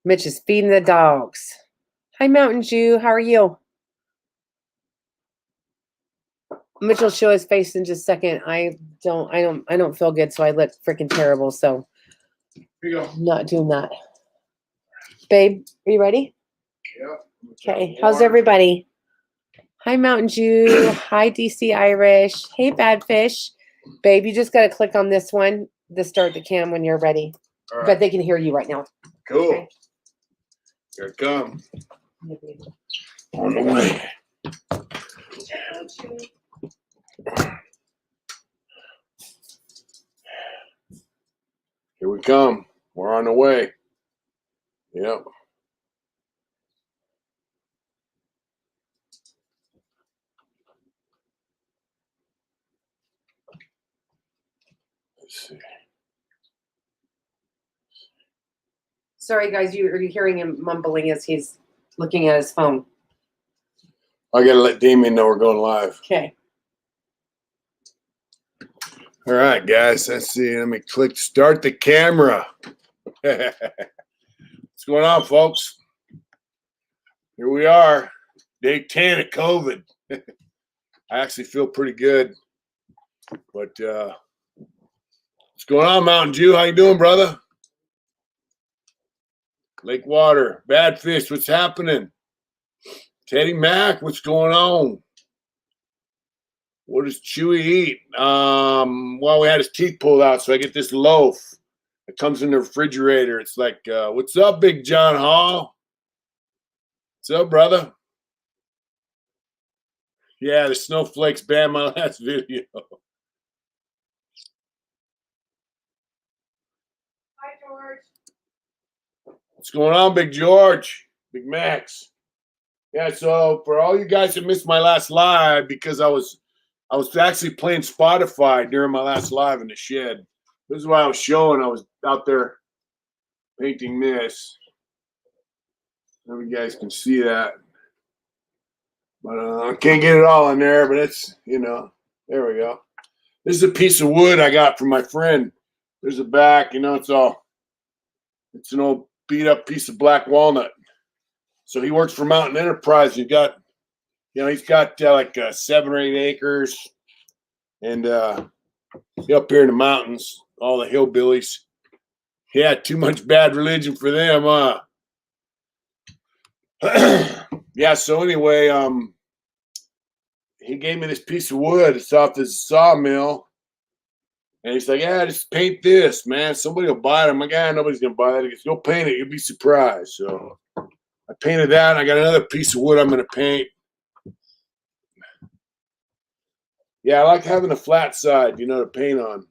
Mitch is feeding the dogs. Hi, Mountain Dew. How are you? Mitch will show his face in just a second. I don't feel good, so I look freaking terrible. So here you go. Not doing that. Babe, are you ready? Yeah. Okay. How's everybody? Hi, Mountain Dew. Hi, DC Irish. Hey, Bad Fish. Babe, you just got to click on this one to start the cam when you're ready. All right. But they can hear you right now. Cool. Okay. Here it comes. On the way. Here we come. We're on the way. Yep. Let's see. Sorry, guys, you're hearing him mumbling as he's looking at his phone. I gotta let Damien know we're going live. Okay. All right, guys. Let's see. Let me click start the camera. What's going on, folks? Here we are, day 10 of COVID. I actually feel pretty good. But what's going on, Mountain Dew? How you doing, brother? Lake Water, Bad Fish, what's happening? Teddy Mac, what's going on? What does Chewy eat? Well, we had his teeth pulled out, so I get this loaf. It comes in the refrigerator. It's like, what's up, Big John Hall? What's up, brother? Yeah, the snowflakes banned my last video. Hi, George. What's going on, Big George? Big Max. Yeah, so for all you guys that missed my last live, because I was actually playing Spotify during my last live in the shed. This is what I was showing. I was out there painting this. I you guys can see that. But I can't get it all in there, but it's, there we go. This is a piece of wood I got from my friend. There's a back, it's an old beat up piece of black walnut. So he works for Mountain Enterprise. He's got like 7 or 8 acres, and up here in the mountains, all the hillbillies. Yeah, too much bad religion for them, huh? Yeah. So anyway, he gave me this piece of wood. It's off this sawmill, and he's like, "Yeah, just paint this, man. Somebody will buy it." I'm like, nobody's gonna buy that." He goes, "Go paint it. You'll be surprised." So I painted that. I got another piece of wood I'm gonna paint. Yeah, I like having a flat side, to paint on.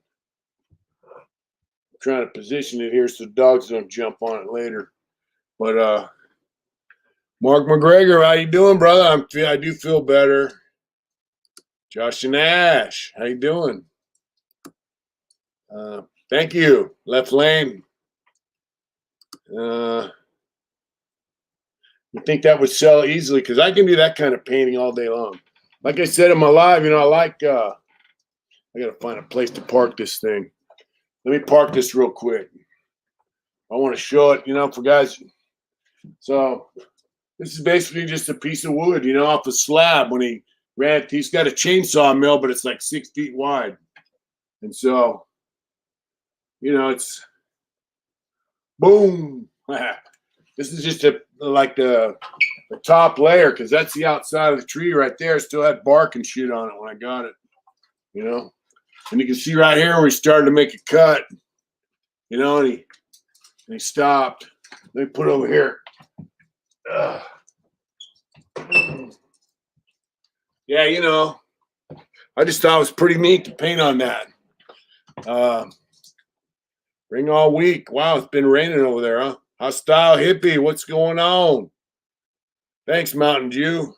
I'm trying to position it here so the dogs don't jump on it later. But Mark McGregor, how you doing, brother? I do feel better. Josh and Ash, how you doing? Thank you. Left lane. You think that would sell easily? Because I can do that kind of painting all day long. Like I said in my live, I like. I gotta find a place to park this thing. Let me park this real quick. I want to show it, for guys. So this is basically just a piece of wood, off a slab. When he ran, he's got a chainsaw mill, but it's like 6 feet wide, and so it's boom. This is just the top layer, because that's the outside of the tree right there. It still had bark and shit on it when I got it, and you can see right here where he started to make a cut, and he stopped. Let me put it over here. Yeah, I just thought it was pretty neat to paint on that. Ring all week. Wow, it's been raining over there, huh? Hostile hippie, what's going on? Thanks, Mountain Dew.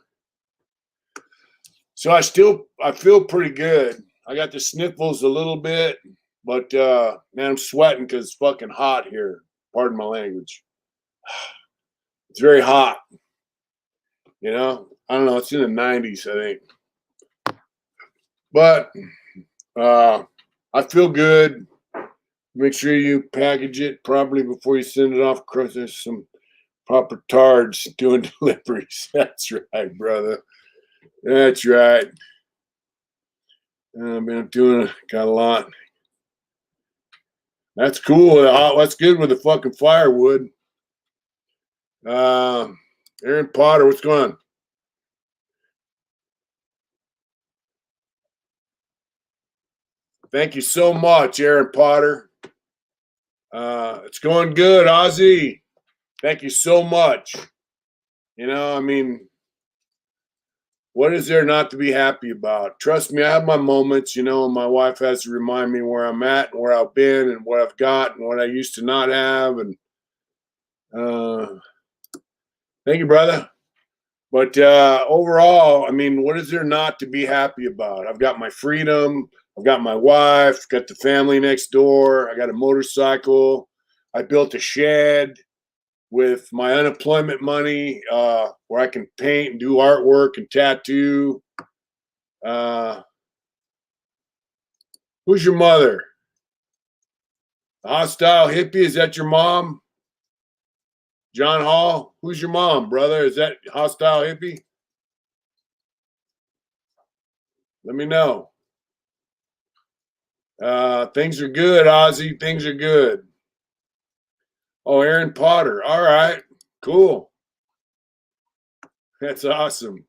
So I feel pretty good. I got the sniffles a little bit, but man, I'm sweating because it's fucking hot here. Pardon my language. It's very hot. I don't know. It's in the 90s, I think. But I feel good. Make sure you package it properly before you send it off. Cause there's some proper tards doing deliveries. That's right, brother. That's right. I've been doing got a lot. That's cool. That's good with the fucking firewood. Aaron Potter, what's going on? Thank you so much, Aaron Potter. It's going good, Ozzy. Thank you so much. You know, I mean, what is there not to be happy about? Trust me, I have my moments, you know, and my wife has to remind me where I'm at and where I've been and what I've got and what I used to not have. And thank you, brother. But overall, I mean, what is there not to be happy about? I've got my freedom. I've got my wife, got the family next door. I got a motorcycle. I built a shed with my unemployment money where I can paint and do artwork and tattoo. Who's your mother? The hostile hippie? Is that your mom? John Hall? Who's your mom, brother? Is that hostile hippie? Let me know. Things are good, Ozzy. Things are good. Oh, Aaron Potter. All right. Cool. That's awesome.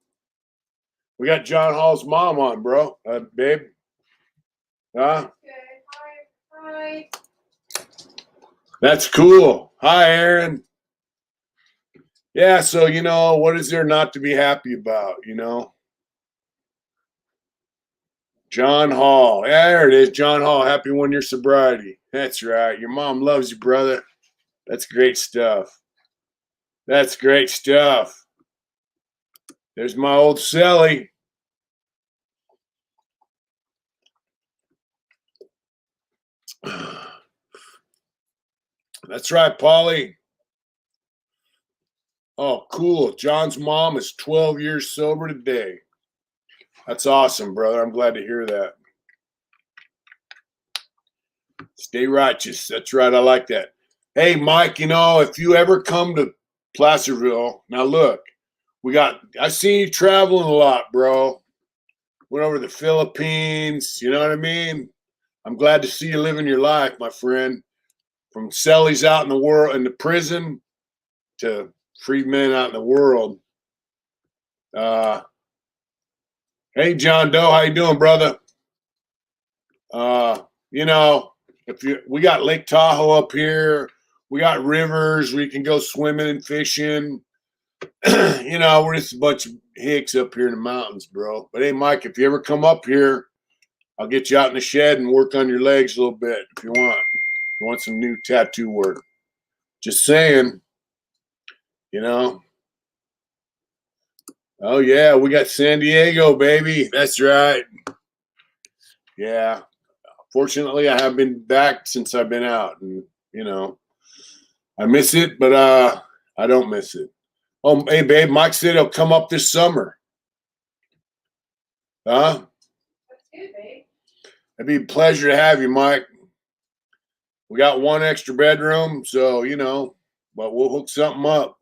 We got John Hall's mom on, bro. Babe. Huh? Hi. That's cool. Hi, Aaron. Yeah, so, you know, what is there not to be happy about, you know? John Hall. Yeah, there it is. John Hall. Happy 1 year sobriety. That's right. Your mom loves you, brother. That's great stuff. That's great stuff. There's my old Sally. That's right, Polly. Oh, cool. John's mom is 12 years sober today. That's awesome, brother. I'm glad to hear that. Stay righteous. That's right. I like that. Hey, Mike, you know, if you ever come to Placerville, now look, I seen you traveling a lot, bro. Went over to the Philippines. You know what I mean? I'm glad to see you living your life, my friend. From cellies out in the world, in the prison, to free men out in the world. Hey, John Doe, how you doing, brother? You know, we got Lake Tahoe up here, we got rivers where you can go swimming and fishing. You know, we're just a bunch of hicks up here in the mountains, bro. But hey, Mike, if you ever come up here, I'll get you out in the shed and work on your legs a little bit if you want. If you want some new tattoo work. Just saying, you know. Oh yeah, we got San Diego, baby. That's right. Yeah. Fortunately, I have been back since I've been out, and you know, I miss it, but I don't miss it. Oh, hey, babe, Mike said he'll come up this summer. Huh? That's good, babe. It'd be a pleasure to have you, Mike. We got one extra bedroom, so you know, but we'll hook something up.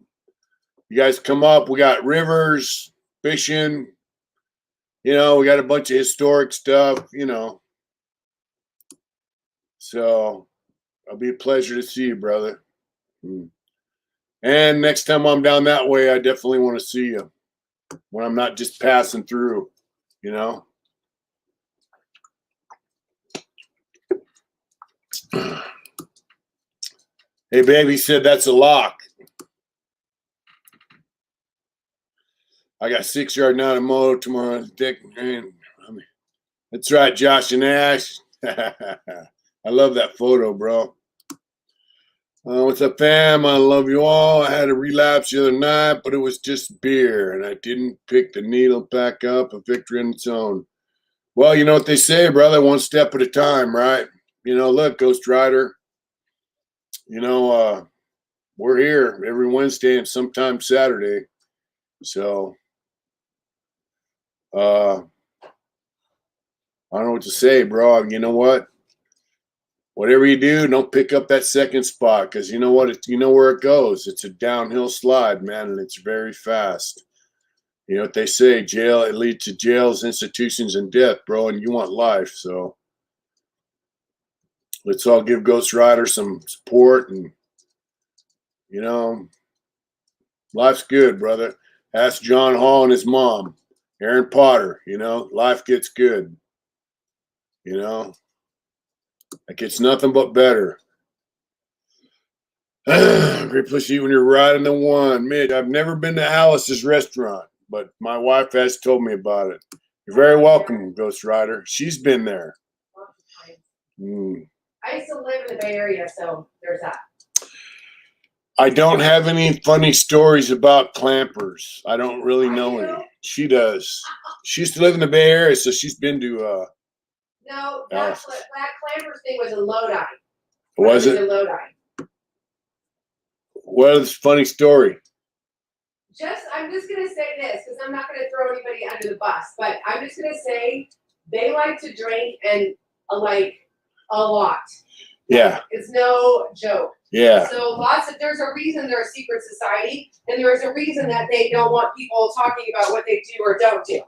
You guys come up. We got rivers, fishing. You know, we got a bunch of historic stuff. You know, so it'll be a pleasure to see you, brother. And next time I'm down that way, I definitely want to see you when I'm not just passing through. You know. Hey, baby said that's a lock. I got 6 yard nine of moto tomorrow. That's right, Josh and Ash. I love that photo, bro. What's up, fam? I love you all. I had a relapse the other night, but it was just beer, and I didn't pick the needle back up. A victory in its own. Well, you know what they say, brother. One step at a time, right? You know, look, Ghost Rider. You know, we're here every Wednesday and sometimes Saturday. So, I don't know what to say, bro. You know what? whatever you do, don't pick up that second spot because you know what? You know where it goes. It's a downhill slide, man, and it's very fast. You know what they say, jail, it leads to jails, institutions, and death, bro, and you want life. So let's all give Ghost Rider some support, and, you know, life's good, brother. Ask John Hall and his mom, Aaron Potter, you know, life gets good. You know, it gets nothing but better. Great place to eat when you're riding the one. Mitch, I've never been to Alice's restaurant, but my wife has told me about it. You're very welcome, Ghost Rider. She's been there. Mm. I used to live in the Bay Area, so there's that. I don't have any funny stories about clampers. I don't really know any. She does. She used to live in the Bay Area, so she's been to. No, that clampers thing was in Lodi. Was it? In Lodi. What is funny story? I'm just gonna say this because I'm not gonna throw anybody under the bus, but I'm just gonna say they like to drink and like a lot. Yeah. It's no joke. Yeah. So there's a reason they're a secret society, and there's a reason that they don't want people talking about what they do or don't do.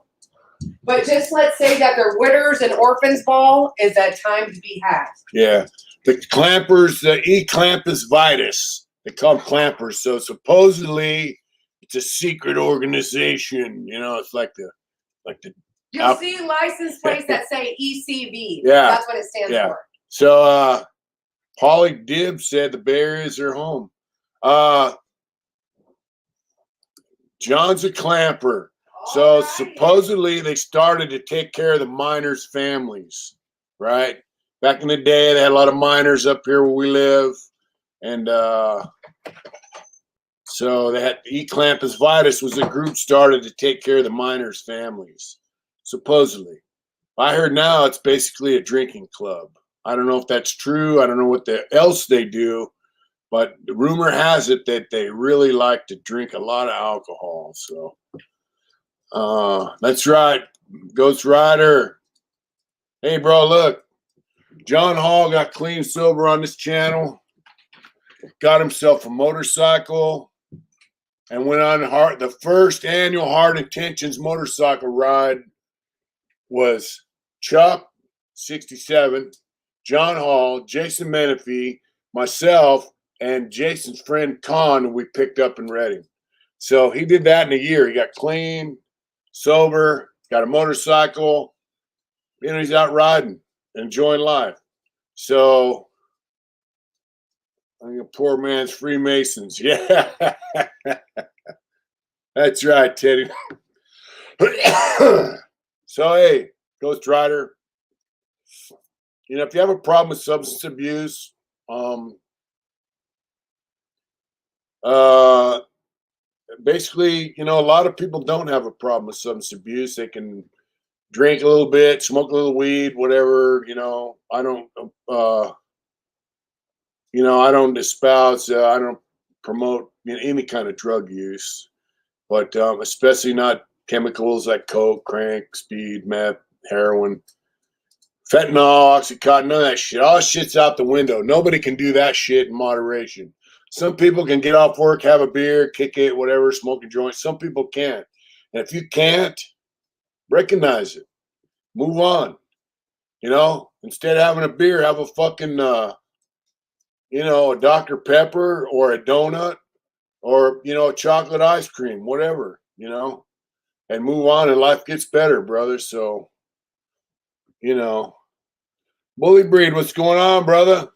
But just let's say that their Witters and Orphans Ball is a time to be had. Yeah. The clampers, the E-Clampus Vitus, they call them clampers. So supposedly it's a secret organization. You know, it's like the You'll see license plates that say ECV. Yeah. That's what it stands for. So Polly Dibbs said the Bay Area is their home. John's a clamper. So supposedly they started to take care of the miners' families, right? Back in the day, they had a lot of miners up here where we live. And so they had E-Clampus Vitus was a group started to take care of the miners' families, supposedly. I heard now it's basically a drinking club. I don't know if that's true. I don't know what else they do. But the rumor has it that they really like to drink a lot of alcohol. So that's right. Ghost Rider. Hey, bro, look. John Hall got clean sober on this channel. Got himself a motorcycle and went on the first annual Hard Intentions motorcycle ride was Chuck, 67, John Hall, Jason Menifee, myself, and Jason's friend Con, who we picked up in Reading. So he did that in a year. He got clean, sober, got a motorcycle, and he's out riding, enjoying life. So I think a poor man's Freemasons. Yeah. That's right, Teddy. So, hey, Ghost Rider, you know, if you have a problem with substance abuse, basically, you know, a lot of people don't have a problem with substance abuse. They can drink a little bit, smoke a little weed, whatever. You know, I don't espouse, I don't promote any kind of drug use, but especially not chemicals like coke, crank, speed, meth, heroin, fentanyl, Oxycontin, none of that shit. All that shit's out the window. Nobody can do that shit in moderation. Some people can get off work, have a beer, kick it, whatever, smoke a joint. Some people can't. And if you can't, recognize it. Move on. You know, instead of having a beer, have a fucking, a Dr. Pepper or a donut or, a chocolate ice cream, whatever, and move on and life gets better, brother. So, Bully Breed, what's going on, brother?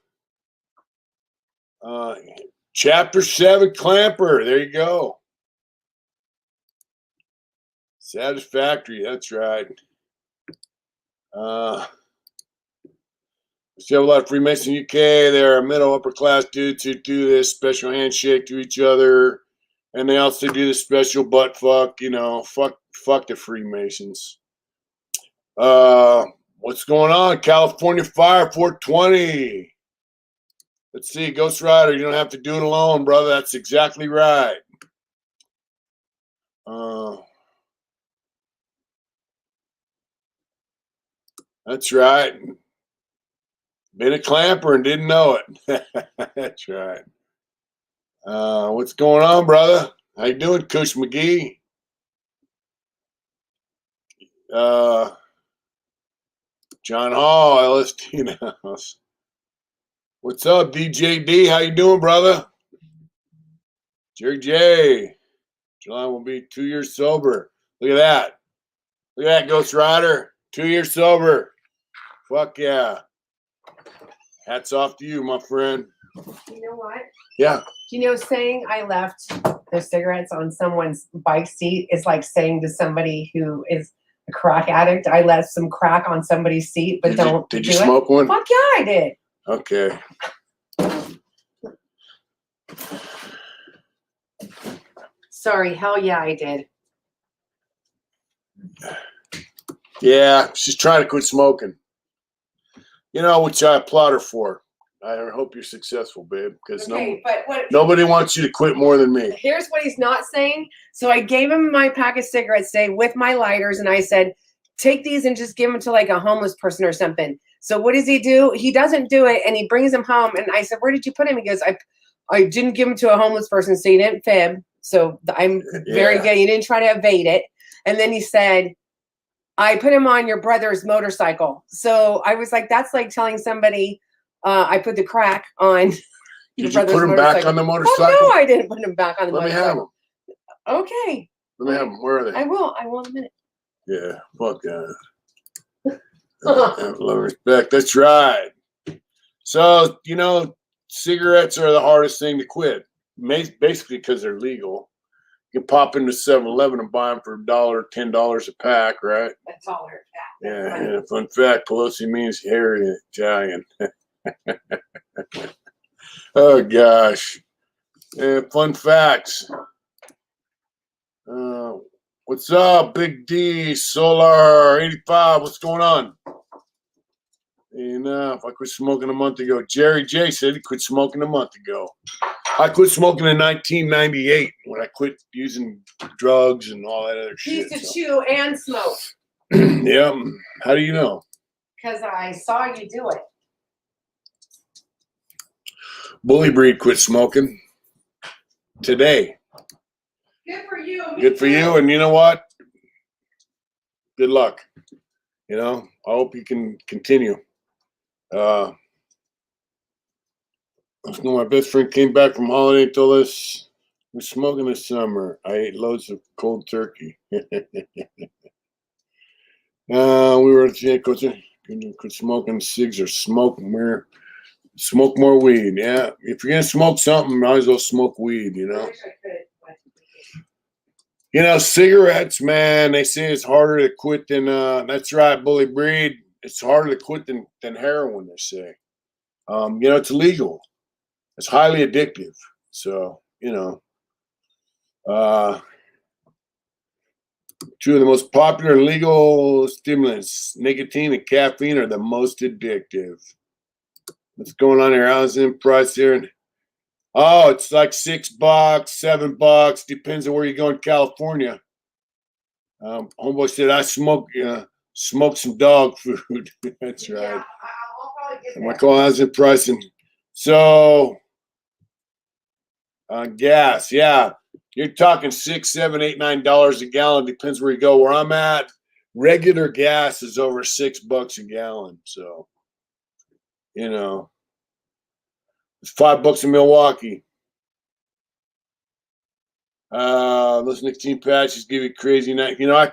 Chapter 7 Clamper. There you go. Satisfactory. That's right. You have a lot of Freemason UK. They're middle upper class dudes who do this special handshake to each other, and they also do the special butt fuck. Fuck the Freemasons. What's going on? California Fire 420. Let's see, Ghost Rider. You don't have to do it alone, brother. That's exactly right. That's right. Been a clamper and didn't know it. That's right. What's going on, brother? How you doing, Kush McGee? John Hall, LST House. What's up, DJD? How you doing, brother? Jerry J. July will be 2 years sober. Look at that. Look at that, Ghost Rider. 2 years sober. Fuck yeah. Hats off to you, my friend. You know what? Yeah. You know, saying I left the cigarettes on someone's bike seat is like saying to somebody who is a crack addict, I left some crack on somebody's seat, but Did you smoke one? Fuck yeah, I did. Okay. Sorry, hell yeah, I did. Yeah, she's trying to quit smoking. You know, which I applaud her for. I hope you're successful, babe, because nobody wants you to quit more than me. Here's what he's not saying. So I gave him my pack of cigarettes today with my lighters, and I said, take these and just give them to like a homeless person or something. So what does he do? He doesn't do it, and he brings them home. And I said, where did you put him? He goes, I didn't give him to a homeless person, so you didn't fib. So I'm very good. You didn't try to evade it. And then he said, I put him on your brother's motorcycle. So I was like, that's like telling somebody, I put the crack on. Did you put him back on the motorcycle? Oh, no, I didn't put him back on the motorcycle. Let me have him. Okay. Let me have them. Where are they? I will in a minute. Yeah, fuck that. Love respect. That's right. So, you know, cigarettes are the hardest thing to quit. Basically because they're legal. You can pop into 7-Eleven and buy them for $1, $10 a pack, right? That's all her Yeah. Fun fact, Pelosi means hairy Italian. Oh, gosh. Yeah, fun facts. What's up, Big D, Solar 85? What's going on? Enough. I quit smoking a month ago. Jerry J said he quit smoking a month ago. I quit smoking in 1998 when I quit using drugs and all that other shit. He used to chew and smoke. Yeah. How do you know? Because I saw you do it. Bully Breed quit smoking today. Good for you. Good for you. And you know what? Good luck. You know, I hope you can continue. My best friend came back from holiday and told us we're smoking this summer. I ate loads of cold turkey. We were at the quit smoking cigs or smoking. Smoke more weed. Yeah, if you're gonna smoke something, might as well smoke weed. You know. You know, cigarettes, man. They say it's harder to quit than. That's right, Bully Breed. It's harder to quit than heroin. They say. You know, it's illegal. It's highly addictive. So, you know, two of the most popular legal stimulants, nicotine and caffeine, are the most addictive. What's going on here? How's the price here? Oh, it's like $6, $7. Depends on where you go in California. Homeboy said, I smoke some dog food. That's right. Yeah, I'll probably get My call has in pricing. So, gas, yeah. You're talking $6, $7, $8, $9 a gallon. Depends where you go. Where I'm at, regular gas is over $6 a gallon. So, you know, it's $5 in Milwaukee. Those nicotine patches give you crazy night. You know,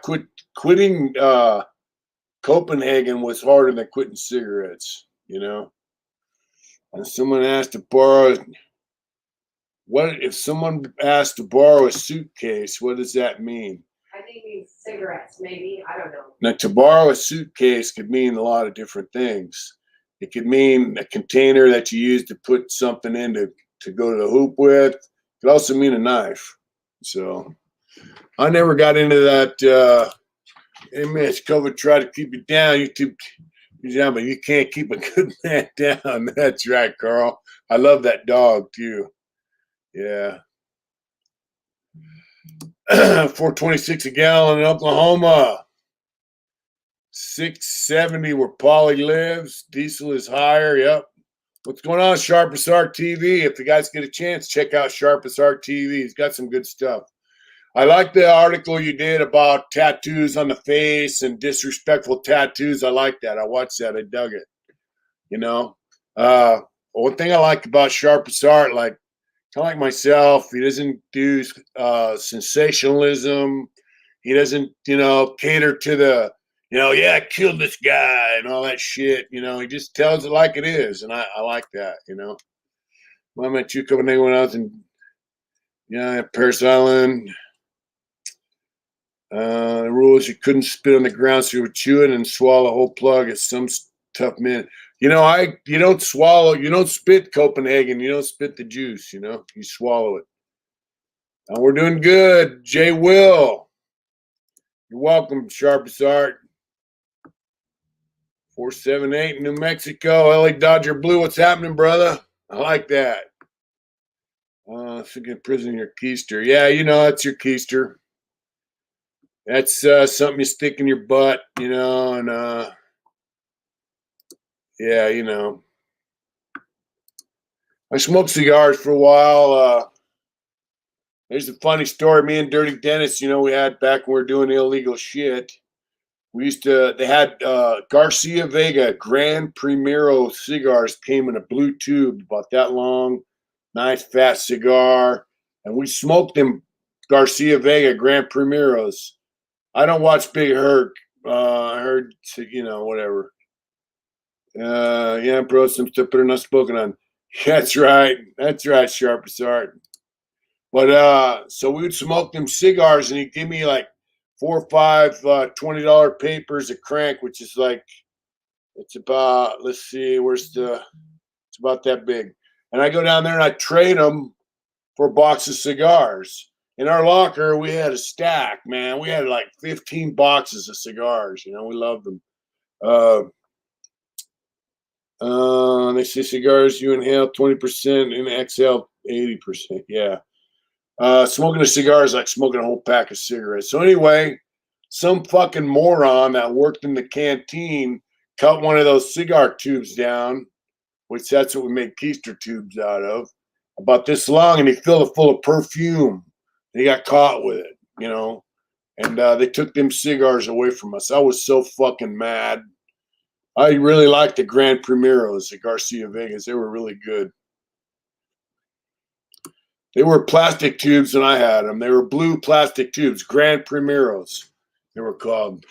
quitting Copenhagen was harder than quitting cigarettes, you know. And someone asked to borrow. What if someone asked to borrow a suitcase? What does that mean? I think it means cigarettes, maybe. I don't know. Now, to borrow a suitcase could mean a lot of different things. It could mean a container that you use to put something in to go to the hoop with. It could also mean a knife. So I never got into that. MS COVID tried to keep it down. Yeah, but you can't keep a good man down. That's right, Carl. I love that dog too. Yeah. $4.26 a gallon in Oklahoma. 670 where Paulie lives. Diesel is higher. Yep. What's going on, Sharpest Art TV? If the guys get a chance, check out Sharpest Art TV. He's got some good stuff. I like the article you did about tattoos on the face and disrespectful tattoos. I like that. I watched that. I dug it. You know, one thing I like about Sharpest Art, like kind of like myself, he doesn't do sensationalism. He doesn't, cater to the, yeah, I killed this guy and all that shit. He just tells it like it is, and I like that. I met you a couple days when I was in, Paris Island. The rules: you couldn't spit on the ground, so you would chew it and swallow a whole plug. It's some tough man. You don't swallow, you don't spit Copenhagen, you don't spit the juice, you swallow it. And we're doing good. Jay Will, you're welcome. Sharpest Art. 478 New Mexico, LA Dodger Blue. What's happening, brother? I like that. Thinking prison your keister. Yeah, that's your keister. That's something you stick in your butt, and yeah, I smoked cigars for a while. There's a funny story. Me and Dirty Dennis, we had back when we were doing illegal shit. They had Garcia Vega Gran Primero cigars, came in a blue tube, about that long, nice fat cigar. And we smoked them Garcia Vega Gran Primeros. I don't watch Big Herc. I heard, whatever. Yeah, bro, some stuff better not spoken on. That's right. Sharpest Art. But so we would smoke them cigars, and he'd give me like 4 or 5 $20 papers a crank, which is like, it's about, let's see, it's about that big. And I go down there and I trade them for a box of cigars. In our locker, we had a stack, man. We had like 15 boxes of cigars. We loved them. They say cigars you inhale 20% and exhale 80%. Yeah. Smoking a cigar is like smoking a whole pack of cigarettes. So anyway, some fucking moron that worked in the canteen cut one of those cigar tubes down, which that's what we make keister tubes out of, about this long, and he filled it full of perfume. And he got caught with it, and they took them cigars away from us. I was so fucking mad. I really liked the Gran Primeros, the Garcia Vegas. They were really good. They were plastic tubes when I had them. They were blue plastic tubes, Gran Primeros, they were called.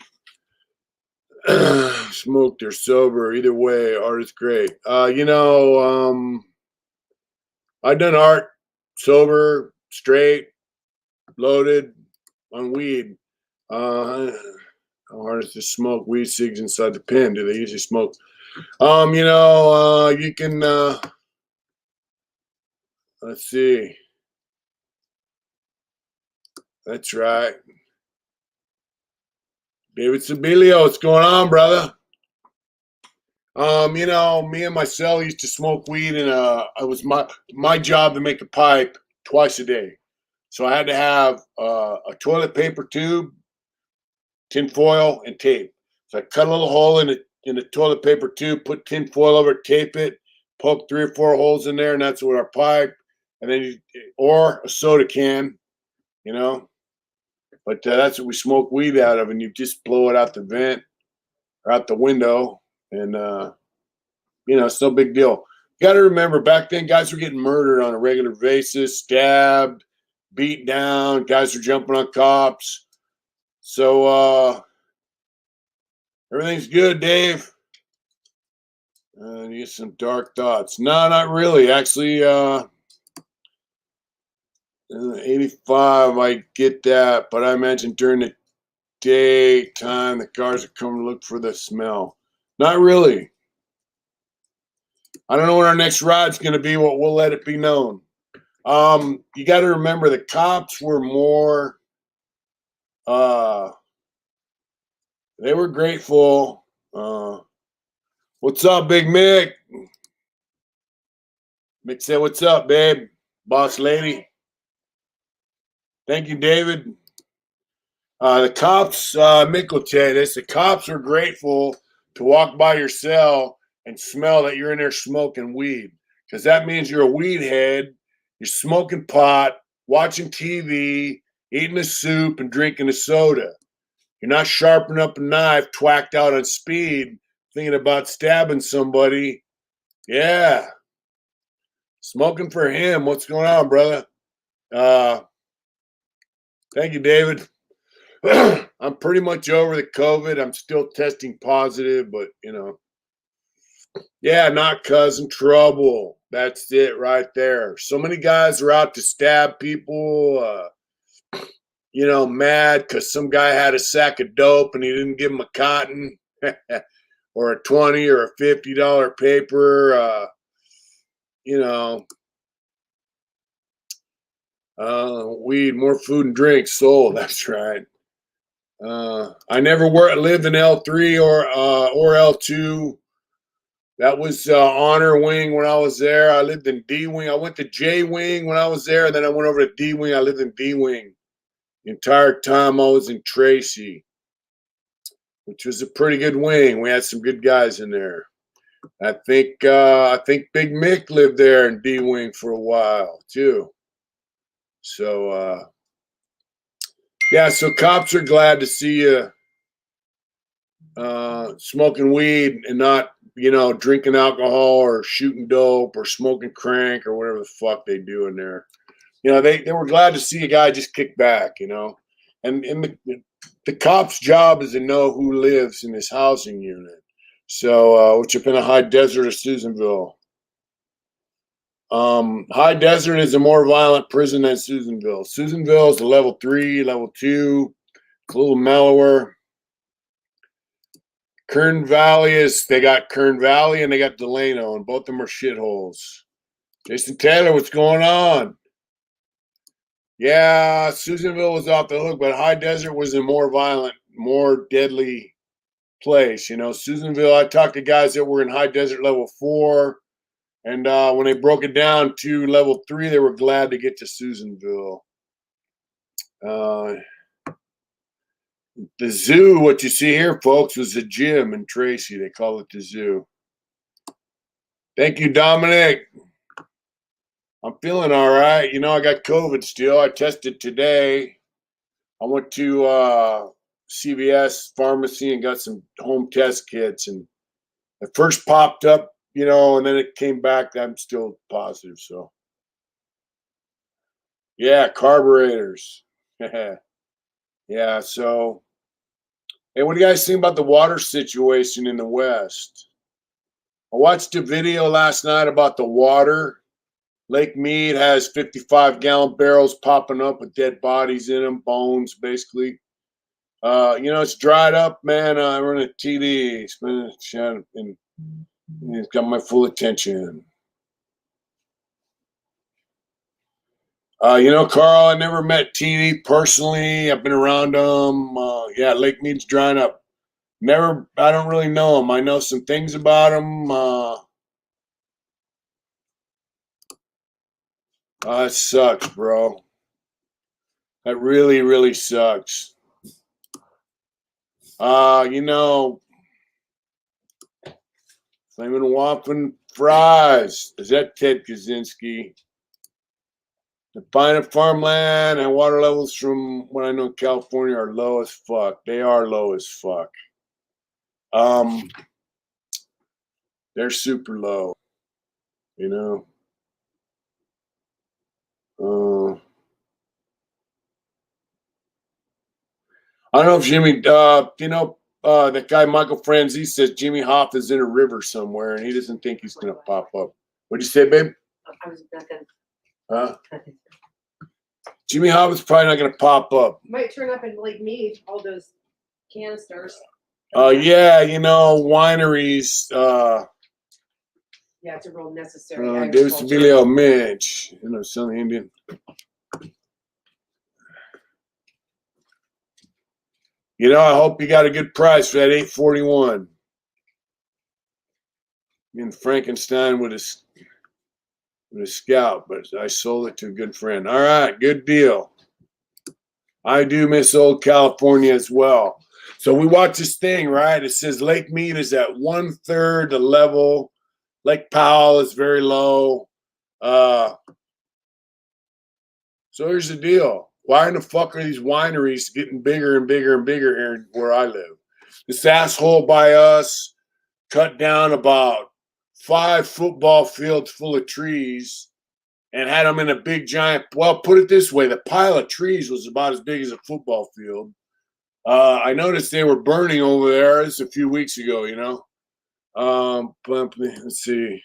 Smoked or sober, either way, art is great. I've done art sober, straight, loaded, on weed. How hard is to smoke weed cigs inside the pen? Do they usually smoke? You can, let's see. That's right. David Sibilio, what's going on, brother? Me and my cell used to smoke weed, and it was my job to make a pipe twice a day. So I had to have a toilet paper tube, tin foil, and tape. So I cut a little hole in the toilet paper tube, put tin foil over it, tape it, poke 3 or 4 holes in there, and that's what our pipe. And then or a soda can, But that's what we smoke weed out of, and you just blow it out the vent or out the window, and it's no big deal. You got to remember, back then, guys were getting murdered on a regular basis, stabbed, beat down. Guys were jumping on cops. So everything's good, Dave. You get some dark thoughts. No, not really. Actually, 85, I get that, but I imagine during the daytime, the cars are coming to look for the smell. Not really. I don't know what our next ride's going to be. We'll let it be known. You got to remember, the cops were more. They were grateful. What's up, Big Mick? Mick said, "What's up, babe? Boss lady." Thank you, David. The cops, Mick will tell you this, the cops are grateful to walk by your cell and smell that you're in there smoking weed. Because that means you're a weed head, you're smoking pot, watching TV, eating a soup, and drinking a soda. You're not sharpening up a knife, twacked out on speed, thinking about stabbing somebody. Yeah. Smoking for him. What's going on, brother? Thank you, David. I'm pretty much over the COVID. I'm still testing positive, but yeah, not causing trouble. That's it right there. So many guys are out to stab people, mad because some guy had a sack of dope and he didn't give him a cotton or a 20 or a $50 paper. Weed, more food and drink sold. That's right. I never lived in L3 or L2. That was honor wing when I was there. I lived in D wing. I went to J wing when I was there, and then I went over to D wing. I lived in D wing the entire time I was in Tracy, which was a pretty good wing. We had some good guys in there. I think Big Mick lived there in D wing for a while too. So yeah, so cops are glad to see you smoking weed and not, drinking alcohol or shooting dope or smoking crank or whatever the fuck they do in there. They were glad to see a guy just kick back, and the cop's job is to know who lives in this housing unit. So, which up in the high desert of Susanville. High Desert is a more violent prison than Susanville. Susanville is a level 3, level 2. It's a little mellower. Kern Valley they got Kern Valley and they got Delano, and both of them are shitholes. Jason Taylor, what's going on? Yeah, Susanville was off the hook, but High Desert was a more violent, more deadly place. Susanville, I talked to guys that were in High Desert level 4. And when they broke it down to level 3, they were glad to get to Susanville. The zoo, what you see here, folks, was the gym in Tracy. They call it the zoo. Thank you, Dominic. I'm feeling all right. I got COVID still. I tested today. I went to CVS pharmacy and got some home test kits. And it first popped up, and then it came back. I'm still positive, so. Yeah, carburetors. Yeah, so. Hey, what do you guys think about the water situation in the West? I watched a video last night about the water. Lake Mead has 55-gallon barrels popping up with dead bodies in them, bones, basically. It's dried up, man. I run a TD. It's got my full attention. Carl, I never met TD personally. I've been around them. Yeah, Lake Mead's drying up. I don't really know him. I know some things about him. It sucks, bro. That really, really sucks. Flamin' Waffin' Fries. Is that Ted Kaczynski? The fine farmland and water levels from what I know in California are low as fuck. They are low as fuck. They're super low. I don't know if Jimmy, that guy Michael Franzi says Jimmy Hoff is in a river somewhere and he doesn't think he's going to pop up. What'd you say, babe? I was nothing. Huh? Jimmy Hoff is probably not going to pop up. Might turn up in Lake Mead, all those canisters. Yeah, wineries. Yeah, it's a real necessary. David Sevillio Mitch, Southern Indian. I hope you got a good price for that 841. And Frankenstein with a scout, but I sold it to a good friend. All right, good deal. I do miss old California as well. So we watch this thing, right? It says Lake Mead is at 1/3 the level. Lake Powell is very low. So here's the deal. Why in the fuck are these wineries getting bigger and bigger and bigger here where I live? This asshole by us cut down about 5 football fields full of trees and had them in a big giant, well, put it this way, the pile of trees was about as big as a football field. I noticed they were burning over there. This a few weeks ago, you know. Let's see.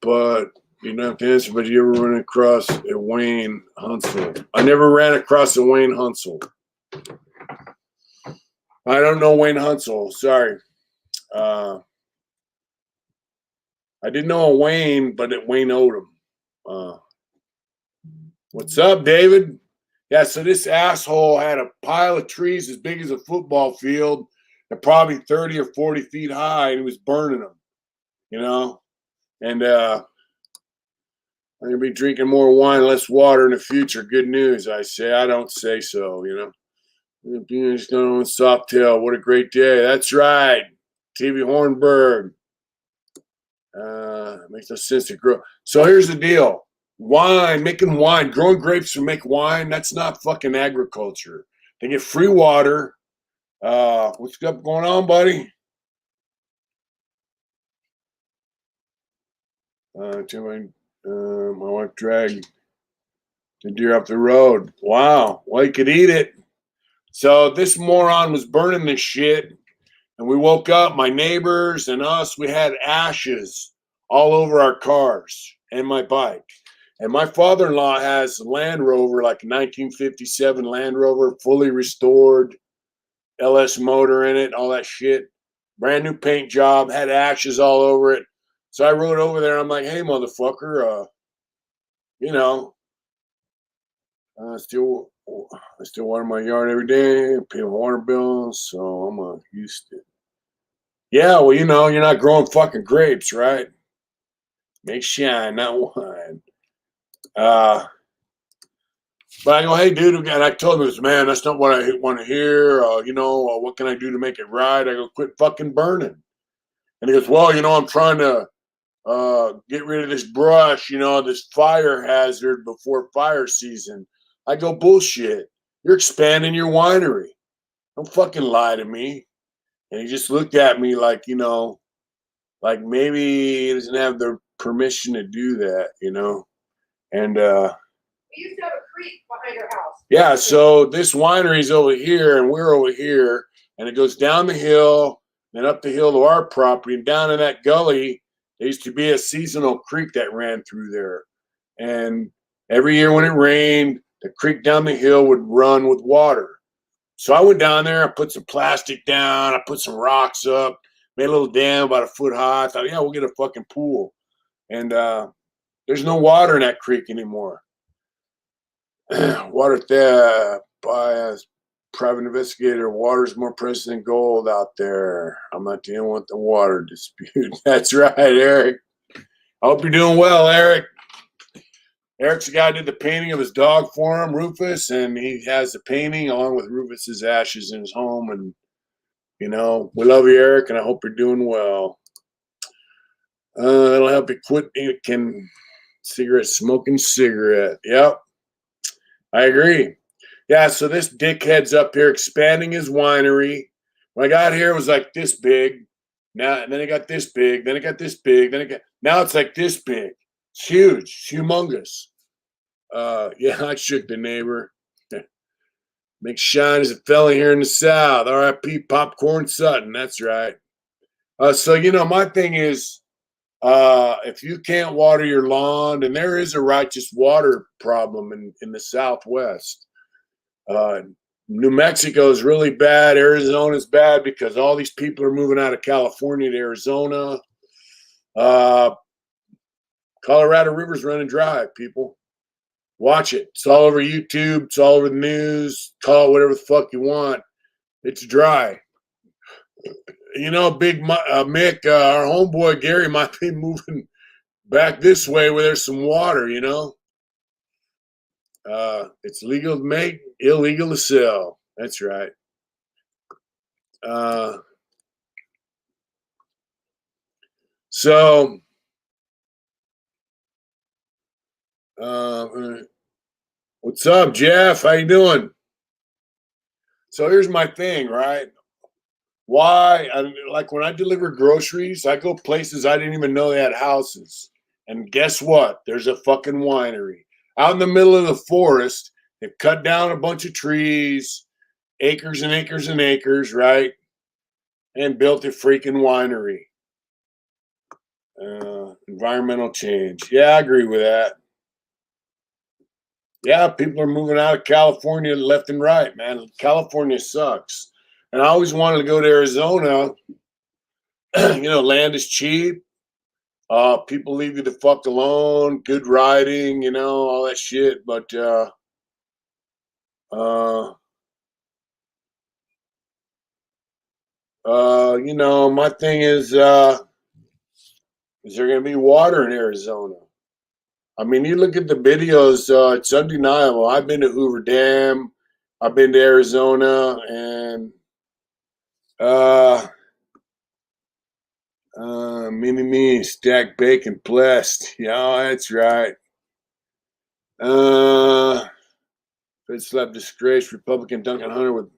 But you don't have to answer, but you ever run across a Wayne Hunsel? I never ran across a Wayne Hunsel. I don't know Wayne Hunsel. Sorry. I didn't know a Wayne, but it Wayne Odom. What's up, David? Yeah, so this asshole had a pile of trees as big as a football field and probably 30 or 40 feet high, and he was burning them, you know? And I'm going to be drinking more wine, less water in the future. Good news, I say. I don't say so, you know? Just going on Softail. What a great day. That's right. TV Hornberg. Makes no sense to grow. So here's the deal. Wine, making wine, growing grapes to make wine, that's not fucking agriculture. They get free water. What's up going on, buddy? My wife dragged the deer up the road. Wow. Well, you could eat it. So this moron was burning this shit. And we woke up, my neighbors and us, we had ashes all over our cars and my bike. And my father-in-law has a Land Rover, like a 1957 Land Rover, fully restored, LS motor in it, all that shit. Brand new paint job, had ashes all over it. So I rode over there. I'm like, hey, motherfucker, you know, I still water my yard every day, pay my water bills, so I'm used to it. Yeah, well, you know, you're not growing fucking grapes, right? Make shine, not wine. But I go, hey, dude, and I told him this, man, that's not what I want to hear. You know, what can I do to make it right? I go, quit fucking burning. And he goes, well, you know, I'm trying to get rid of this brush, you know, this fire hazard before fire season. I go, bullshit. You're expanding your winery. Don't fucking lie to me. And he just looked at me like, you know, like maybe he doesn't have the permission to do that, you know. And We used to have a creek behind our house. yeah, so this winery's over here and we're over here, and it goes down the hill and up the hill to our property, and down in that gully there used to be a seasonal creek that ran through there. And every year when it rained, the creek down the hill would run with water. So I went down there, I put some plastic down, I put some rocks up, made a little dam about a foot high. I thought, yeah, we'll get a fucking pool. And there's no water in that creek anymore. Water there by a private investigator. Water's more precious than gold out there. I'm not dealing with the water dispute. That's right, Eric. I hope you're doing well, Eric. Eric's the guy who did the painting of his dog for him, Rufus, and he has the painting along with Rufus's ashes in his home. And, you know, we love you, Eric, and I hope you're doing well. It'll help you quit smoking cigarette. Yep. I agree. Yeah, so this dickhead's up here expanding his winery. When I got here, it was like this big. Now, and then it got this big. Then it got this big. Now it's like this big. It's huge. It's humongous. Yeah, I shook the neighbor. Make shine as a fella here in the South. R.I.P. Popcorn Sutton. That's right. So, you know, my thing is, if you can't water your lawn, and there is a righteous water problem in the Southwest. New Mexico is really bad. Arizona is bad because all these people are moving out of California to Arizona. Colorado River's running dry, people. Watch it. It's all over YouTube. It's all over the news. Call it whatever the fuck you want. It's dry. You know, Big Mick, our homeboy Gary might be moving back this way where there's some water, you know. It's legal to make, illegal to sell. That's right. So, what's up, Jeff? How you doing? So here's my thing, right? Like when I deliver groceries, I go places I didn't even know they had houses. And guess what? There's a fucking winery out in the middle of the forest. They've cut down a bunch of trees, acres and acres and acres, right? And built a freaking winery. Environmental change. Yeah, I agree with that. Yeah, people are moving out of California left and right, man. California sucks. And I always wanted to go to Arizona. Land is cheap. People leave you the fuck alone. Good riding, all that shit. But my thing is there going to be water in Arizona? I mean, you look at the videos, it's undeniable. I've been to Hoover Dam, I've been to Arizona, and mini stacked bacon blessed. Yeah, that's right. Fed slap disgraced Republican Duncan Hunter with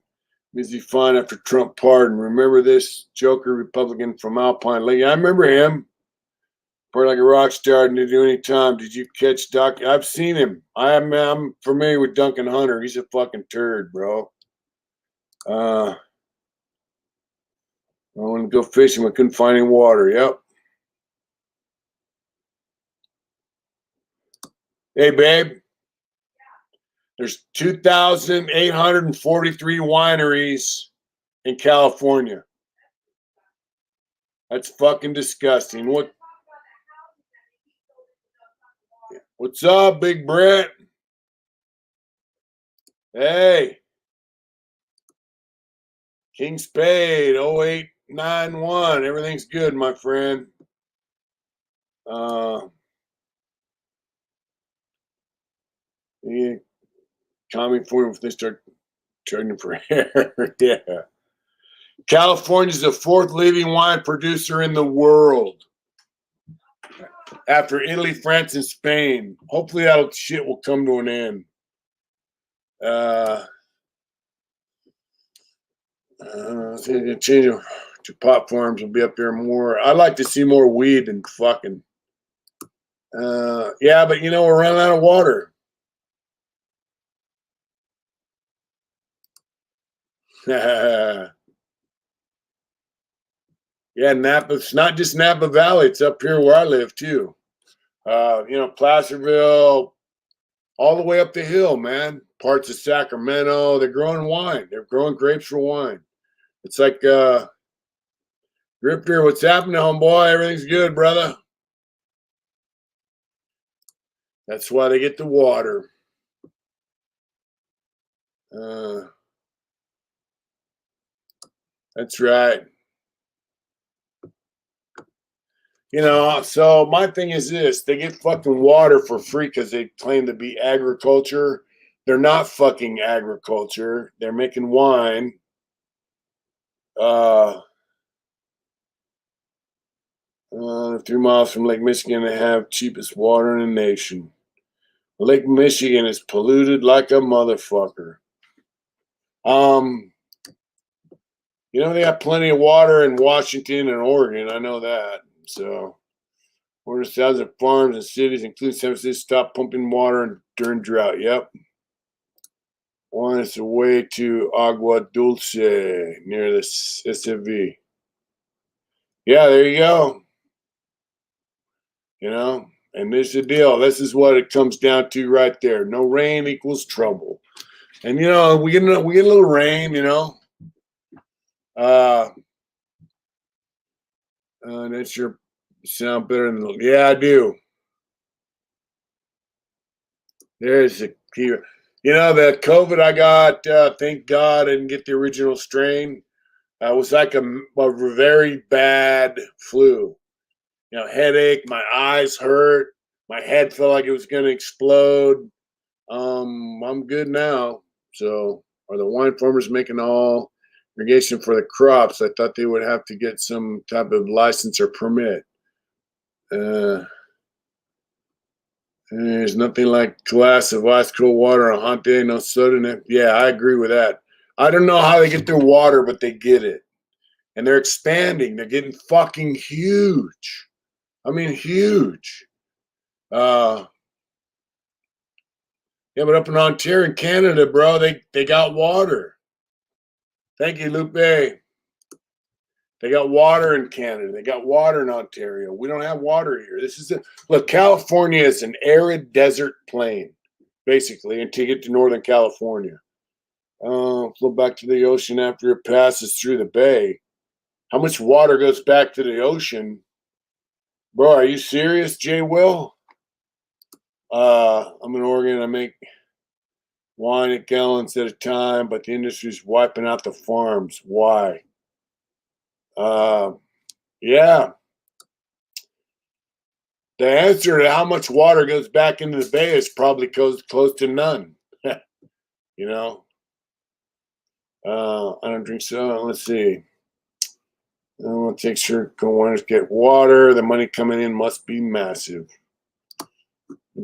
Mizzy fine after Trump pardon. Remember this Joker Republican from Alpine Lake? I remember him. Part like a rock star, didn't do any time. Did you catch Doc? I've seen him. I'm familiar with Duncan Hunter. He's a fucking turd, bro. I wanted to go fishing, but couldn't find any water. Yep. Hey, babe. There's 2,843 wineries in California. That's fucking disgusting. What's up, Big Brett? Hey. King Spade, 0891. Everything's good, my friend. Yeah, coming for him if they start charging for hair. Yeah. California's the fourth leading wine producer in the world, after Italy, France, and Spain. Hopefully that shit will come to an end. Change to pot farms will be up there more. I'd like to see more weed than fucking. Yeah, but we're running out of water. Yeah, Napa. It's not just Napa Valley. It's up here where I live too. Placerville, all the way up the hill, man. Parts of Sacramento. They're growing wine. They're growing grapes for wine. It's like Grifter, what's happening, homeboy? Everything's good, brother. That's why they get the water. That's right. So my thing is this: they get fucking water for free because they claim to be agriculture. They're not fucking agriculture. They're making wine. 3 miles from Lake Michigan, they have cheapest water in the nation. Lake Michigan is polluted like a motherfucker. They got plenty of water in Washington and Oregon. I know that. So, 400,000 farms and cities, including San Francisco, stop pumping water during drought. Yep. One is away to Agua Dulce near the SFV. Yeah, there you go. And this is the deal. This is what it comes down to right there. No rain equals trouble. And we get a little rain. That sure sound better than yeah, I do. There's a key. The COVID I got. Thank God I didn't get the original strain. It was like a very bad flu. Headache. My eyes hurt. My head felt like it was going to explode. I'm good now. So, are the wine farmers making all irrigation for the crops? I thought they would have to get some type of license or permit. There's nothing like a glass of ice cold water on a hot day, no soda in it. Yeah, I agree with that. I don't know how they get their water, but they get it. And they're expanding. They're getting fucking huge. I mean, huge. Yeah, but up in Ontario, Canada, bro, they got water. Thank you, Lupe. They got water in Canada. They got water in Ontario. We don't have water here. Look, California is an arid desert plain, basically, until you get to Northern California. Flow back to the ocean after it passes through the bay. How much water goes back to the ocean? Bro, are you serious, Jay Will? I'm in Oregon. I make wine at gallons at a time, but the industry's wiping out the farms. Why? Yeah. The answer to how much water goes back into the bay is probably close to none. You know? I don't drink so. Let's see. I want to take sure winners get water. The money coming in must be massive.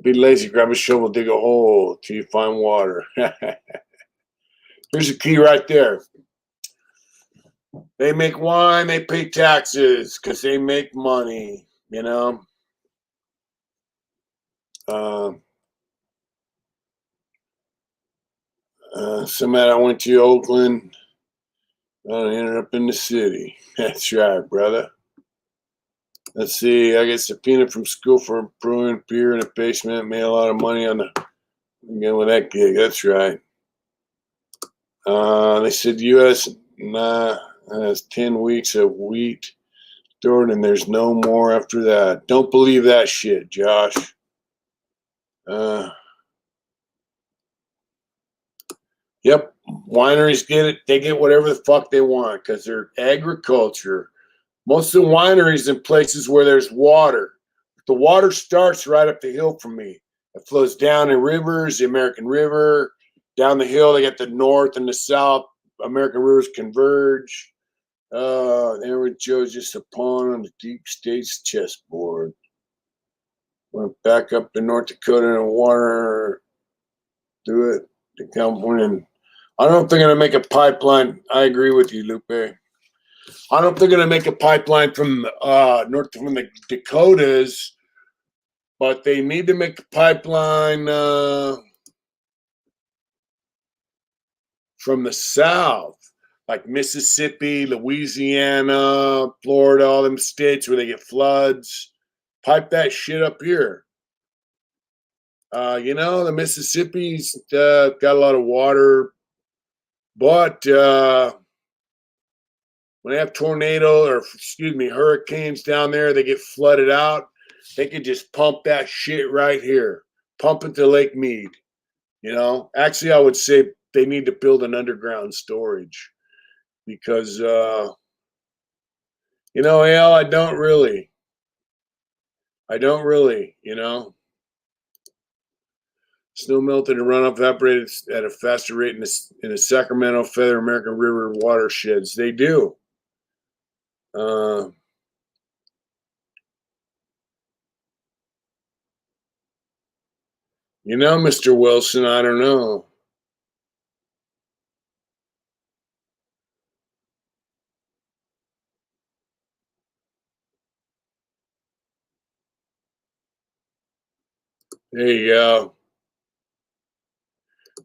Be lazy, grab a shovel, dig a hole till you find water. Here's the key right there. They make wine, they pay taxes because they make money, you know. Somebody I went to Oakland, ended up in the city. That's right, brother. Let's see. I get subpoenaed from school for brewing beer in a basement. Made a lot of money on again with that gig. That's right. They said U.S. has 10 weeks of wheat stored, and there's no more after that. Don't believe that shit, Josh. Yep, wineries get it. They get whatever the fuck they want because they're agriculture. Most of the wineries in places where there's water. The water starts right up the hill from me. It flows down in rivers, the American River. Down the hill, they got the north and the south. American rivers converge. Edward Joe's just a pawn on the deep state's chessboard. Went back up to North Dakota and water through it to California. I don't know if they're going to make a pipeline. I agree with you, Lupe. I don't know if they're going to make a pipeline from the Dakotas, but they need to make a pipeline from the south, like Mississippi, Louisiana, Florida, all them states where they get floods. Pipe that shit up here. The Mississippi's got a lot of water, but when they have hurricanes down there, they get flooded out. They could just pump that shit right here, pump it to Lake Mead. Actually, I would say they need to build an underground storage because, Al, I don't really. Snow melted and runoff evaporated at a faster rate in the Sacramento, Feather, American River watersheds. They do. Mr. Wilson, I don't know. There you go.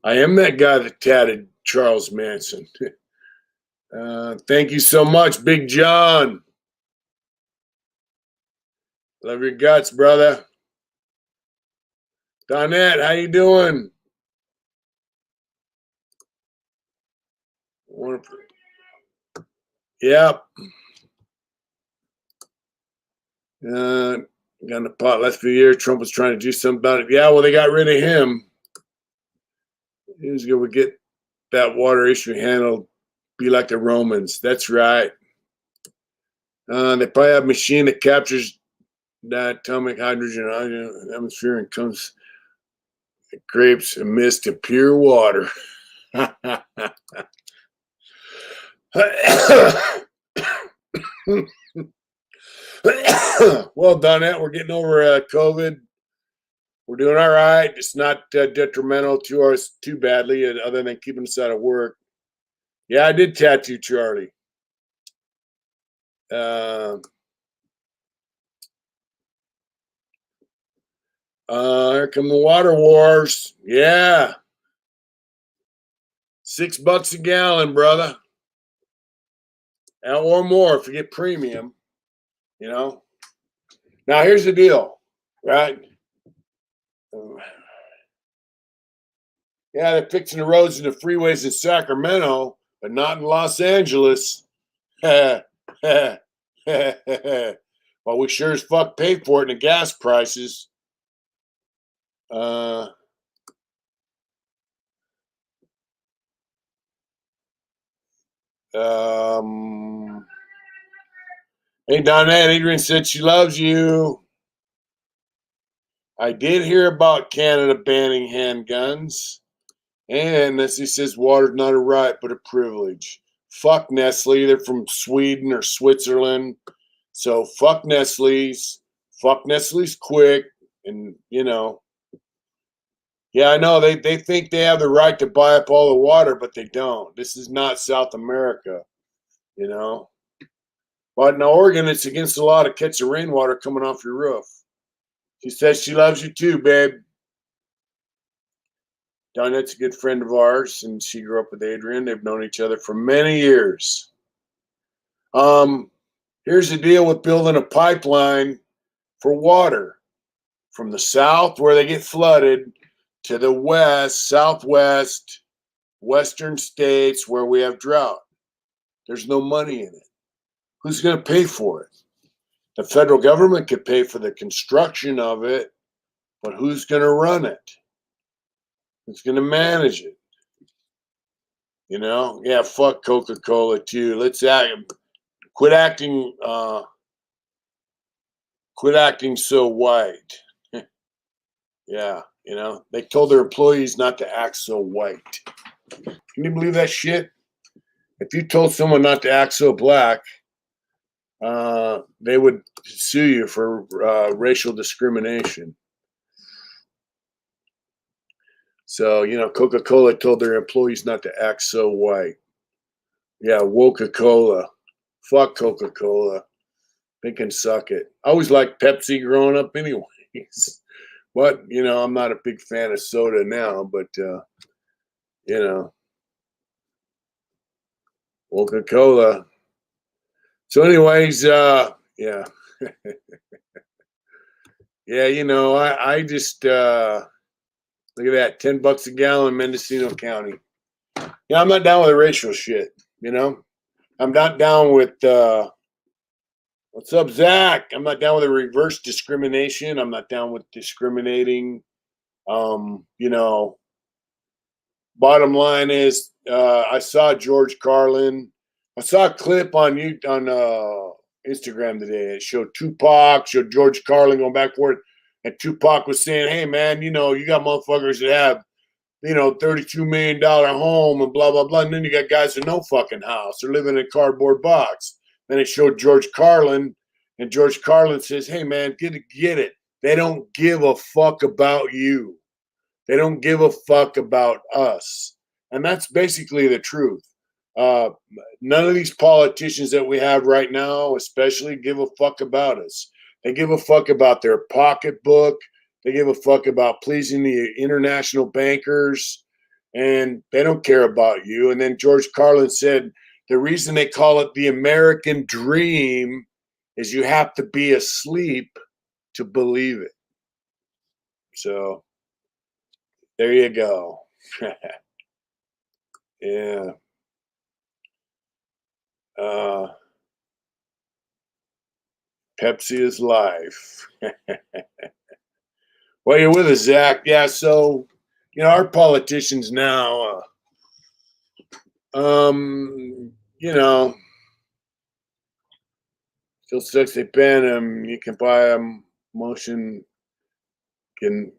I am that guy that tatted Charles Manson. Thank you so much, Big John. Love your guts, brother. Donette, how you doing? Yep. Got in the pot last few years. Trump was trying to do something about it. Yeah, well, they got rid of him. He was going to get that water issue handled. Be like the Romans. That's right. They probably have a machine that captures that atomic hydrogen atmosphere and comes Grapes and mist to pure water. Well, Donette, we're getting over COVID. We're doing all right. It's not detrimental to us too badly, other than keeping us out of work. Yeah, I did tattoo Charlie. Here come the water wars. Yeah. $6 a gallon, brother. Or more if you get premium, you know. Now here's the deal, right? Yeah, they're fixing the roads and the freeways in Sacramento, but not in Los Angeles. Well, we sure as fuck pay for it in the gas prices. Hey, Donette, Adrian said she loves you. I did hear about Canada banning handguns. And as he says, water's not a right, but a privilege. Fuck Nestle. They're from Sweden or Switzerland. So fuck Nestle's. Fuck Nestle's quick. And, you know, yeah, I know. They think they have the right to buy up all the water, but they don't. This is not South America, you know. But in Oregon, it's against the law to catch the rainwater coming off your roof. She says she loves you too, babe. Donette's a good friend of ours, and she grew up with Adrian. They've known each other for many years. Here's the deal with building a pipeline for water from the south, where they get flooded, to the west, southwest, western states where we have drought. There's no money in it. Who's going to pay for it? The federal government could pay for the construction of it, but who's going to run it? Who's going to manage it? You know? Yeah, fuck Coca-Cola too. Let's quit acting so white. Yeah, you know, they told their employees not to act so white. Can you believe that shit? If you told someone not to act so black, they would sue you for racial discrimination. So, you know, Coca-Cola told their employees not to act so white. Yeah, Woca-Cola. Fuck Coca-Cola. They can suck it. I always liked Pepsi growing up anyways. But, you know, I'm not a big fan of soda now, but, you know, Coca-Cola. So anyways, yeah. Yeah, you know, I just, look at that, $10 a gallon, Mendocino County. Yeah, I'm not down with the racial shit, you know? I'm not down with, what's up, Zach? I'm not down with the reverse discrimination. I'm not down with discriminating. You know, bottom line is, I saw George Carlin. I saw a clip on Instagram today. It showed Tupac, showed George Carlin going back and forth, and Tupac was saying, "Hey, man, you know, you got motherfuckers that have, you know, $32 million home and blah blah blah, and then you got guys with no fucking house. They're living in a cardboard box." Then it showed George Carlin, and George Carlin says, "Hey, man, get it. They don't give a fuck about you. They don't give a fuck about us." And that's basically the truth. Uh, None of these politicians that we have right now, especially, give a fuck about us. They give a fuck about their pocketbook. They give a fuck about pleasing the international bankers, and they don't care about you. And then George Carlin said the reason they call it the American dream is you have to be asleep to believe it. So there you go. Yeah. Pepsi is life. Well, you're with us, Zach. Yeah, so you know our politicians now. You know, till 6 they ban them. You can buy them. Motion can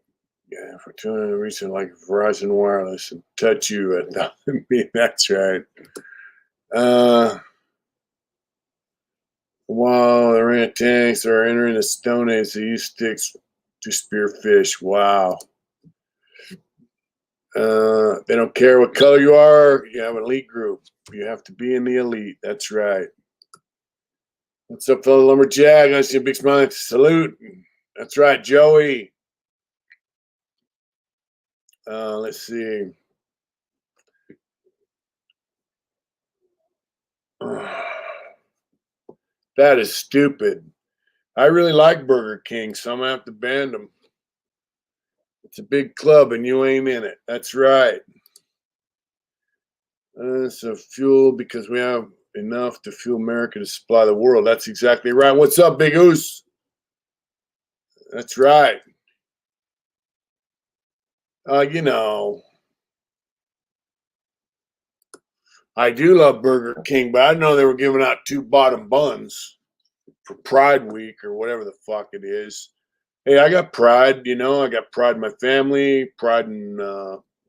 Yeah, for tuning recent like Verizon Wireless and touch you at me. That's right. While the orangutans are entering the Stone Age, they use sticks to spear fish. Wow. They don't care what color you are. You have an elite group. You have to be in the elite. That's right. What's up, fellow lumberjack? I see a big smile. Salute. That's right, Joey. Let's see. That is stupid. I really like Burger King, so I'm gonna have to ban them. It's a big club and you ain't in it. That's right. So fuel because we have enough to fuel America to supply the world. That's exactly right. What's up, Big Oos? That's right. You know, I do love Burger King, but I didn't know they were giving out 2 bottom buns for Pride Week or whatever the fuck it is. Hey, I got pride, you know. I got pride in my family, pride in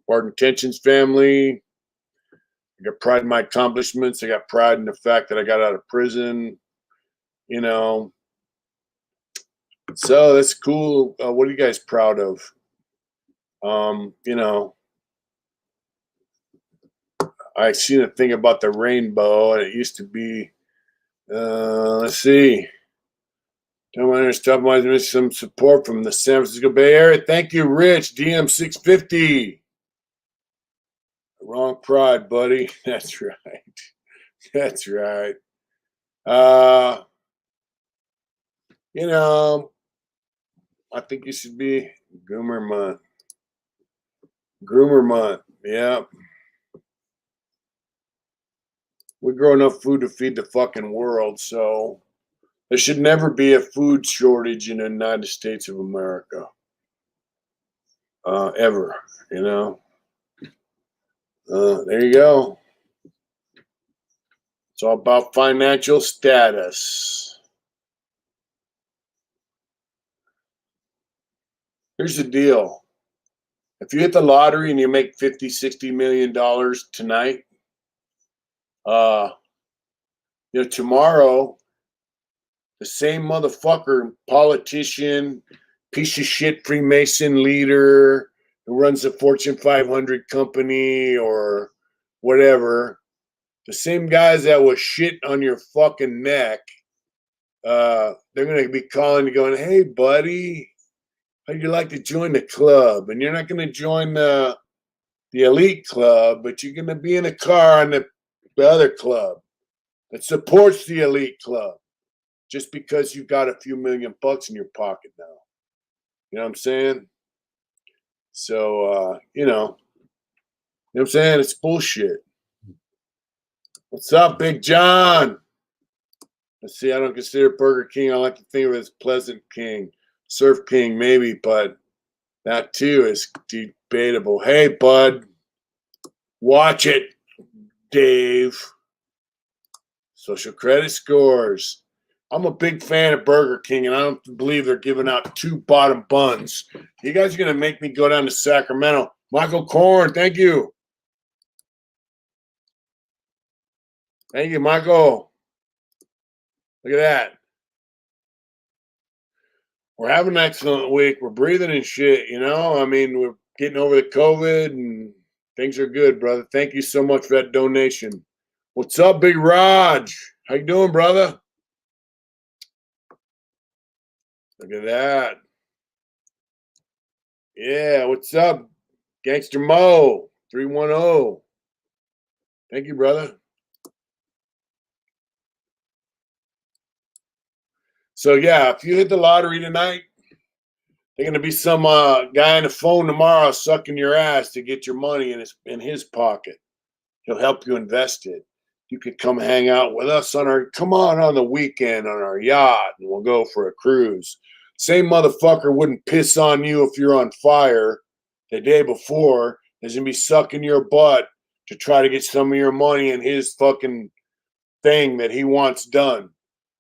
Barton Tension's family. I got pride in my accomplishments. I got pride in the fact that I got out of prison, you know. So that's cool. What are you guys proud of? You know, I seen a thing about the rainbow, and it used to be, let's see. Missing some support from the San Francisco Bay Area. Thank you, Rich. DM650. Wrong pride, buddy. That's right. That's right. You know, I think you should be Groomer Month. Groomer Month. Yeah. We grow enough food to feed the fucking world, so there should never be a food shortage in the United States of America. Ever, you know. There you go. It's all about financial status. Here's the deal. If you hit the lottery and you make $50-60 million tonight, tomorrow, the same motherfucker, politician, piece of shit Freemason leader who runs a Fortune 500 company or whatever, the same guys that was shit on your fucking neck, they're going to be calling you going, hey, buddy, how'd you like to join the club? And you're not going to join the elite club, but you're going to be in a car on the other club that supports the elite club just because you got a few $1,000,000 in your pocket now. You know what I'm saying? So, you know what I'm saying? It's bullshit. What's up, Big John? Let's see, I don't consider Burger King. I like to think of it as Pleasant King. Surf King, maybe, but that too is debatable. Hey, bud. Watch it, Dave. Social credit scores. I'm a big fan of Burger King, and I don't believe they're giving out 2 bottom buns. You guys are going to make me go down to Sacramento. Michael Korn, thank you. Thank you, Michael. Look at that. We're having an excellent week. We're breathing and shit, you know? I mean, we're getting over the COVID, and things are good, brother. Thank you so much for that donation. What's up, Big Raj? How you doing, brother? Look at that. Yeah, what's up, Gangster Mo 310? Thank you, brother. So yeah, if you hit the lottery tonight, there's gonna be some guy on the phone tomorrow sucking your ass to get your money in his pocket. He'll help you invest it. You could come hang out with us come on the weekend on our yacht, and we'll go for a cruise. Same motherfucker wouldn't piss on you if you're on fire the day before. He's gonna be sucking your butt to try to get some of your money in his fucking thing that he wants done.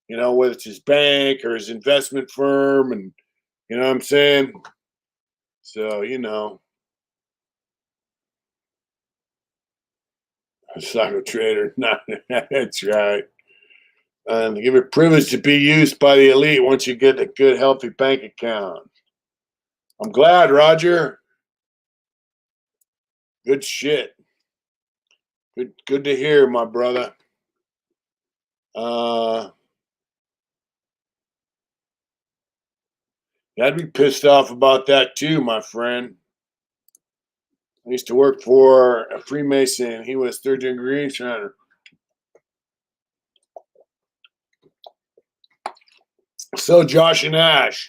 You know, whether it's his bank or his investment firm, and you know what I'm saying? So, you know, a psycho trader. Not that's right. And give it privilege to be used by the elite once you get a good, healthy bank account. I'm glad, Roger. Good shit. Good to hear, my brother. I'd be pissed off about that too, my friend. I used to work for a Freemason. He was third degree shiner. So, Josh and Ash,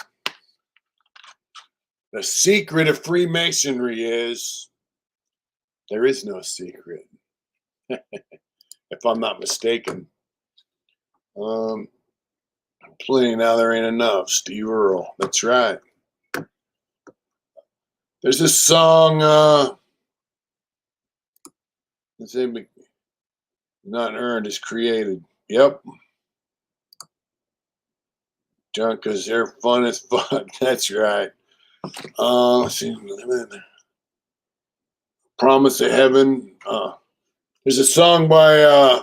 the secret of Freemasonry is there is no secret, if I'm not mistaken. Plenty now, there ain't enough. Steve Earle. That's right. There's this song, let's say, not earned, is created. Yep. John, because they're fun as fuck. That's right. Let's see. Promise of Heaven. There's a song by,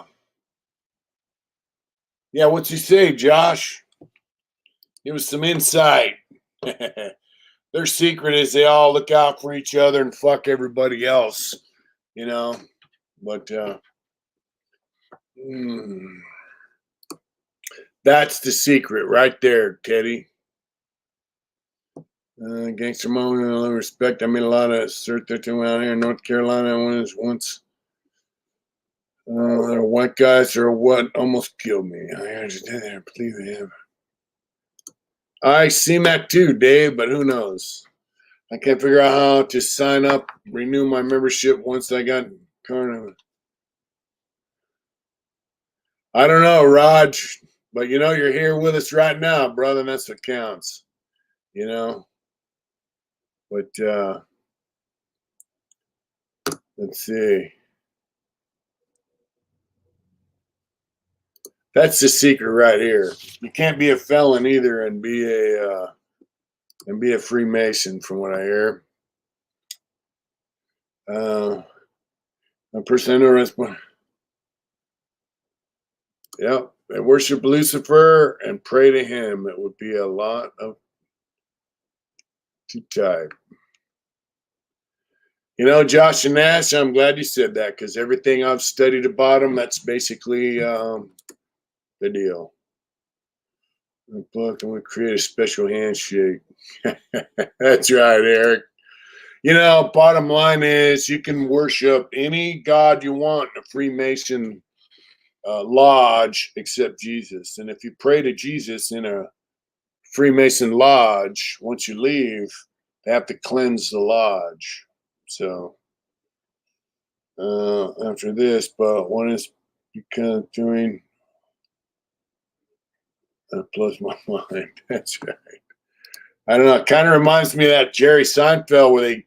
yeah, what's he say, Josh? Give us some insight. Their secret is they all look out for each other and fuck everybody else, you know. But that's the secret right there, Teddy. Gangster moment, all respect. I made a lot of search out here in North Carolina. I was once. There were white guys or what almost killed me. I understand that. I believe they have. I seen that too, Dave, but who knows? I can't figure out how to sign up, renew my membership once I got current. I don't know, Raj, but you know you're here with us right now, brother, and that's what counts. You know? But let's see. That's the secret right here. You can't be a felon either and be a Freemason, from what I hear. A person interested. Yep, they worship Lucifer and pray to him. It would be a lot of to type. You know, Josh and Nash, I'm glad you said that because everything I've studied about them, that's basically the deal. Book and we create a special handshake. That's right, Eric. You know, bottom line is you can worship any god you want in a Freemason lodge except Jesus. And if you pray to Jesus in a Freemason lodge, once you leave, they have to cleanse the lodge. So after this, but one is because doing blows my mind. That's right. I don't know. It kind of reminds me of that Jerry Seinfeld where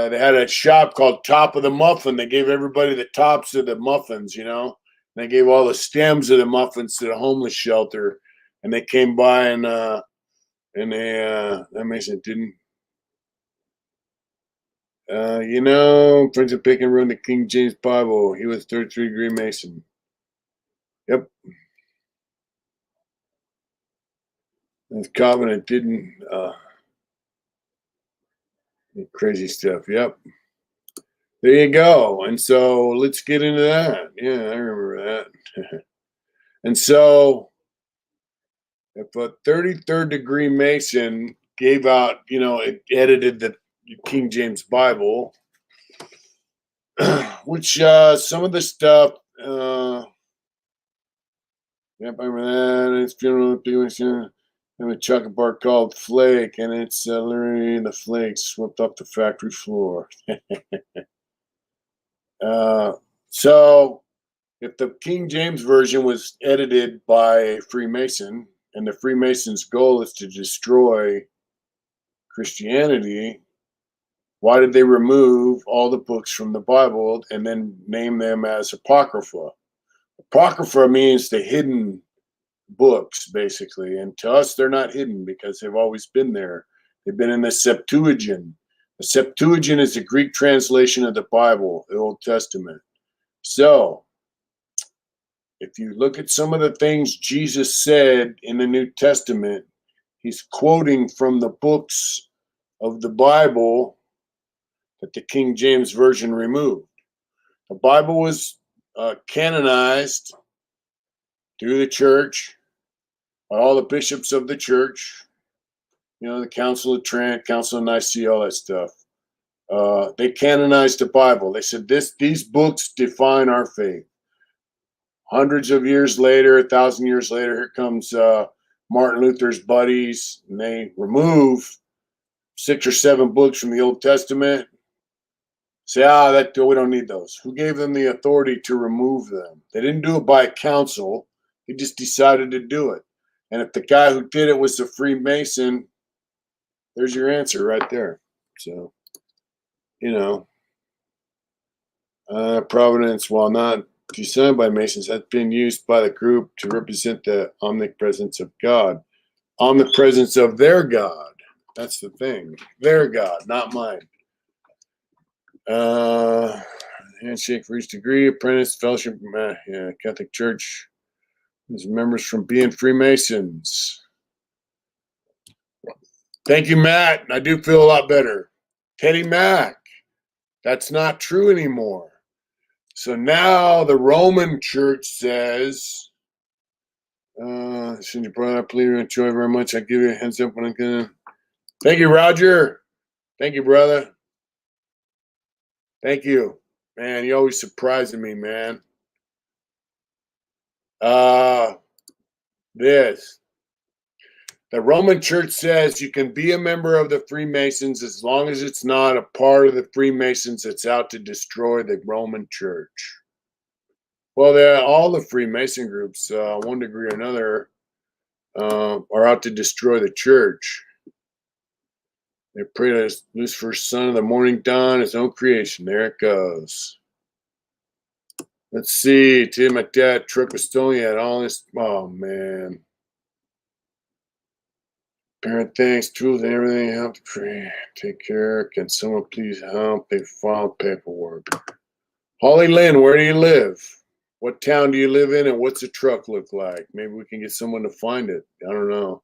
they had a shop called Top of the Muffin. They gave everybody the tops of the muffins, you know. And they gave all the stems of the muffins to the homeless shelter, and they came by and they that makes it didn't. You know, Prince of Picking ruined the King James Bible. He was 33 degree Mason. Yep. His covenant didn't. Crazy stuff. Yep. There you go. And so let's get into that. Yeah, I remember that. And so if a 33rd degree Mason gave out, you know, it edited the King James Bible, which some of the stuff, yep, I remember that. It's funeral people have a chocolate bar called Flake, and it's literally the flakes swept off the factory floor. So if the King James Version was edited by a Freemason, and the Freemason's goal is to destroy Christianity, why did they remove all the books from the Bible and then name them as Apocrypha? Apocrypha means the hidden books, basically. And to us, they're not hidden because they've always been there. They've been in the Septuagint. The Septuagint is the Greek translation of the Bible, the Old Testament. So, if you look at some of the things Jesus said in the New Testament, he's quoting from the books of the Bible that the King James Version removed. The Bible was canonized through the church by all the bishops of the church. You know, the Council of Trent, Council of Nicaea, all that stuff. They canonized the Bible. They said these books define our faith. Hundreds of years later, 1,000 years later, here comes Martin Luther's buddies, and they remove 6 or 7 books from the Old Testament. Say, we don't need those. Who gave them the authority to remove them? They didn't do it by council. They just decided to do it. And if the guy who did it was a Freemason, there's your answer right there. So, you know, Providence, while not designed by Masons, has been used by the group to represent the omnipresence of God. Omnipresence of their God. That's the thing. Their God, not mine. Handshake for each degree, apprentice, fellowship, Catholic Church. There's members from being Freemasons. Thank you, Matt. I do feel a lot better. Teddy Mack. That's not true anymore. So now the Roman Church says, since you brought up, please enjoy very much. I give you a hands up when I'm gonna. Thank you, Roger. Thank you, brother. Thank you. Man, you always surprising me, man. This. The Roman Church says you can be a member of the Freemasons as long as it's not a part of the Freemasons that's out to destroy the Roman Church. Well, all the Freemason groups, one degree or another, are out to destroy the church. They pray to Lucifer's son of the morning dawn, his own creation. There it goes. Let's see. Tim, my dad, truck was stolen. He had all this. Oh, man. Parent thanks, tools, and everything. Help to pray. Take care. Can someone please help? They file paperwork. Holly Lynn, where do you live? What town do you live in, and what's the truck look like? Maybe we can get someone to find it. I don't know.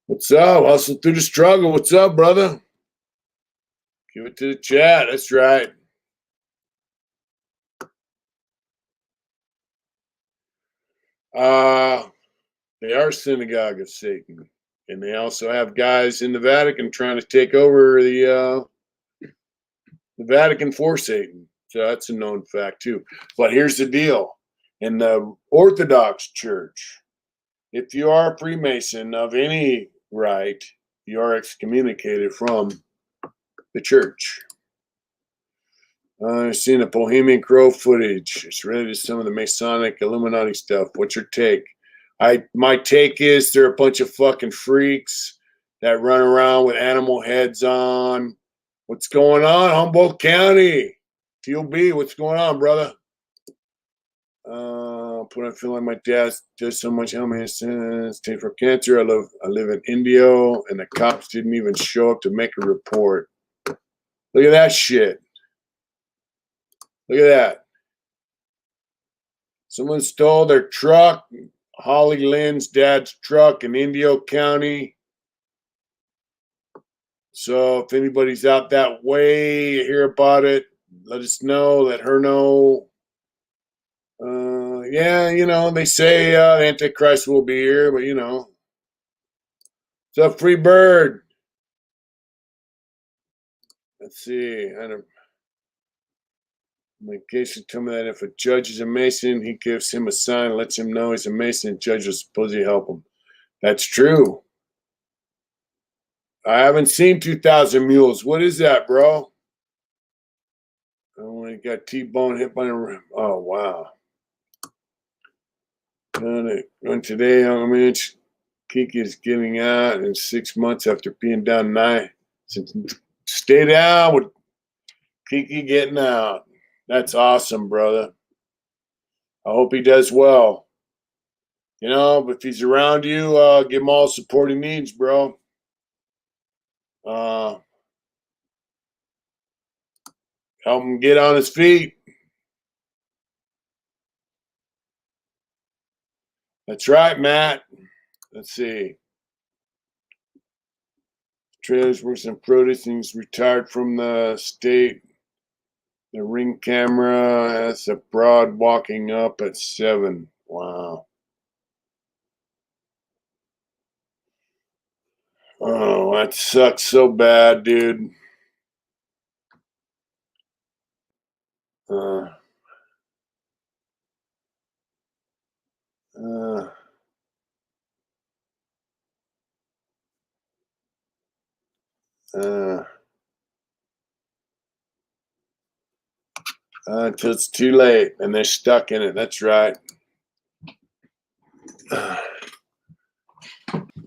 What's up? Hustle through the struggle. What's up, brother? Give it to the chat. That's right. They are synagogue of Satan, and they also have guys in the Vatican trying to take over the Vatican for Satan. So that's a known fact too. But here's the deal: in the Orthodox Church, if you are a Freemason of any right, you are excommunicated from the church. I've seen the Bohemian Grove footage. It's related to some of the Masonic Illuminati stuff. What's your take? My take is they're a bunch of fucking freaks that run around with animal heads on. What's going on, Humboldt County? TLB, what's going on, brother? I feel like my dad does so much help me. Take for cancer. I live in Indio, and the cops didn't even show up to make a report. Look at that shit. Look at that. Someone stole their truck, Holly Lynn's dad's truck in Indio County. So if anybody's out that way, you hear about it, let us know, let her know. Yeah, you know, they say the Antichrist will be here, but you know. What's up, Free Bird? Let's see. In case you tell me that if a judge is a Mason, he gives him a sign, lets him know he's a Mason, the judge will supposedly help him. That's true. I haven't seen 2,000 Mules. What is that, bro? Oh, he got T-bone hit by the rim. Oh, wow. And today, on Mitch, Kiki is getting out in 6 months after being down 9. Stay down with Kiki getting out. That's awesome, brother. I hope he does well. You know, if he's around you, give him all the support he needs, bro. Help him get on his feet. That's right, Matt. Let's see. Trailers works in produce and he's retired from the state. The ring camera has a broad walking up at 7. Wow. Oh, that sucks so bad, dude. Uh, uh, until it's too late and they're stuck in it. That's right.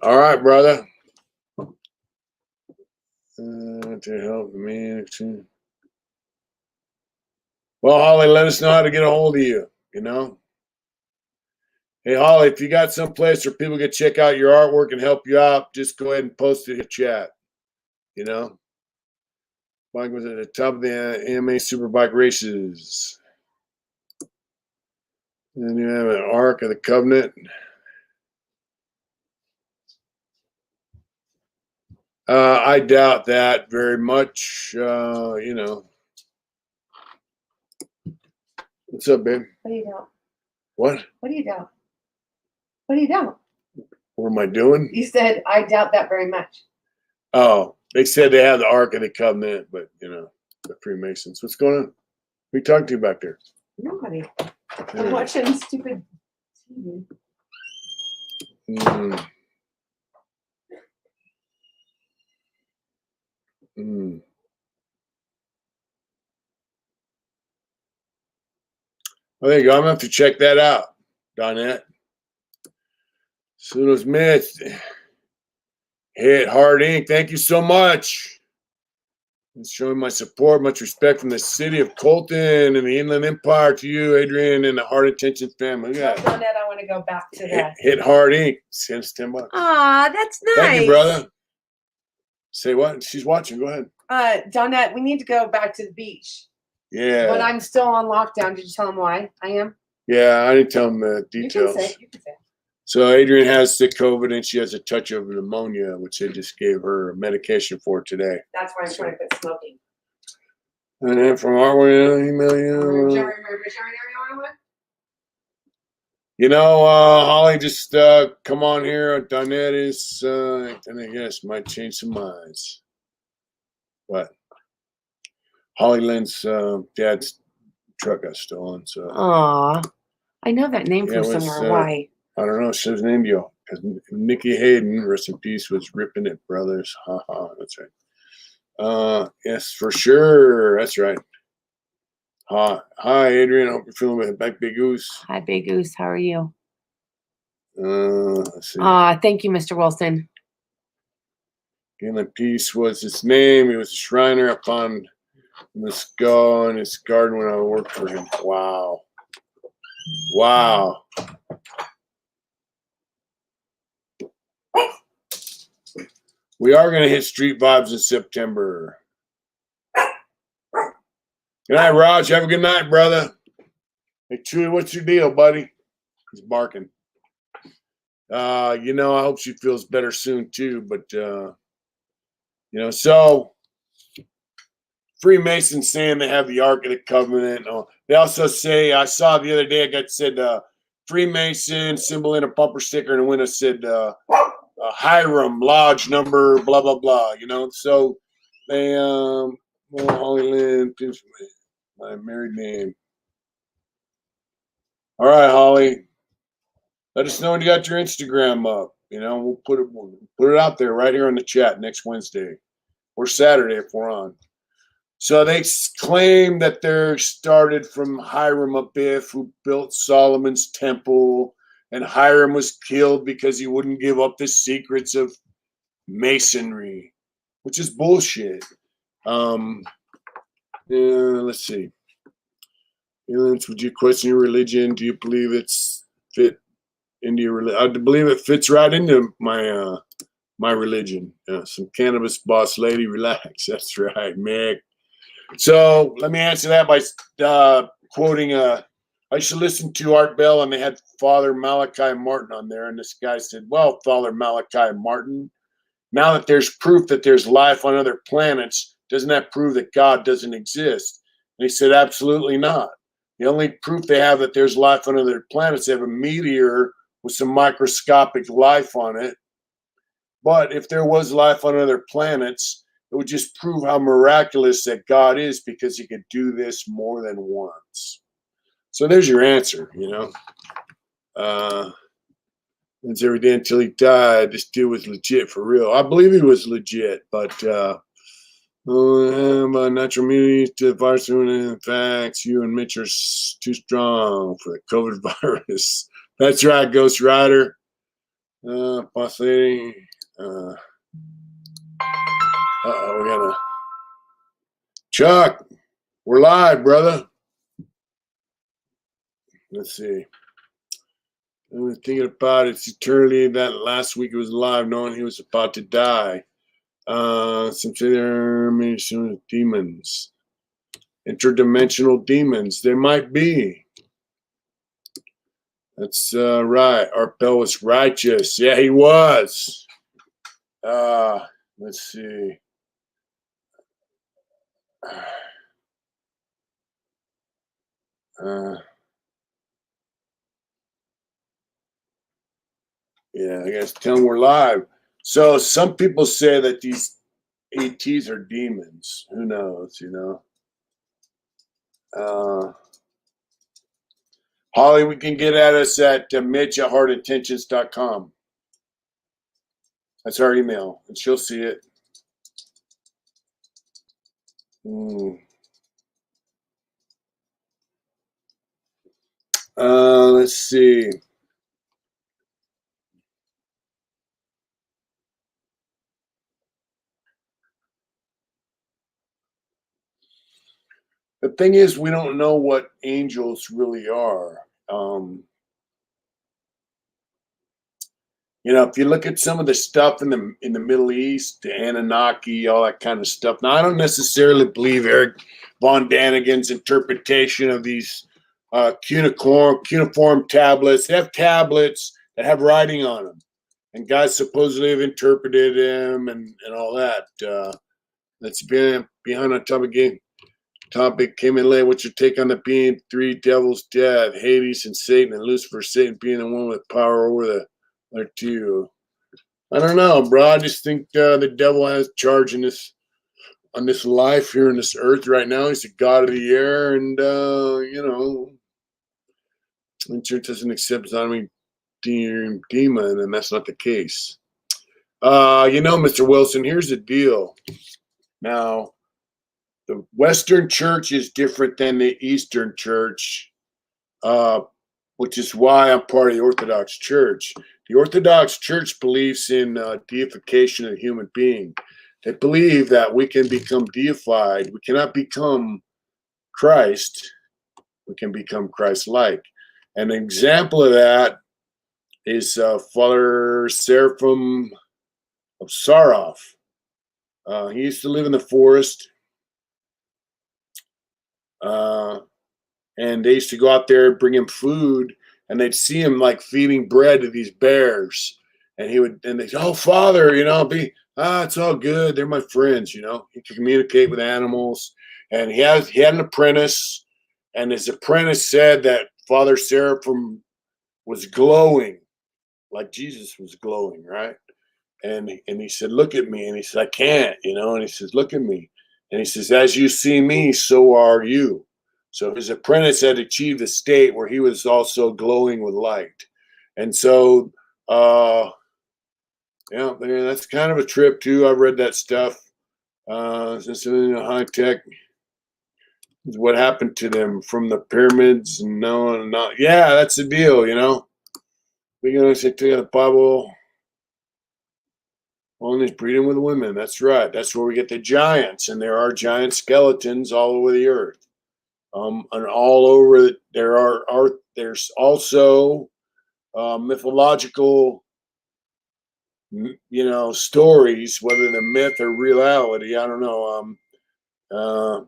All right, brother. To help me. Well, Holly, let us know how to get a hold of you. You know, hey Holly, if you got some place where people can check out your artwork and help you out, just go ahead and post it in the chat. You know, Mike was at the top of the AMA Superbike races. And you have an Ark of the Covenant. I doubt that very much. You know. What's up, babe? What do you doubt? What? What do you doubt? What do you doubt? What am I doing? You said, I doubt that very much. Oh, they said they have the Ark of the Covenant, but, you know, the Freemasons. What's going on? Who you talking to back there? Nobody. I'm watching stupid TV. Mm. Mm. Oh, there you go. I'm going to have to check that out, Donette. Sudos Mitch. Hit Hard Ink. Thank you so much. And showing my support, much respect from the city of Colton and the Inland Empire to you, Adrian, and the Hard Intentions family. Yeah. Donette, I want to go back to that. Hit Hard Ink. Send us $10. Aw, that's nice. Thank you, brother. Say what? She's watching. Go ahead. Donette, we need to go back to the beach. Yeah. When I'm still on lockdown, did you tell them why I am? Yeah, I didn't tell them the details. You can say. So Adrian has the COVID and she has a touch of pneumonia, which they just gave her medication for today. That's why I'm trying to quit smoking. And then from our way, email you. You know, Holly, just come on here. Donette is, and I guess might change some minds. What? Holly Lynn's dad's truck got stolen. So. Aw, I know that name from somewhere. Why? I don't know. She was named you because Nikki Hayden, rest in peace, was ripping it, brothers. Ha ha. That's right. Yes, for sure. That's right. Hi, Adrian. I hope you're feeling better. Back, Big Goose. Hi, Big Goose. How are you? Let's see. Thank you, Mr. Wilson. Galen Peace was his name. He was a Shriner. I found the skull in his garden when I worked for him. Wow. Wow. We are going to hit Street Vibes in September. Good night, Raj. Have a good night, brother. Hey, Chewy, what's your deal, buddy? He's barking. You know, I hope she feels better soon, too. But, you know, so Freemasons saying they have the Ark of the Covenant. They also say, I saw the other day, I got said Freemason symbol in a bumper sticker, and when it said Hiram Lodge number, blah, blah, blah, you know. So they, Holly Lynn, my married name. All right, Holly. Let us know when you got your Instagram up. You know, we'll put it out there right here on the chat next Wednesday or Saturday if we're on. So they claim that they're started from Hiram Abiff, who built Solomon's temple, and Hiram was killed because he wouldn't give up the secrets of masonry, which is bullshit. Let's see. Would you question your religion? Do you believe it's fit I believe it fits right into my my religion. Some cannabis boss lady, relax. That's right, Mick. So let me answer that by quoting. I used to listen to Art Bell, and they had Father Malachi Martin on there, and this guy said, "Well, Father Malachi Martin, now that there's proof that there's life on other planets, doesn't that prove that God doesn't exist?" And he said, "Absolutely not. The only proof they have that there's life on other planets, they have a meteor with some microscopic life on it. But if there was life on other planets, it would just prove how miraculous that God is because he could do this more than once." So there's your answer, you know. It's every day until he died. This dude was legit for real. I believe he was legit, but natural immunity to the virus. In fact, you and Mitch are too strong for the COVID virus. That's right, Ghost Rider. Boss lady. We got a Chuck. We're live, brother. Let's see. I was thinking about it eternally. That last week it was live, knowing he was about to die. Some say there are many demons, interdimensional demons. There might be. That's right. Art Bell was righteous. Yeah, he was. Let's see. Yeah, I guess tell them we're live. So some people say that these ATs are demons. Who knows, you know? Holly, we can get at us at mitch@heartintentions.com. That's our email, and she'll see it. Let's see. The thing is, we don't know what angels really are. You know, if you look at some of the stuff in the Middle East, the Anunnaki, all that kind of stuff. Now, I don't necessarily believe Eric Von Daniken's interpretation of these cuneiform tablets. They have tablets that have writing on them, and guys supposedly have interpreted them and all that. That's been behind on topic game. Topic came in late. What's your take on the being three devils, death, Hades, and Satan, and Lucifer, Satan being the one with power over the other two? I don't know, bro. I just think the devil has charge in on this life here on this earth right now. He's the god of the air, and you know, the church doesn't accept zombie demon, and that's not the case. You know, Mr. Wilson, here's the deal. Now, the Western Church is different than the Eastern Church, which is why I'm part of the Orthodox Church. The Orthodox Church believes in deification of the human being. They believe that we can become deified. We cannot become Christ. We can become Christ-like. An example of that is Father Seraphim of Sarov. He used to live in the forest. And they used to go out there and bring him food, and they'd see him like feeding bread to these bears. And they'd say, "Oh, Father, you know, it's all good. They're my friends, you know." He could communicate with animals. And he had an apprentice, and his apprentice said that Father Seraphim was glowing, like Jesus was glowing, right? And he said, "Look at me." And he said, "I can't, you know." And he says, "Look at me." And he says, "As you see me, so are you." So his apprentice had achieved a state where he was also glowing with light. And so, yeah, that's kind of a trip too. I've read that stuff. This high tech is what happened to them from the pyramids and not. Yeah, that's the deal, you know. We're going to say to the Bible. Only breeding with women. That's right. That's where we get the giants, and there are giant skeletons all over the earth. And all over there's also mythological, stories, whether they're myth or reality. I don't know.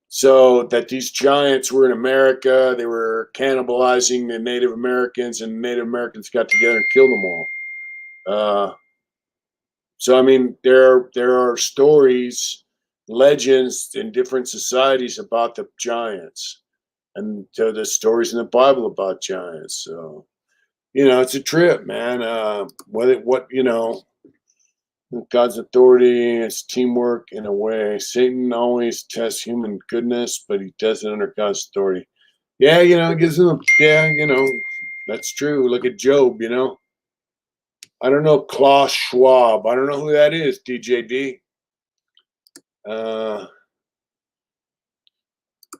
So that these giants were in America, they were cannibalizing the Native Americans, and Native Americans got together and killed them all. So I mean, there are stories, legends in different societies about the giants, and there's stories in the Bible about giants. So it's a trip, man. God's authority, it's teamwork in a way. Satan always tests human goodness, but he does it under God's authority. Yeah, it gives him. That's true. Look at Job. I don't know Klaus Schwab. I don't know who that is. DJD.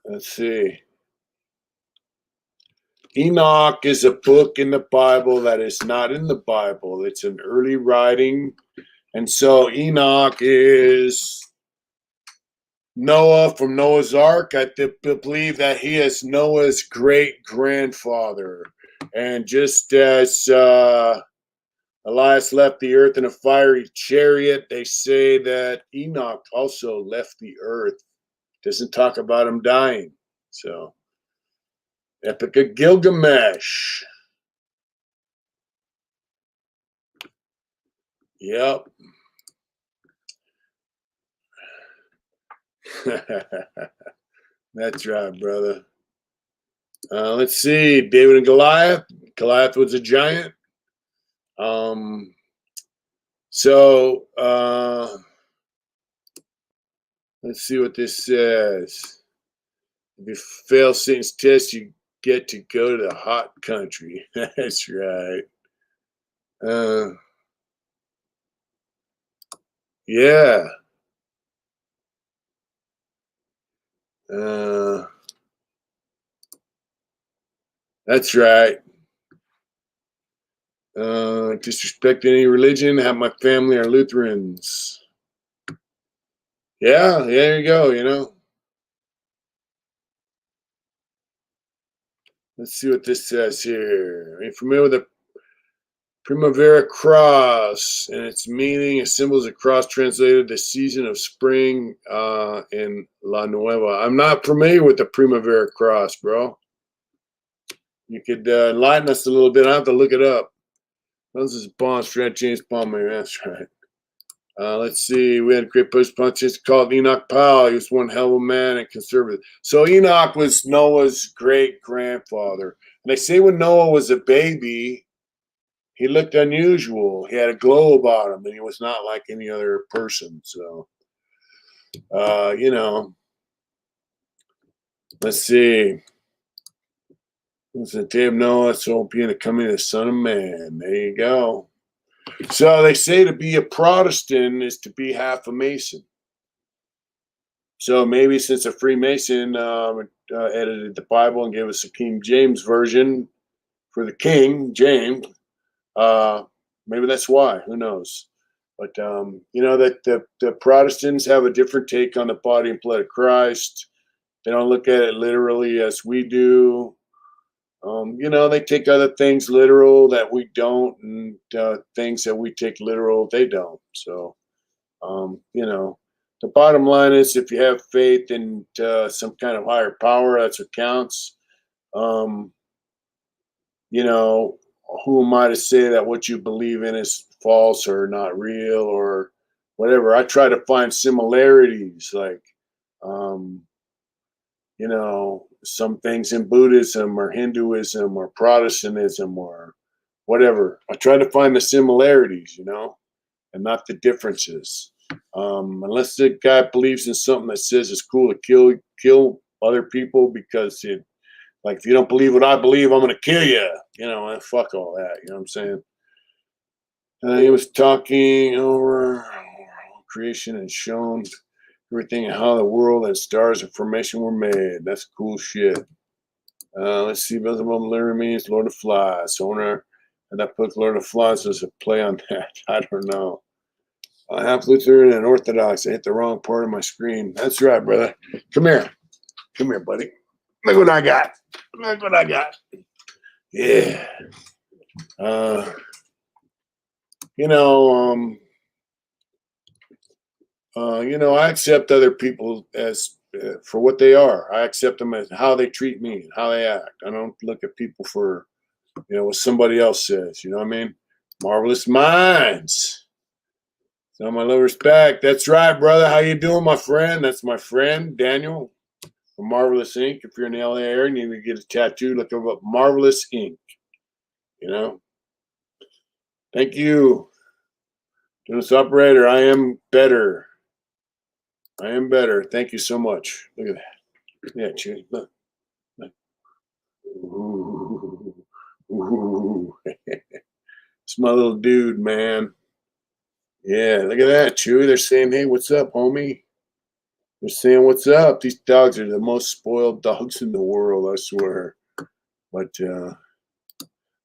Let's see. Enoch is a book in the Bible that is not in the Bible. It's an early writing. And so Enoch is Noah from Noah's Ark. I believe that he is Noah's great grandfather. And just as Elias left the earth in a fiery chariot, they say that Enoch also left the earth. Doesn't talk about him dying. So, Epic of Gilgamesh. Yep. That's right, brother. Let's see. David and Goliath. Goliath was a giant. So let's see what this says. If you fail Satan's test, you get to go to the hot country. That's right. Yeah. That's right. Disrespect any religion. Have my family are Lutherans. Yeah, there you go, Let's see what this says here. Are you familiar with the Primavera cross and its meaning? It symbols a cross translated the season of spring in La Nueva. I'm not familiar with the Primavera cross, bro. You could enlighten us a little bit. I have to look it up. This is Bond, Strat James Bond, that's right. Let's see. We had a great post punches called Enoch Powell. He was one hell of a man and conservative. So Enoch was Noah's great grandfather. And they say when Noah was a baby, he looked unusual. He had a glow about him, and he was not like any other person. So, let's see. It's the day of Noah, so being the coming of the Son of Man. There you go. So they say to be a Protestant is to be half a Mason. So maybe since a Freemason edited the Bible and gave us a King James version for the King James, maybe that's why. Who knows? But that the Protestants have a different take on the body and blood of Christ. They don't look at it literally as we do. They take other things literal that we don't, and things that we take literal they don't. So, the bottom line is if you have faith in some kind of higher power, that's what counts. Who am I to say that what you believe in is false or not real or whatever? I try to find similarities, like, some things in Buddhism or Hinduism or Protestantism or whatever. I try to find the similarities, and not the differences. Unless the guy believes in something that says it's cool to kill other people because if you don't believe what I believe, I'm gonna kill you. Fuck all that. You know what I'm saying? He was talking over creation and shown everything and how the world and stars and formation were made. That's cool shit. Let's see. Both of them literally means Lord of Flies. Owner, and I put Lord of Flies as a play on that. I don't know. Half Lutheran and Orthodox. I hit the wrong part of my screen. That's right, brother. Come here, buddy. Look what I got. Look what I got. Yeah. You know, I accept other people as for what they are. I accept them as how they treat me and how they act. I don't look at people for, what somebody else says. You know what I mean? Marvelous minds. So my love, respect. That's right, brother. How you doing, my friend? That's my friend Daniel from Marvelous Inc. If you're in the LA area and you need to get a tattoo, look up Marvelous Inc. Thank you. Dennis Operator, I am better. I am better. Thank you so much. Look at that. Yeah, Chewy. Look. Look. Ooh. Ooh. It's my little dude, man. Yeah, look at that, Chewy. They're saying, hey, what's up, homie? They're saying, what's up? These dogs are the most spoiled dogs in the world, I swear. But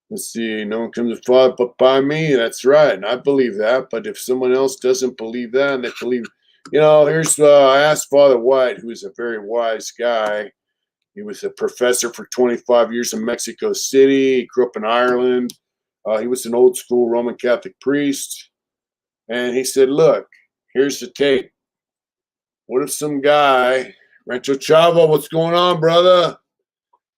let's see. No one comes to father but by me. That's right. And I believe that. But if someone else doesn't believe that, and they believe, here's I asked Father White, who is a very wise guy. He was a professor for 25 years in Mexico City. He grew up in Ireland. He was an old school Roman Catholic priest. And he said, look, here's the tape. What if some guy, Rancho Chavo, what's going on, brother?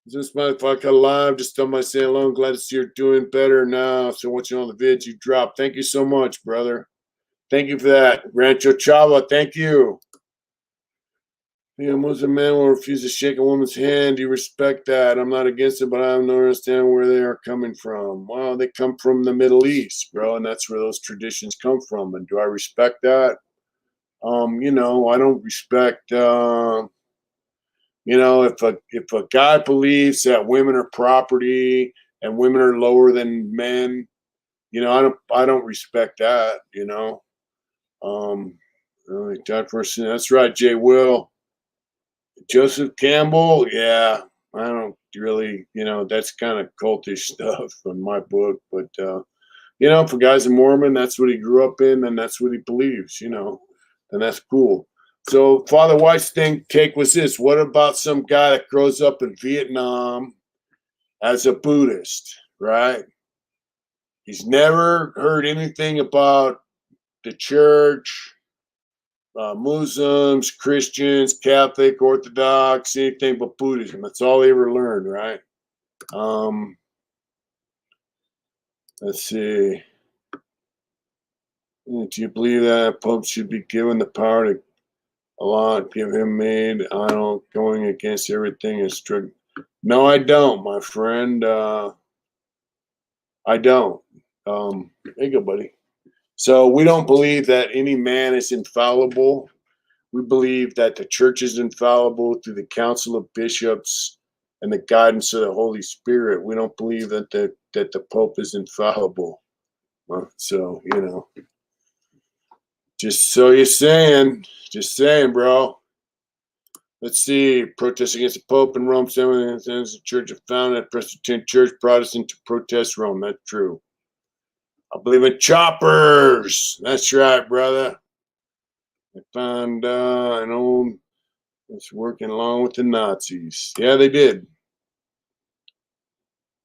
Is this motherfucker live? Just tell my say hello. Glad to see you're doing better now. So watching all the vids you dropped. Thank you so much, brother. Thank you for that. Rancho Chavo, thank you. A Muslim man will refuse to shake a woman's hand. Do you respect that? I'm not against it, but I don't understand where they are coming from. Well, they come from the Middle East, bro, and that's where those traditions come from. And do I respect that? I don't respect. If a guy believes that women are property and women are lower than men, I don't respect that. That's right, Jay Will. Joseph Campbell, yeah, I don't really, that's kind of cultish stuff in my book. But, if a guy's a Mormon, that's what he grew up in and that's what he believes, and that's cool. So Father White's take was this. What about some guy that grows up in Vietnam as a Buddhist, right? He's never heard anything about the church, Muslims, Christians, Catholic, Orthodox, anything but Buddhism. That's all they ever learned, right? Let's see. Do you believe that Pope should be given the power to give him made? I don't going against everything is strict. No, I don't, my friend. I don't. There you go, buddy. So we don't believe that any man is infallible. We believe that the church is infallible through the council of bishops and the guidance of the Holy Spirit. We don't believe that the Pope is infallible. So, just saying, bro. Let's see. Protest against the Pope in Rome. The Church of founded Presbyterian Church, Protestant to protest Rome. That's true. I believe in choppers. That's right, brother. I found an old that's working along with the Nazis. Yeah, they did.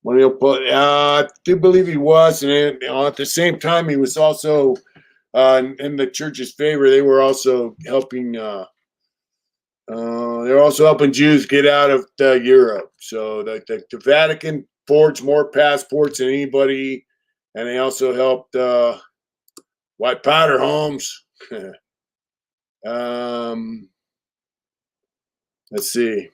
I do believe he was, and at the same time, he was also in the church's favor. They were also helping. They're also helping Jews get out of Europe. So the Vatican forged more passports than anybody, and they also helped white powder homes. Let's see.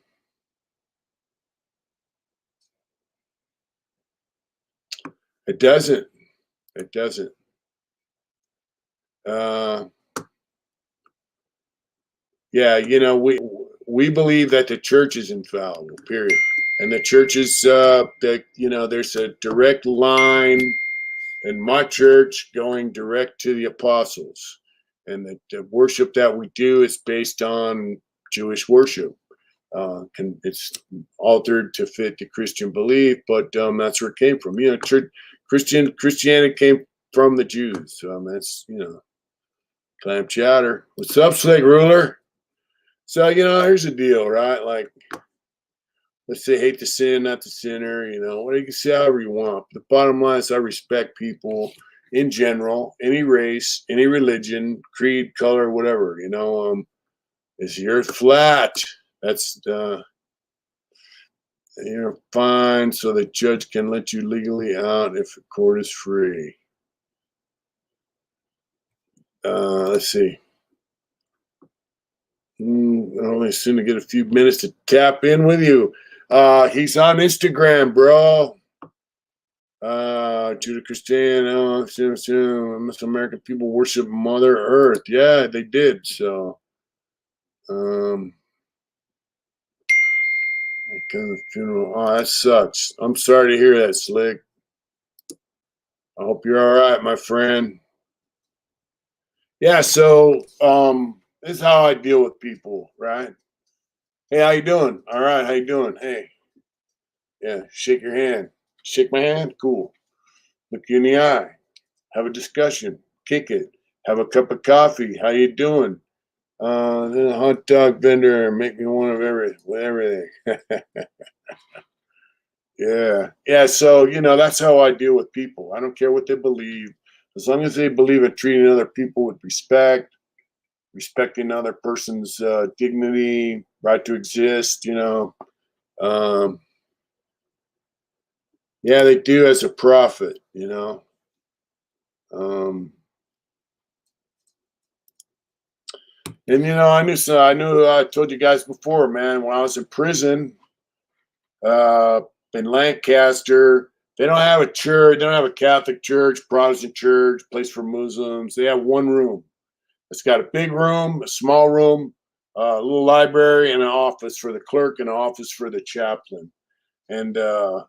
It doesn't. It doesn't. Yeah, we believe that the church is infallible, period. And the church is there's a direct line in my church going direct to the apostles. And the worship that we do is based on Jewish worship. It's altered to fit the Christian belief, but that's where it came from. Christianity came from the Jews. That's clam chowder. What's up, Slick Ruler? So here's the deal, right? Like let's say hate the sin, not the sinner, what you can say however you want. But the bottom line is I respect people in general, any race, any religion, creed, color, whatever, is the earth flat? That's you're fine, so the judge can let you legally out if the court is free. Let's see. I only seem to get a few minutes to tap in with you. He's on Instagram, bro. Judah Christian, most American people worship Mother Earth. Yeah, they did. So, funeral. Oh, that sucks. I'm sorry to hear that, Slick. I hope you're all right, my friend. Yeah, so this is how I deal with people, right? Hey, how you doing? All right, how you doing? Hey, yeah, shake your hand. Shake my hand? Cool. Look you in the eye. Have a discussion. Kick it. Have a cup of coffee. How you doing? Then a hot dog vendor. Make me one of everything. Yeah. So that's how I deal with people. I don't care what they believe, as long as they believe in treating other people with respect, respecting another person's dignity, right to exist. Yeah, they do as a prophet. Um, And I told you guys before, man, when I was in prison, in Lancaster, they don't have a church, they don't have a Catholic church, Protestant church, place for Muslims. They have one room. It's got a big room, a small room, a little library, and an office for the clerk and an office for the chaplain. And it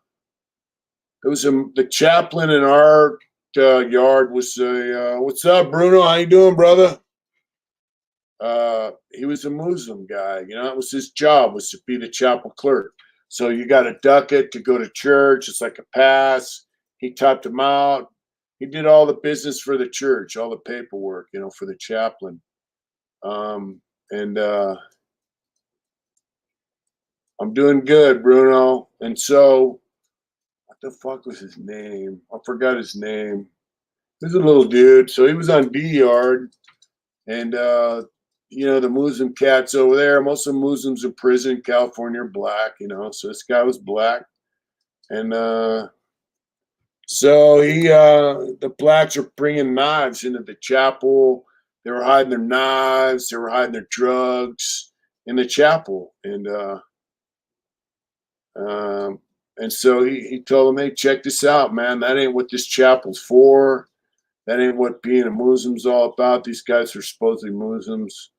was the chaplain in our yard was what's up, Bruno? How you doing, brother? He was a Muslim guy. It was his job was to be the chapel clerk. So you got a ducat to go to church. It's like a pass. He typed them out. He did all the business for the church, all the paperwork, for the chaplain. And I'm doing good, Bruno. And so, what the fuck was his name? I forgot his name. He was a little dude. So he was on D Yard, and the Muslim cats over there. Most of the Muslims in prison, California, are black. So this guy was black, and so the blacks were bringing knives into the chapel. They were hiding their knives. They were hiding their drugs in the chapel, and so he told them, "Hey, check this out, man. That ain't what this chapel's for. That ain't what being a Muslim's all about. These guys are supposedly Muslims."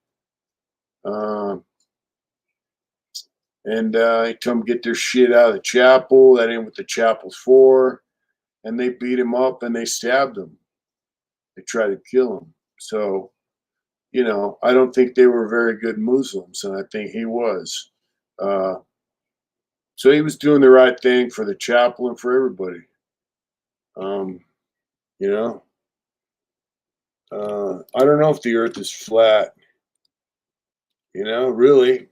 And he told them get their shit out of the chapel. That ain't what the chapel's for. And they beat him up and they stabbed him. They tried to kill him. So, I don't think they were very good Muslims, and I think he was. So he was doing the right thing for the chapel and for everybody. You know, I don't know if the earth is flat. Really,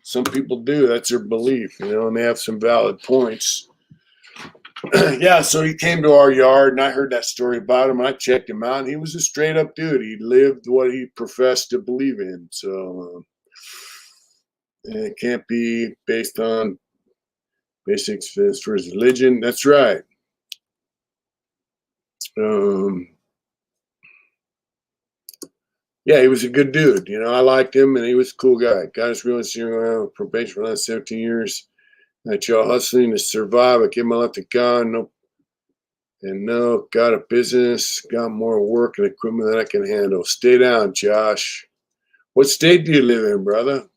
some people do. That's their belief, and they have some valid points. Yeah, so he came to our yard, and I heard that story about him. I checked him out, and he was a straight up dude. He lived what he professed to believe in. So it can't be based on basics for his religion. That's right. Yeah, he was a good dude. I liked him, and he was a cool guy. Got us really serious probation for the last 17 years. That y'all hustling to survive. I gave my life to God. Got a business, got more work and equipment than I can handle. Stay down, Josh. What state do you live in, brother?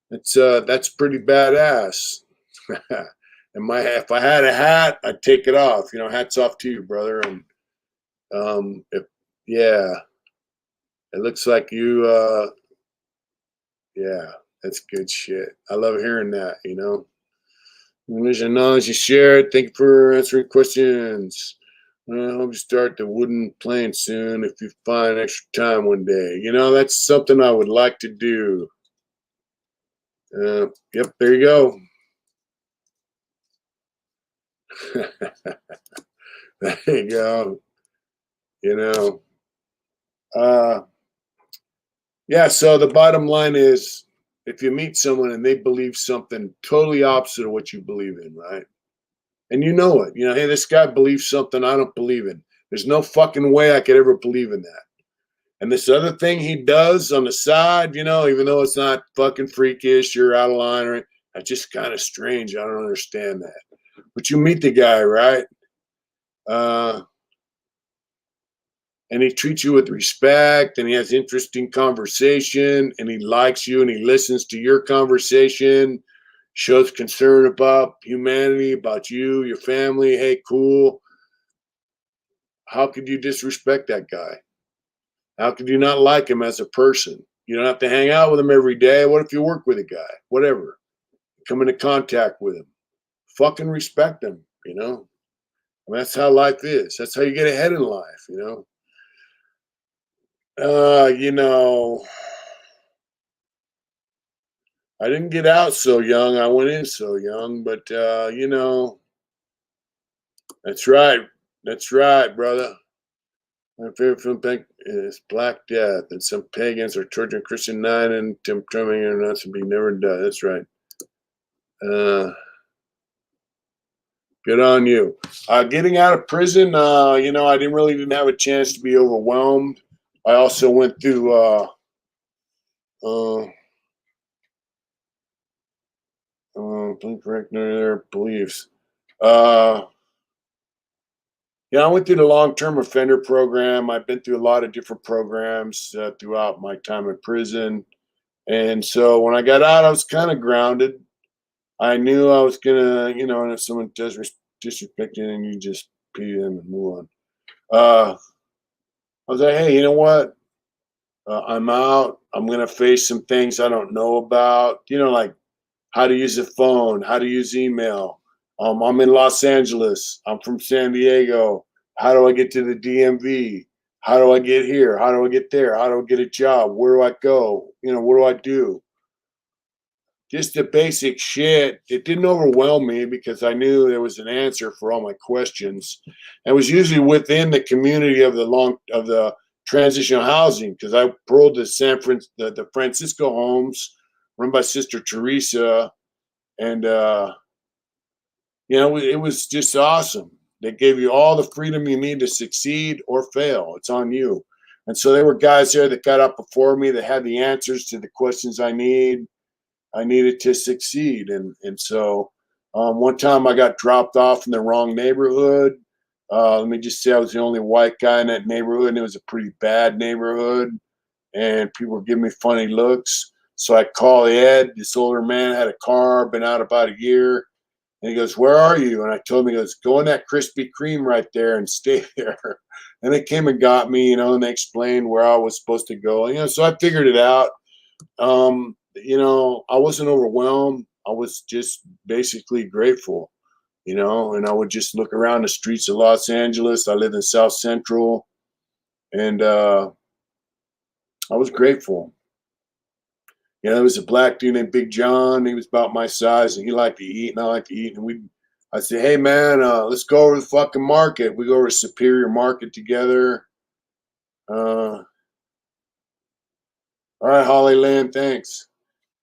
That's pretty badass. And if I had a hat, I'd take it off. Hats off to you, brother. And yeah, it looks like you. Yeah, that's good shit. I love hearing that. Knowledge you shared. Thank you for answering questions. I hope you start the wooden plane soon if you find extra time one day. That's something I would like to do. Yep, there you go. There you go. You know, yeah. So the bottom line is, if you meet someone and they believe something totally opposite of what you believe in, right? And you know it. Hey, this guy believes something I don't believe in. There's no fucking way I could ever believe in that. And this other thing he does on the side, even though it's not fucking freakish or out of line or that's just kind of strange. I don't understand that. But you meet the guy, right? And he treats you with respect and he has interesting conversation and he likes you and he listens to your conversation, shows concern about humanity, about you, your family. Hey, cool. How could you disrespect that guy? How could you not like him as a person? You don't have to hang out with him every day. What if you work with a guy? Whatever. Come into contact with him. Fucking respect him, that's how life is. That's how you get ahead in life. Uh, you know, I didn't get out so young. I went in so young, but that's right. That's right, brother. My favorite film pick is Black Death, and some pagans are torturing Christian Nine and Tim Trumming and not to be never done. That's right. Good on you. Getting out of prison, I didn't have a chance to be overwhelmed. I also went through incorrect their beliefs. I went through the long-term offender program. I've been through a lot of different programs throughout my time in prison. And so when I got out, I was kind of grounded. I knew I was gonna, and if someone does disrespect you, then you just pee them and move on. I was like, hey, you know what? I'm out. I'm gonna face some things I don't know about. Like how to use a phone, how to use email. I'm in Los Angeles. I'm from San Diego. How do I get to the DMV? How do I get here? How do I get there? How do I get a job? Where do I go? What do I do? Just the basic shit. It didn't overwhelm me because I knew there was an answer for all my questions. And it was usually within the community of the transitional housing because I paroled to the Francisco homes run by Sister Teresa, and it was just awesome. They gave you all the freedom you need to succeed or fail. It's on you. And so there were guys there that got up before me that had the answers to the questions I needed to succeed. And so one time I got dropped off in the wrong neighborhood. Let me just say I was the only white guy in that neighborhood, and it was a pretty bad neighborhood. And people were giving me funny looks. So I called Ed. This older man had a car, been out about a year. And he goes, where are you? And I told him, he goes, go in that Krispy Kreme right there and stay there. And they came and got me, and they explained where I was supposed to go. So I figured it out. I wasn't overwhelmed. I was just basically grateful, and I would just look around the streets of Los Angeles. I live in South Central, and I was grateful. There was a black dude named Big John. He was about my size, and he liked to eat, and I like to eat. And I said, hey, man, let's go over to the fucking market. We go over to Superior Market together. All right, Holly Lynn, thanks.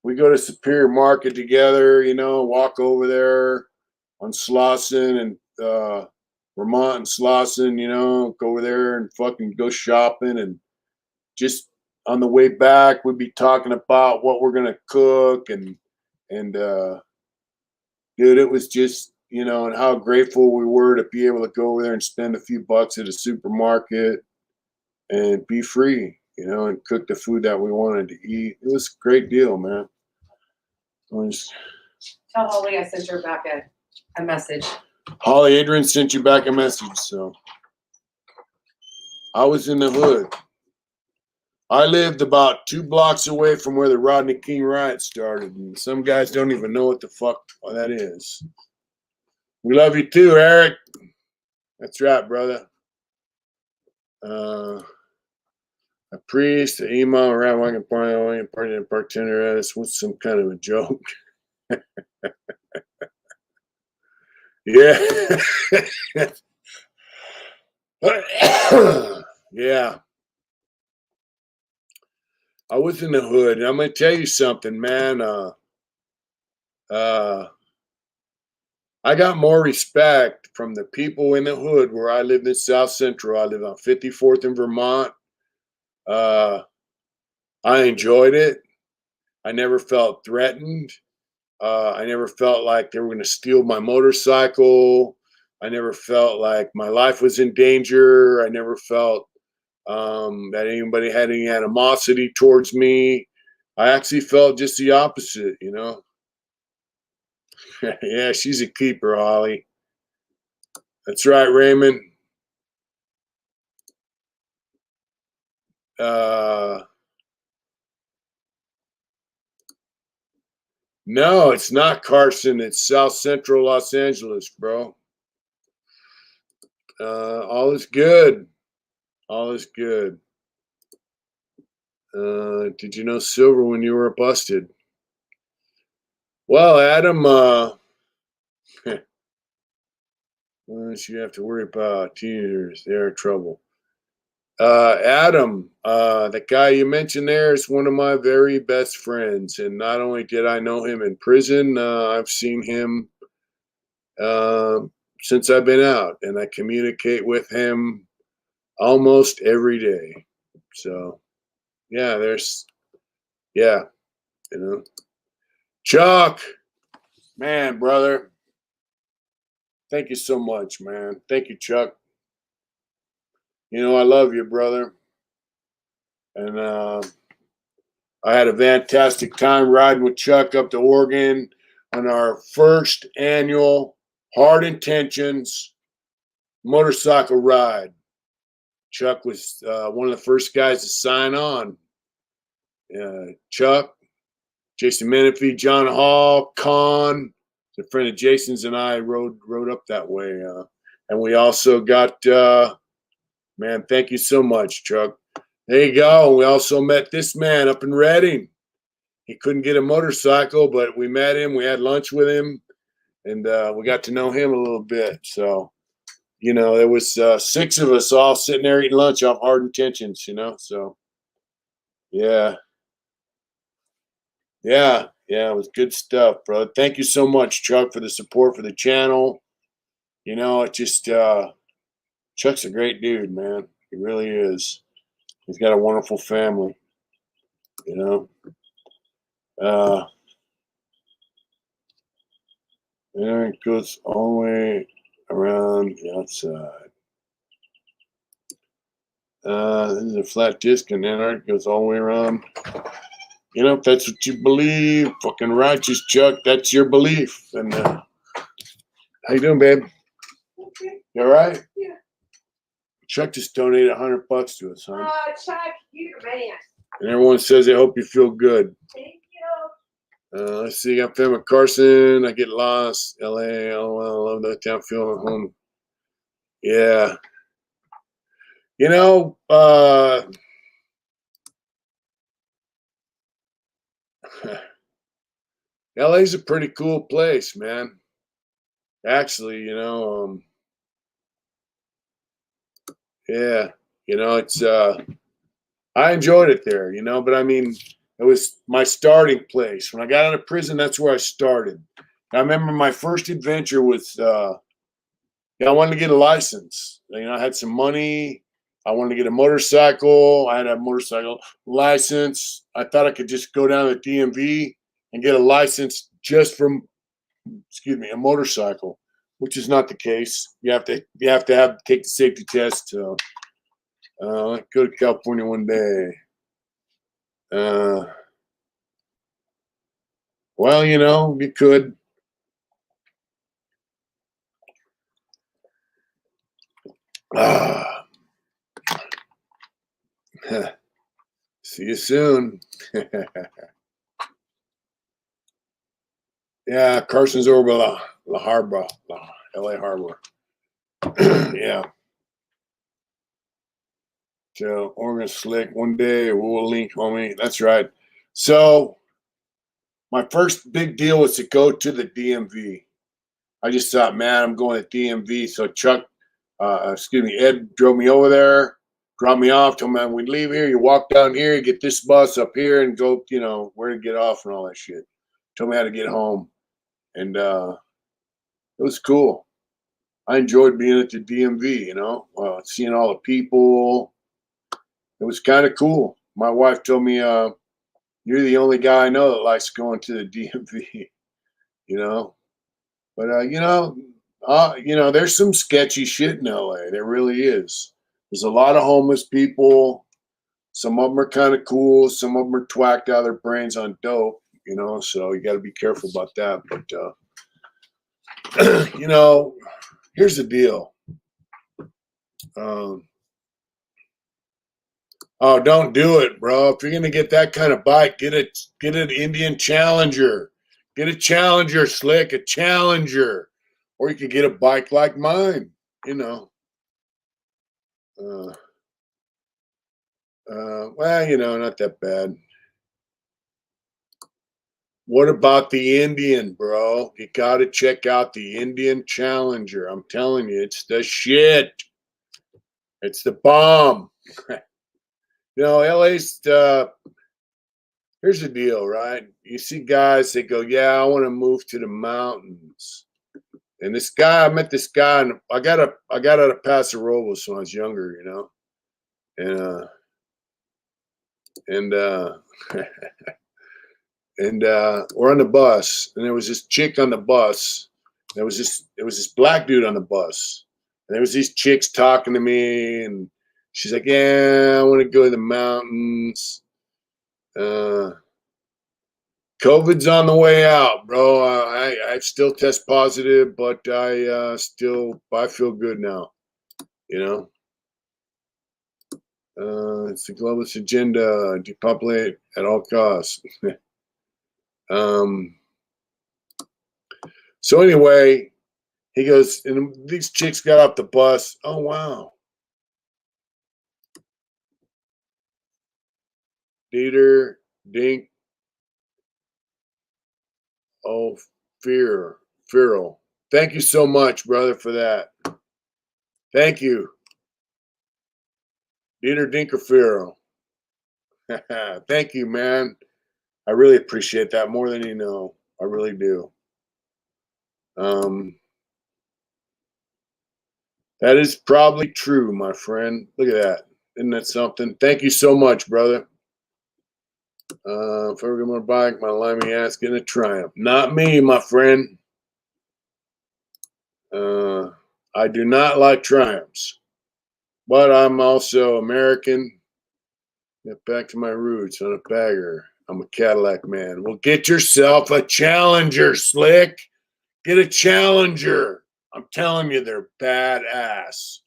We go to Superior Market together, walk over there on Slauson and Vermont and Slauson, go over there and fucking go shopping. And just on the way back, we'd be talking about what we're going to cook. And dude, it was just, and how grateful we were to be able to go over there and spend a few bucks at a supermarket and be free, and cook the food that we wanted to eat. It was a great deal, man. Tell Holly I sent her back a message. Holly Adrian sent you back a message. So I was in the hood. I lived about 2 blocks away from where the Rodney King riot started, and some guys don't even know what the fuck that is. We love you too, Eric. That's right, brother. A priest, an imam, a rabbi, a party, a bartender. This was some kind of a joke. Yeah. Yeah. I was in the hood. And I'm gonna tell you something, man. I got more respect from the people in the hood where I lived in South Central. I live on 54th in Vermont. I enjoyed it. I never felt threatened. I never felt like they were going to steal my motorcycle. I never felt like my life was in danger. I never felt that anybody had any animosity towards me. I actually felt just the opposite, you know. Yeah, she's a keeper, Holly. That's right, Raymond. No, it's not Carson. It's South Central Los Angeles, bro. All is good. All is good. Did you know Silver when you were busted? Well, Adam, what you have to worry about teenagers, they're in trouble. Adam, the guy you mentioned there is one of my very best friends. And not only did I know him in prison, I've seen him since I've been out, and I communicate with him almost every day. So, yeah, yeah, you know. Chuck, man, brother, thank you so much, man. Thank you, Chuck. You know, I love you, brother. And I had a fantastic time riding with Chuck up to Oregon on our first annual Hard Intentions motorcycle ride. Chuck was one of the first guys to sign on. Chuck, Jason Menifee, John Hall, Con, a friend of Jason's, and I rode up that way. And we also got, man, thank you so much, Chuck. There you go. We also met this man up in Redding. He couldn't get a motorcycle, but we met him. We had lunch with him, and we got to know him a little bit. So, you know, there was 6 of us all sitting there eating lunch off Hard Intentions, you know. So, yeah. Yeah, it was good stuff, brother. Thank you so much, Chuck, for the support for the channel. You know, it just Chuck's a great dude, man. He really is. He's got a wonderful family. You know. There it goes all the way around the outside. This is a flat disc, and then it goes all the way around. You know, if that's what you believe, fucking righteous, Chuck. That's your belief. And how you doing, babe? Okay. You all right? Yeah. Chuck just donated $100 to us, huh? Chuck, you're the man. And everyone says they hope you feel good. Thank you. Let's see. I'm family Carson. I get lost. LA. Oh, well, I love that town. Feeling at home. Yeah. You know, LA's a pretty cool place, man. Actually, you know, yeah, you know, it's I enjoyed it there, you know, but I mean, it was my starting place. When I got out of prison, that's where I started. I remember my first adventure was I wanted to get a license. You know, I had some money. I wanted to get a motorcycle. I had a motorcycle license. I thought I could just go down to the DMV and get a license just from, excuse me, a motorcycle, which is not the case. You have to take the safety test. So, go to California one day. Well, you know, you could. See you soon. Yeah, Carson's over by La Harbor, LA Harbor. Yeah. So Oregon Slick, one day we'll link, homie. That's right. So my first big deal was to go to the DMV. I just thought, man, I'm going to DMV. So Chuck, Ed drove me over there, dropped me off. Told me, man, we leave here. You walk down here, you get this bus up here, and go, where to get off and all that shit. Told me how to get home, and it was cool. I enjoyed being at the DMV. Seeing all the people. It was kind of cool. My wife told me, "You're the only guy I know that likes going to the DMV." you know. But there's some sketchy shit in LA. There really is. There's a lot of homeless people. Some of them are kind of cool. Some of them are twacked out of their brains on dope. So you got to be careful about that. But here's the deal. Oh, don't do it, bro. If you're gonna get that kind of bike, get an Indian Challenger. Get a Challenger, Slick, a Challenger. Or you could get a bike like mine, Well, not that bad. What about the Indian, bro? You got to check out the Indian Challenger. I'm telling you, it's the shit. It's the bomb. LA's, here's the deal, right? You see guys, they go, yeah, I want to move to the mountains. And I met this guy, and I got out of Paso Robles when I was younger, and we're on the bus, and there was this chick on the bus. There was this black dude on the bus, and there was these chicks talking to me, and she's like, "Yeah, I want to go to the mountains." COVID's on the way out, bro. I still test positive, but I feel good now. It's the globalist agenda, depopulate at all costs. So anyway, he goes, and these chicks got off the bus. Oh wow. Dieter Dink. Oh, Feral. Thank you so much, brother, for that. Thank you. Dieter Dinkerfero. Thank you, man. I really appreciate that more than you know. I really do. That is probably true, my friend. Look at that. Isn't that something? Thank you so much, brother. If I were going to bike, my limey ass getting a Triumph. Not me, my friend. I do not like Triumphs, but I'm also American. Get back to my roots. I'm a bagger. I'm a Cadillac man. Well, get yourself a Challenger, Slick. Get a Challenger. I'm telling you, they're badass.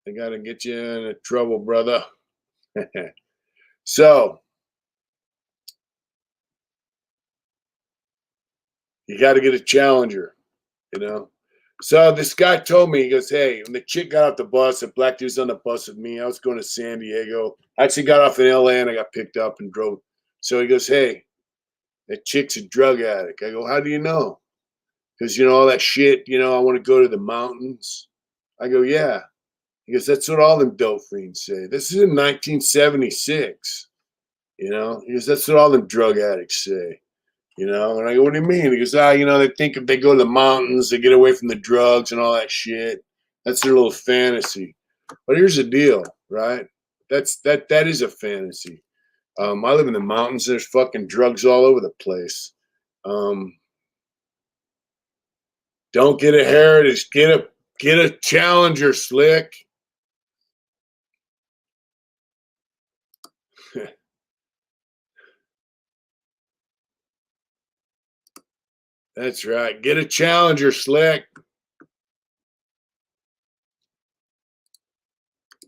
They got to get you into trouble, brother. So, you got to get a Challenger, So this guy told me, he goes, hey, when the chick got off the bus, the black dude's on the bus with me. I was going to San Diego. I actually got off in LA and I got picked up and drove. So he goes, hey, that chick's a drug addict. I go, how do you know? Because, all that shit, I want to go to the mountains. I go, yeah. He goes, that's what all them dope fiends say. This is in 1976. He goes, that's what all them drug addicts say. And I go, what do you mean? He goes, they think if they go to the mountains, they get away from the drugs and all that shit. That's their little fantasy. But here's the deal, right? That is a fantasy. I live in the mountains. There's fucking drugs all over the place. Don't get a Heritage. Get a Challenger, Slick. That's right. Get a Challenger, Slick.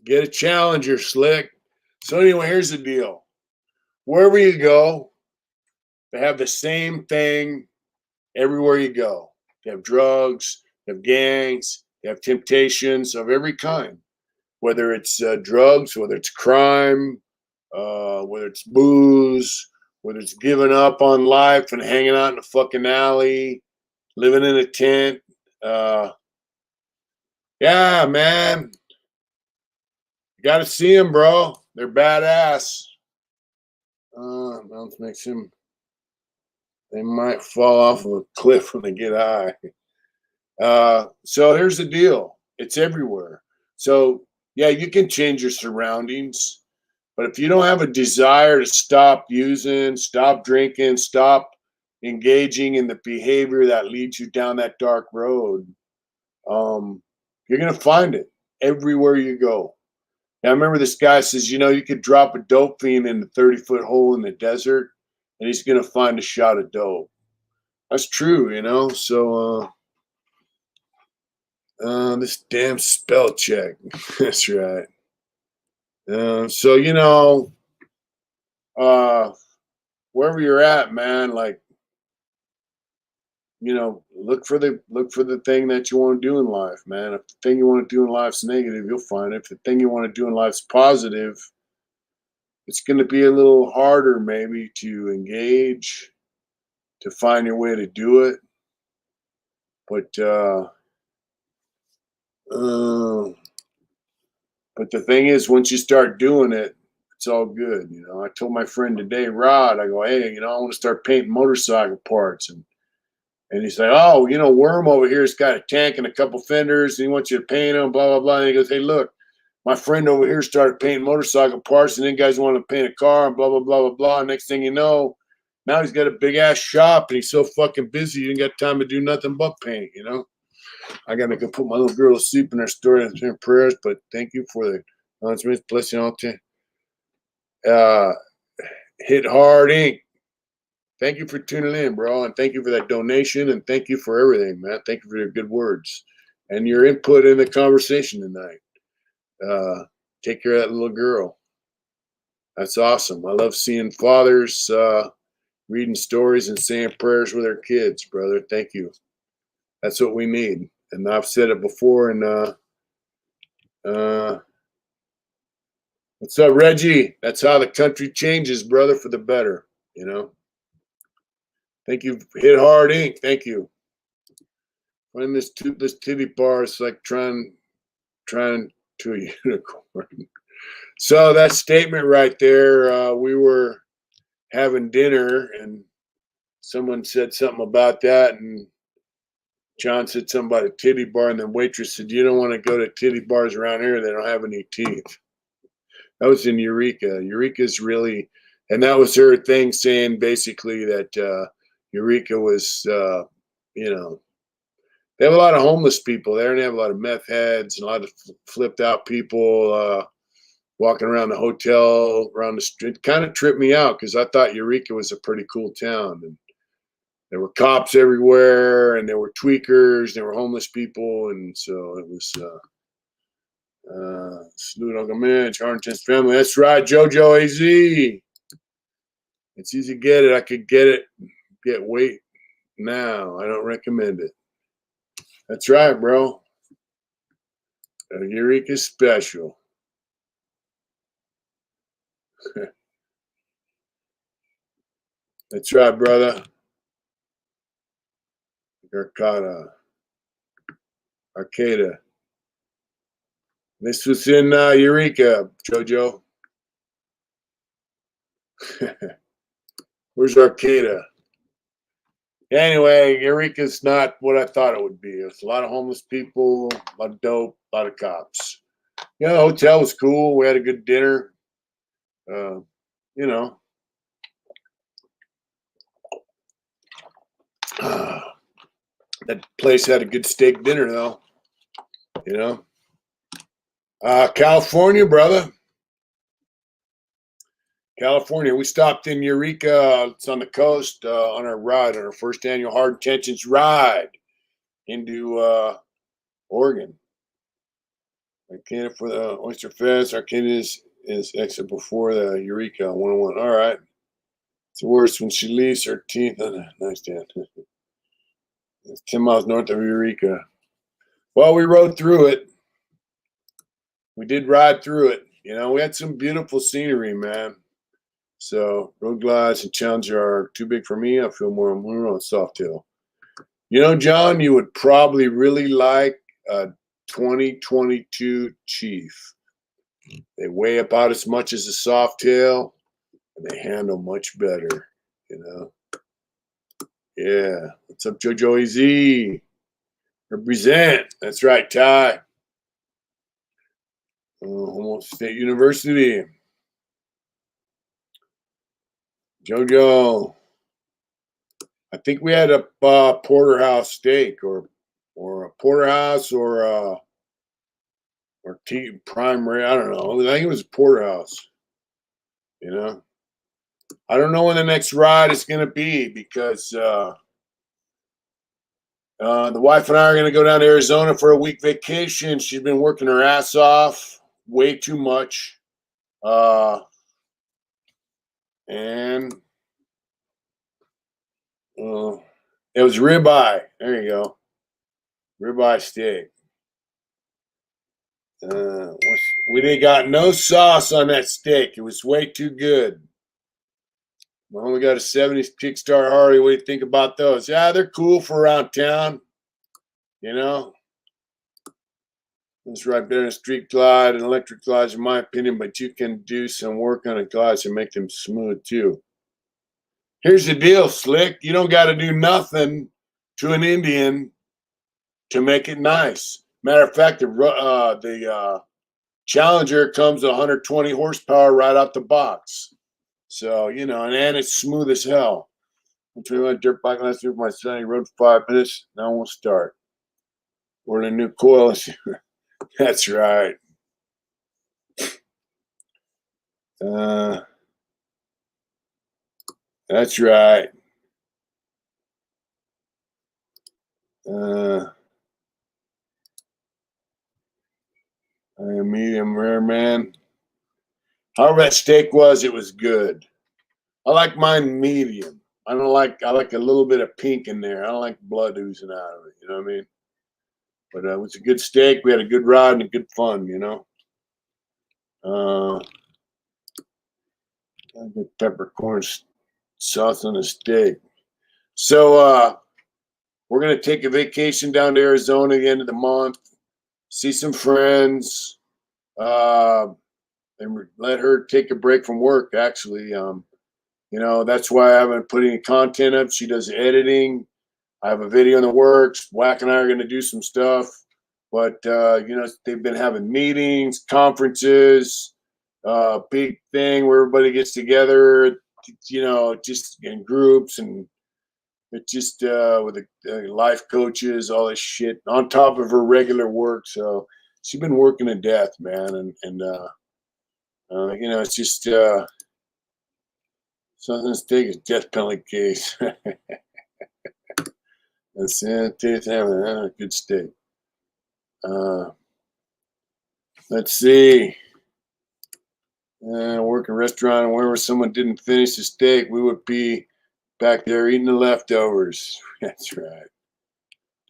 Get a Challenger, Slick. So anyway, here's the deal. Wherever you go, they have the same thing everywhere you go. They have drugs, they have gangs, they have temptations of every kind. whether it's drugs, whether it's crime, whether it's booze, whether it's giving up on life and hanging out in a fucking alley, living in a tent. Yeah, man, you got to see them, bro. They're badass. That makes him. They might fall off of a cliff when they get high. So here's the deal. It's everywhere. So yeah, you can change your surroundings, but if you don't have a desire to stop using, stop drinking, stop engaging in the behavior that leads you down that dark road, you're gonna find it everywhere you go. Now, I remember this guy says, you could drop a dope fiend in a 30-foot hole in the desert, and he's gonna find a shot of dope. That's true. So this damn spell check. That's right. So wherever you're at, man, like, look for the thing that you want to do in life, man. If the thing you want to do in life's negative, you'll find it. If the thing you want to do in life's positive, it's going to be a little harder maybe to engage, to find your way to do it. But the thing is, once you start doing it, it's all good. I told my friend today, Rod, I go, hey, I want to start painting motorcycle parts. And he's like, oh, Worm over here's got a tank and a couple fenders, and he wants you to paint them, blah, blah, blah. And he goes, hey, look, my friend over here started painting motorcycle parts, and then guys want to paint a car, and blah, blah, blah, blah, blah. And next thing you know, now he's got a big-ass shop, and he's so fucking busy, he ain't got time to do nothing but paint, I got to go put my little girl to sleep in her story and prayers, but thank you for the announcements. Bless you all. Hit Hard Inc. Thank you for tuning in, bro, and thank you for that donation, and thank you for everything, man. Thank you for your good words and your input in the conversation tonight. Take care of that little girl. That's awesome. I love seeing fathers reading stories and saying prayers with their kids, brother. Thank you. That's what we need. And I've said it before. And what's up, Reggie? That's how the country changes, brother, for the better. Thank you, Hit Hard Inc. Thank you. Find this titty bar is like trying to a unicorn. So that statement right there, we were having dinner and someone said something about that, and John said something about a titty bar, and then waitress said, you don't want to go to titty bars around here, they don't have any teeth. That was in Eureka. Eureka's really, and that was her thing, saying basically that Eureka was, they have a lot of homeless people there, and they have a lot of meth heads and a lot of flipped out people walking around the hotel, around the street. It kind of tripped me out because I thought Eureka was a pretty cool town. And there were cops everywhere, and there were tweakers, and there were homeless people. And so it was salute Uncle Mitch, Harrington's family. That's right, JoJo AZ. It's easy to get it. I could get weight now. I don't recommend it. That's right, bro. Eureka's special. That's right, brother. Arcata. This was in Eureka, JoJo. Where's Arcata? Anyway, Eureka's not what I thought it would be. It's a lot of homeless people, a lot of dope, a lot of cops. The hotel was cool. We had a good dinner. That place had a good steak dinner, though. California, brother. California. We stopped in Eureka. It's on the coast on our ride, on our first annual Hard Intentions ride into Oregon. Arcata for the Oyster Fest. Arcata is exit before the Eureka 101. All right. It's worse when she leaves her teeth. Nice, Dan. It's 10 miles north of Eureka. Well, we rode through it. we did ride through it. You know, we had some beautiful scenery, man. So Road Glides and Challenger are too big for me. I feel more on Softail. You know, John, you would probably really like a 2022 Chief. They weigh about as much as a Softail, and they handle much better. You know. Yeah. What's up, JoJo AZ? Represent. That's right, Ty. Almost State University. JoJo. I think we had a porterhouse steak or a porterhouse or prime rib. I don't know. I think it was a porterhouse. You know. I don't know when the next ride is going to be because the wife and I are going to go down to Arizona for a week vacation. She's been working her ass off way too much. And it was ribeye. There you go. Ribeye steak. We didn't got no sauce on that steak. It was way too good. We only got a 70s Kickstart Harley. What do you think about those? Yeah, they're cool for around town. You know? It's right there in a street glide and electric glides, in my opinion, but you can do some work on a glides and make them smooth too. Here's the deal, Slick. You don't got to do nothing to an Indian to make it nice. Matter of fact, the Challenger comes to 120 horsepower right out the box. So, you know, and it's smooth as hell. I'm telling you what, dirt bike last week with my son. He rode for 5 minutes. Now we'll start. We're in a new coil. That's right. That's right. I am medium rare, man. However that steak was, it was good. I like mine medium. I like a little bit of pink in there. I don't like blood oozing out of it. You know what I mean? But it was a good steak. We had a good ride and a good fun, you know. Good peppercorn sauce on the steak. So we're gonna take a vacation down to Arizona at the end of the month, see some friends, and let her take a break from work. Actually, you know, that's why I haven't put any content up. She does editing. I have a video in the works. Whack and I are gonna do some stuff, but you know, they've been having meetings, conferences, big thing where everybody gets together, you know, just in groups, and it's just with the life coaches, all this shit on top of her regular work. So she's been working to death, man, and you know, it's just something to take a death penalty case. That's it. Having a good steak. Let's see. Work a restaurant, and wherever someone didn't finish the steak, we would be back there eating the leftovers. That's right.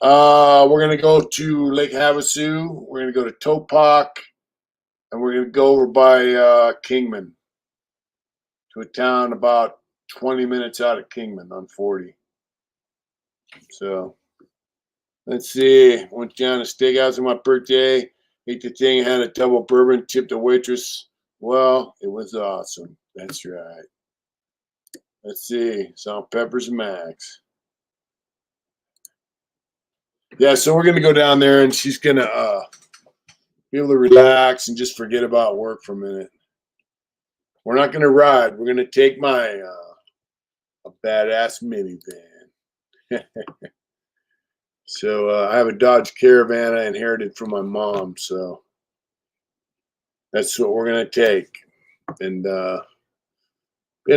We're gonna go to Lake Havasu. We're gonna go to Topak, and we're gonna go over by Kingman to a town about 20 minutes out of Kingman on 40. So let's see. Went down to steakhouse on my birthday. Ate the thing. Had a double bourbon. Tipped the waitress. Well, it was awesome. That's right. Let's see. Salt, peppers, and max. Yeah, so we're gonna go down there, and she's gonna be able to relax and just forget about work for a minute. We're not gonna ride. We're gonna take my a badass minivan. So I have a Dodge Caravan I inherited from my mom, so that's what we're gonna take, and you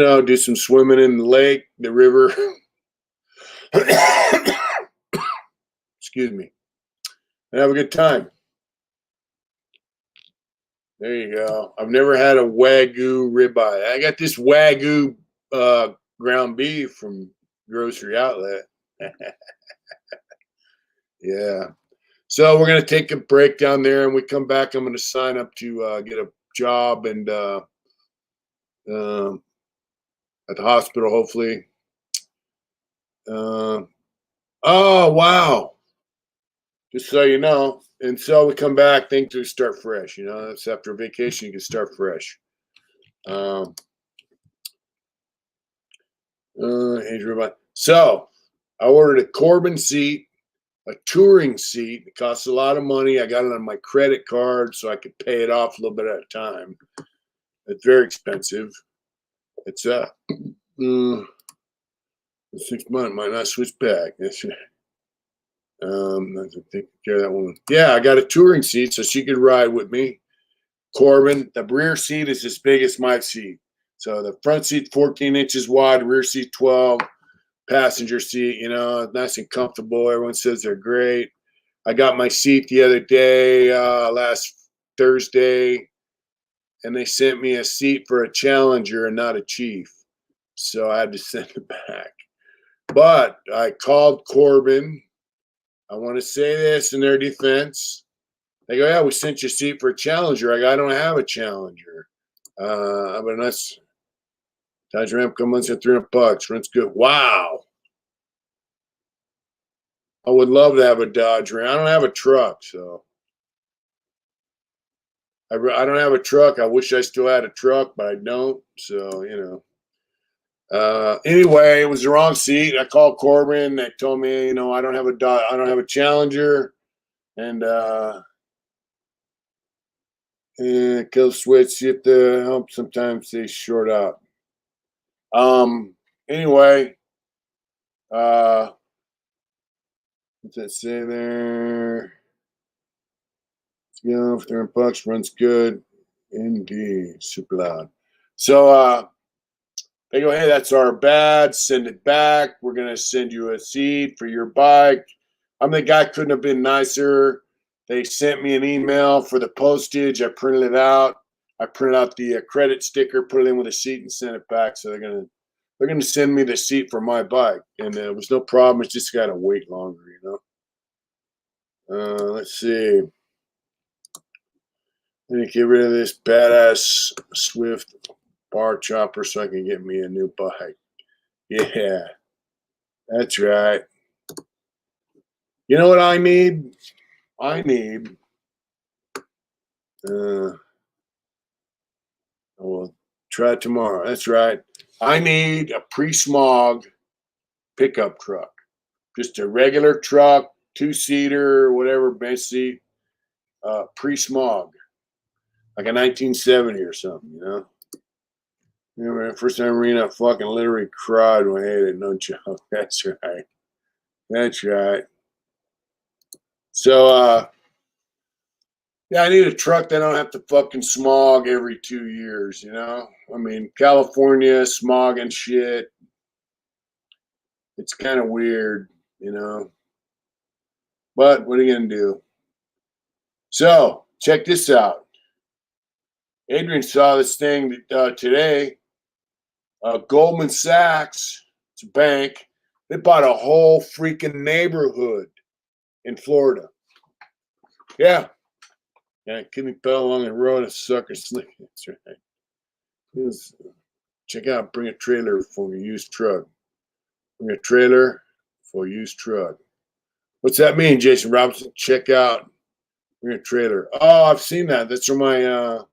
know, do some swimming in the lake, the river. Excuse me, and have a good time. There you go. I've never had a Wagyu ribeye. I got this Wagyu ground beef from Grocery Outlet. Yeah. So we're gonna take a break down there, and we come back. I'm gonna sign up to get a job and um, at the hospital, hopefully. Uh, oh wow! Just so you know. And so we come back, things will start fresh. You know, that's after vacation, you can start fresh. Um, so I ordered a Corbin seat, a touring seat. It costs a lot of money. I got it on my credit card so I could pay it off a little bit at a time. It's very expensive. It's 6 months might not switch back. That's right. I have to take care of that one. Yeah, I got a touring seat so she could ride with me. Corbin, the rear seat is as big as my seat. So the front seat 14 inches wide, rear seat 12, passenger seat, you know, nice and comfortable. Everyone says they're great. I got my seat the other day, last Thursday, and they sent me a seat for a Challenger and not a Chief. So I had to send it back. But I called Corbin. I want to say this in their defense. They go, yeah, we sent you a seat for a Challenger. I go, I don't have a Challenger. But that's Dodge Ram come months at $300. Rent's good. Wow. I would love to have a Dodge Ram. I don't have a truck, so I don't have a truck. I wish I still had a truck, but I don't. So anyway, it was the wrong seat. I called Corbin. They told me, I don't have a Challenger, and kill switch. See if the help sometimes they short out. Anyway, what's that say there? For $300 runs good. Indeed, super loud. So they go, hey, that's our bad. Send it back. We're gonna send you a seat for your bike. The guy couldn't have been nicer. They sent me an email for the postage. I printed it out. I printed out the credit sticker, put it in with a seat, and sent it back. So they're gonna send me the seat for my bike, and there was no problem. It's just gotta wait longer, Let's see. Let me get rid of this badass Swift bar chopper so I can get me a new bike. Yeah, that's right. You know what I need? I need. I will try it tomorrow. That's right. I need a pre-smog pickup truck. Just a regular truck, 2-seater, whatever, bench seat, pre-smog, like a 1970 or something, Remember the first time I read that fucking literally cried when I ate it. No joke. That's right. That's right. So, yeah, I need a truck that I don't have to fucking smog every 2 years, California, smog and shit. It's kind of weird, But what are you going to do? So, check this out. Adrian saw this thing today. Goldman Sachs, it's a bank, they bought a whole freaking neighborhood in Florida. Yeah. Yeah, kidney fell along the road and sucker sleep. That's right. Check out, bring a trailer for a used truck. Bring a trailer for a used truck. What's that mean, Jason Robinson? Check out, bring a trailer. Oh, I've seen that. That's where my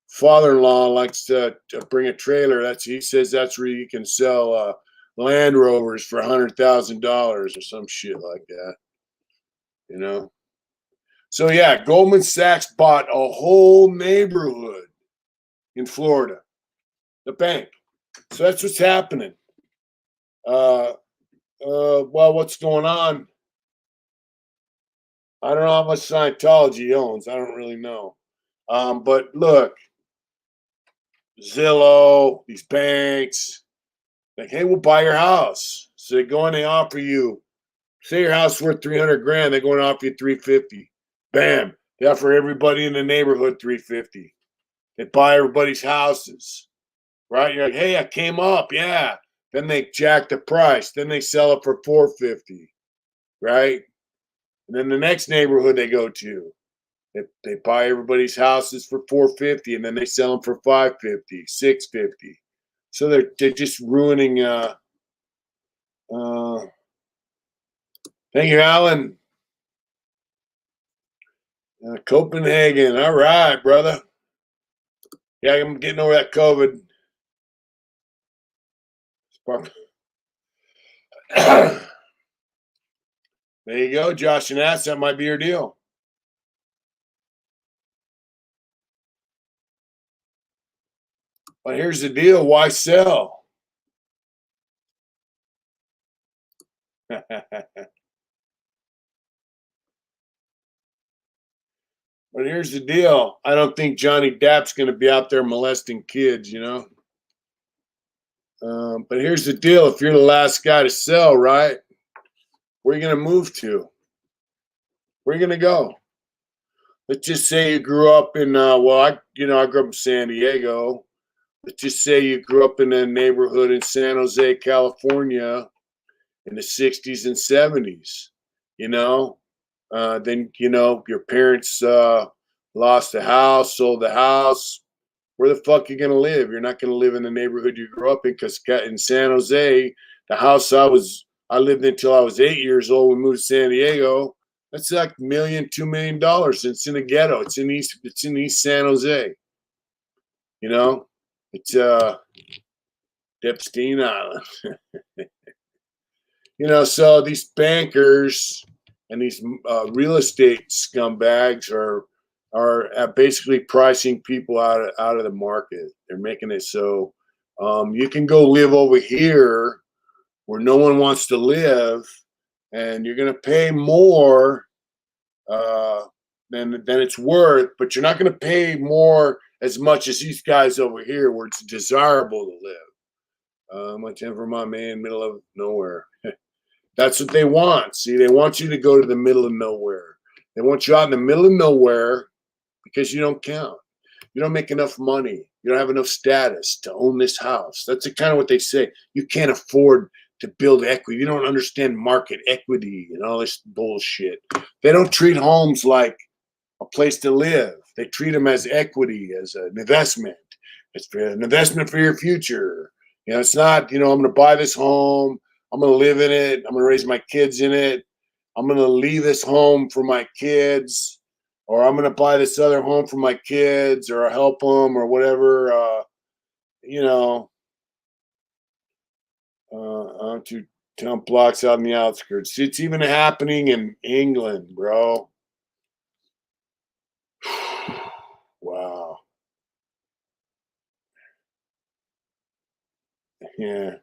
father-in-law likes to bring a trailer. He says that's where you can sell Land Rovers for $100,000 or some shit like that. So yeah, Goldman Sachs bought a whole neighborhood in Florida, the bank. So that's what's happening. Well, what's going on? I don't know how much Scientology he owns. I don't really know. But look, Zillow, these banks, like, hey, we'll buy your house. So they go and they offer you, say your house is worth 300 grand, they're going to offer you 350. Bam. They offer everybody in the neighborhood 350. They buy everybody's houses. Right? You're like, hey, I came up, yeah. Then they jack the price. Then they sell it for 450. Right? And then the next neighborhood they go to, they buy everybody's houses for $450, and then they sell them for $550, $650. So they're just ruining. Thank you, Alan. Copenhagen. All right, brother. Yeah, I'm getting over that COVID. There you go, Josh and Ass. That might be your deal. But here's the deal. Why sell? But here's the deal. I don't think Johnny Depp's going to be out there molesting kids, you know? But here's the deal. If you're the last guy to sell, right? Where are you going to move to? Where are you going to go? Let's just say you grew up in, I grew up in San Diego. Let's just say you grew up in a neighborhood in San Jose, California in the 60s and 70s, you know? Then, you know, your parents lost the house, sold the house. Where the fuck are you going to live? You're not going to live in the neighborhood you grew up in, because in San Jose, the house I lived in until I was 8 years old. We moved to San Diego. That's like $1 million, $2 million. It's in the ghetto. It's in East San Jose. You know, it's Epstein Island. You know, so these bankers and these real estate scumbags are basically pricing people out of the market. They're making it so you can go live over here where no one wants to live, and you're going to pay more than it's worth, but you're not going to pay more as much as these guys over here where it's desirable to live. Much in Vermont, man, middle of nowhere. That's what they want. See, they want you to go to the middle of nowhere. They want you out in the middle of nowhere because you don't count. You don't make enough money. You don't have enough status to own this house. That's kind of what they say. You can't afford to build equity. You don't understand market equity and all this bullshit. They don't treat homes like a place to live. They treat them as equity, as an investment. It's an investment for your future. You know, it's not, you know, I'm going to buy this home. I'm going to live in it. I'm going to raise my kids in it. I'm going to leave this home for my kids, or I'm going to buy this other home for my kids, or help them, or whatever. You know, 2 town blocks out in the outskirts. It's even happening in England, bro. Wow. Yeah,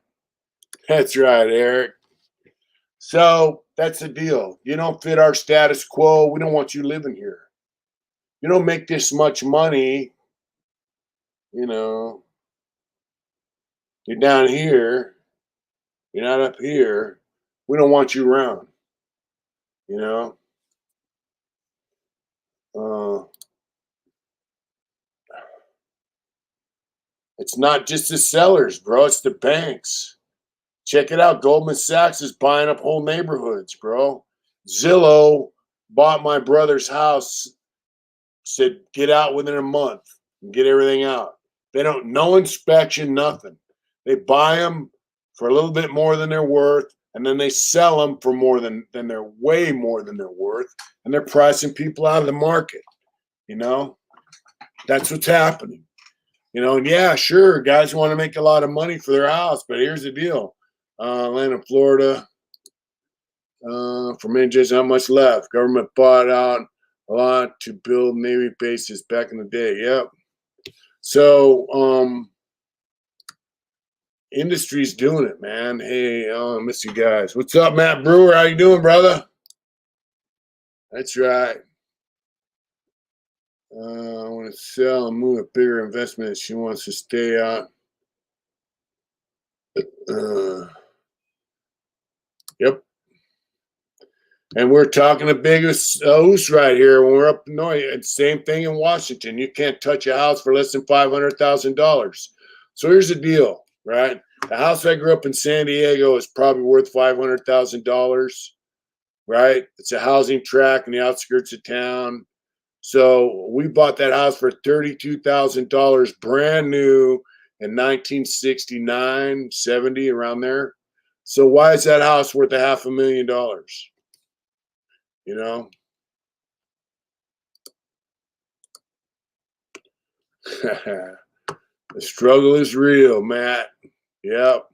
that's right, Eric. So that's the deal. You don't fit our status quo. We don't want you living here. You don't make this much money. You know, you're down here. You're not up here. We don't want you around. You know, it's not just the sellers, bro. It's the banks. Check it out. Goldman Sachs is buying up whole neighborhoods, bro. Zillow bought my brother's house, said get out within a month and get everything out. They don't, no inspection, nothing. They buy them for a little bit more than they're worth, and then they sell them for more than they're way more than they're worth, and they're pricing people out of the market. You know, that's what's happening. You know, and yeah, sure, guys want to make a lot of money for their house, but here's the deal. Atlanta, Florida, for many days, not much left. Government bought out a lot to build Navy bases back in the day. Yep. So, industry's doing it, man. Hey, I miss you guys. What's up, Matt Brewer? How you doing, brother? That's right. I want to sell and move a bigger investment. She wants to stay out. Yep. And we're talking the biggest oos right here when we're up north. It's same thing in Washington. You can't touch a house for less than $500,000. So here's the deal, right? The house I grew up in San Diego is probably worth $500,000. right? It's a housing tract in the outskirts of town. So we bought that house for $32,000 brand new in 1969, 70, around there. So why is that house worth a $500,000? You know? The struggle is real, Matt. Yep.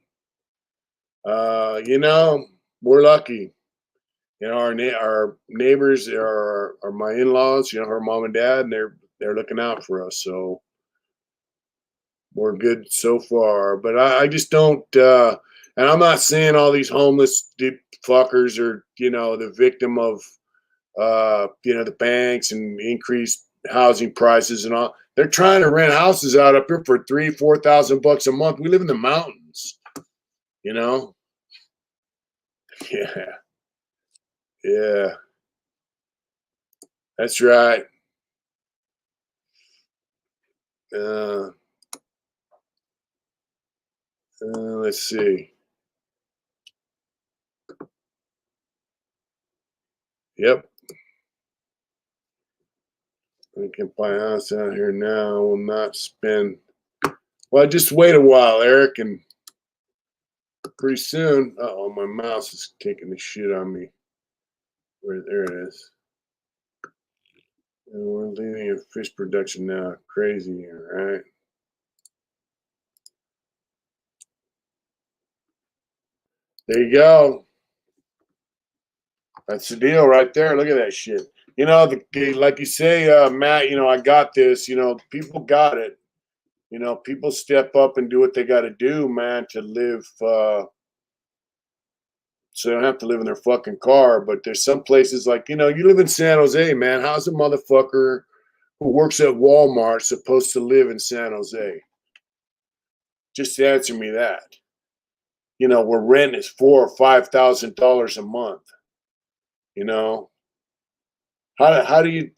You know, we're lucky. You know, our neighbors are my in-laws, you know, her mom and dad, and they're looking out for us. So we're good so far. But I just don't and I'm not saying all these homeless fuckers are, you know, the victim of you know, the banks and increased housing prices and all. They're trying to rent houses out up here for $3,000-4,000 a month. We live in the mountains, you know. Yeah, yeah, that's right. Uh, let's see. Yep, we can buy a house out here now. Will not spend. Well, just wait a while, Eric, and pretty soon. Oh, my mouse is taking the shit on me. There it is. And we're leaving a fish production now. Crazy here, right? There you go. That's the deal right there. Look at that shit. You know, like you say, Matt, you know, I got this. You know, people got it. You know, people step up and do what they got to do, man, to live. So they don't have to live in their fucking car. But there's some places like, you know, you live in San Jose, man. How's a motherfucker who works at Walmart supposed to live in San Jose? Just answer me that. You know, where rent is $4,000 or $5,000 a month. You know, how do you?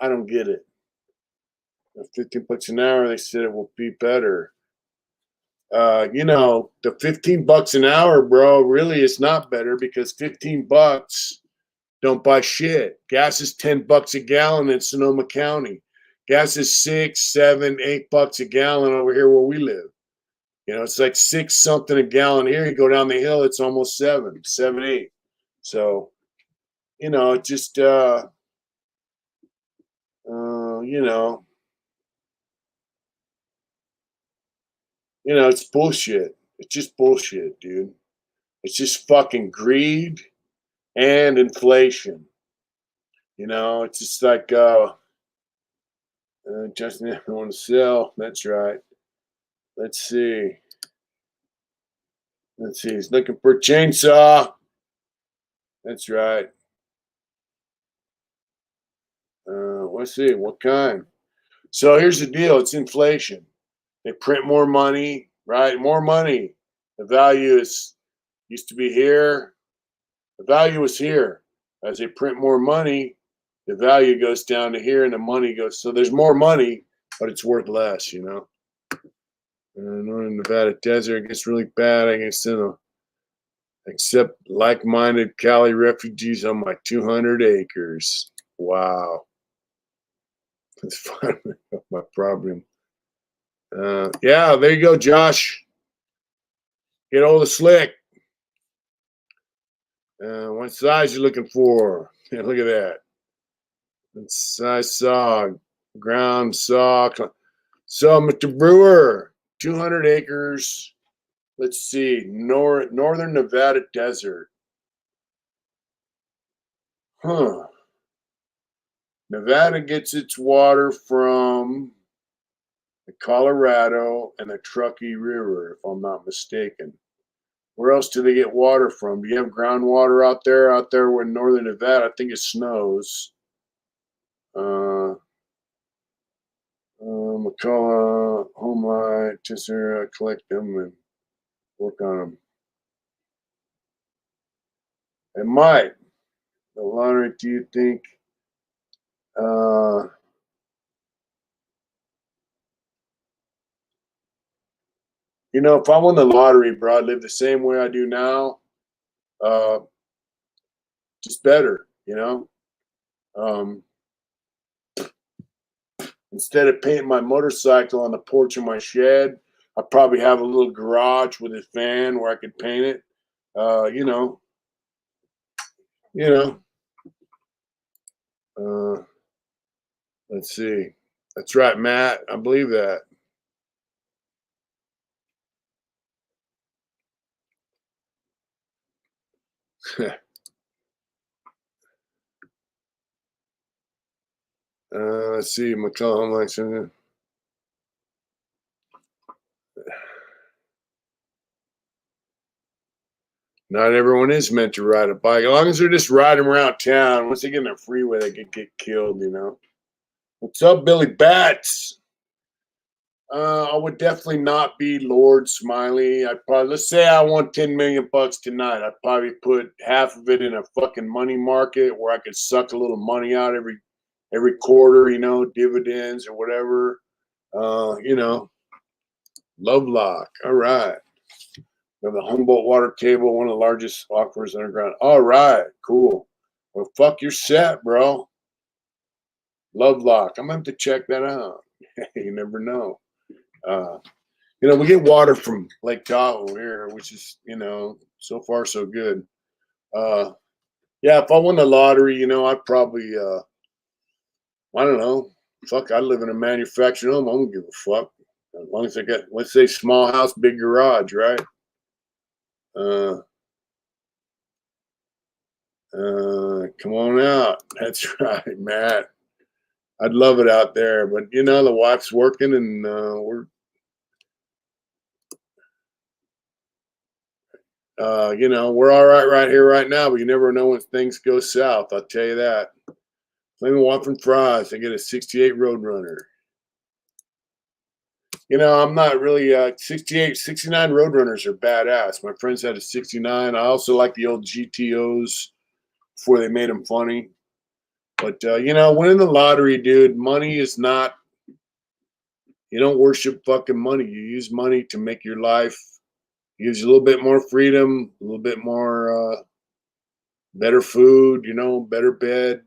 I don't get it. 15 bucks an hour, they said it will be better. You know, the 15 bucks an hour, bro, really it's not better because 15 bucks don't buy shit. Gas is 10 bucks a gallon in Sonoma County. Gas is 6, 7, 8 bucks a gallon over here where we live. You know, it's like 6 something a gallon here. You go down the hill, it's almost 7, 7, 8. So, you know, it just you know, it's bullshit. It's just bullshit, dude. It's just fucking greed and inflation. You know, it's just like Justin didn't want to sell. That's right. Let's see. Let's see. He's looking for a chainsaw. That's right. Let's see. What kind? So here's the deal. It's inflation. They print more money, right? More money. The value is used to be here. The value is here. As they print more money, the value goes down to here and the money goes. So there's more money, but it's worth less, you know. Northern Nevada desert gets really bad. I guess except like-minded Cali refugees on my 200 acres. Wow, that's fun. My problem. Yeah, there you go, Josh. Get all the slick. What size you looking for? Yeah, look at that. Size saw, ground saw. So, Mr. Brewer, 200 acres. Let's see, northern Nevada desert. Huh. Nevada gets its water from the Colorado and the Truckee River, if I'm not mistaken. Where else do they get water from? Do you have groundwater out there? Out there where in northern Nevada, I think it snows. McCullough, Homelight, Tissera, collect them and work on them. And Mike, the lottery, do you think you know, if I won the lottery, bro, I'd live the same way I do now. Uh, just better, Instead of painting my motorcycle on the porch of my shed, I probably have a little garage with a fan where I could paint it. You know, you know. Let's see. That's right, Matt. I believe that. Let's see. McClellan Lexington. Not everyone is meant to ride a bike. As long as they're just riding around town, once they get in a freeway, they could get killed. What's up, Billy Bats? I would definitely not be Lord Smiley. Let's say I won 10 million bucks tonight. I'd probably put half of it in a fucking money market where I could suck a little money out every quarter, dividends or whatever. Lovelock. All right. We have the Humboldt water table, one of the largest aquifers underground. All right, cool. Well, fuck, you're set, bro. Lovelock. I'm gonna have to check that out. You never know. We get water from Lake Tahoe here, which is, so far so good. Yeah, if I won the lottery, I'd probably, I don't know. Fuck, I live in a manufactured home. I don't give a fuck. As long as I got, let's say, small house, big garage, right? Come on out. That's right, Matt. I'd love it out there, but the wife's working and we're we're all right here right now, but you never know when things go south. I'll tell you that. Flaming Waffle Fries. I get a 68 Roadrunner. I'm not really 68, 69 Roadrunners are badass. My friends had a 69. I also like the old GTOs before they made them funny. But winning the lottery, dude, money is not. You don't worship fucking money. You use money to make your life. Gives you a little bit more freedom, a little bit more better food, better bed.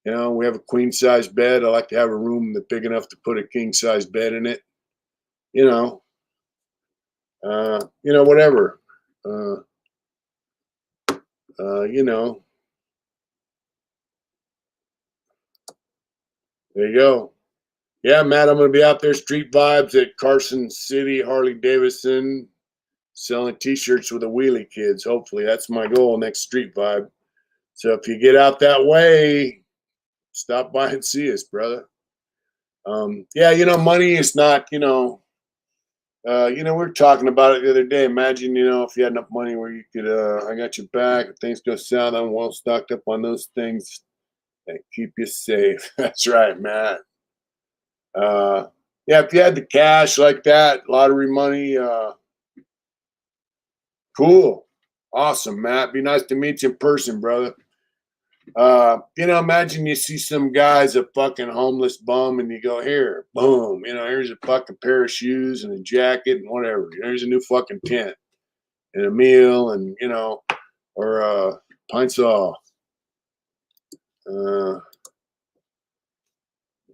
We have a queen size bed. I like to have a room that's big enough to put a king size bed in it. Whatever. There you go. Yeah, Matt, I'm going to be out there, Street Vibes at Carson City, Harley Davidson, selling T-shirts with the Wheelie Kids. Hopefully, that's my goal next Street Vibe. So if you get out that way, stop by and see us, brother. Yeah, money is not, we were talking about it the other day. Imagine, if you had enough money where you could, I got your back. If things go south, I'm well stocked up on those things that keep you safe. That's right, Matt. Yeah, if you had the cash like that, lottery money, cool. Awesome, Matt. Be nice to meet you in person, brother. Imagine you see some guy's a fucking homeless bum and you go, here, boom, here's a fucking pair of shoes and a jacket and whatever. Here's a new fucking tent and a meal and, or pints of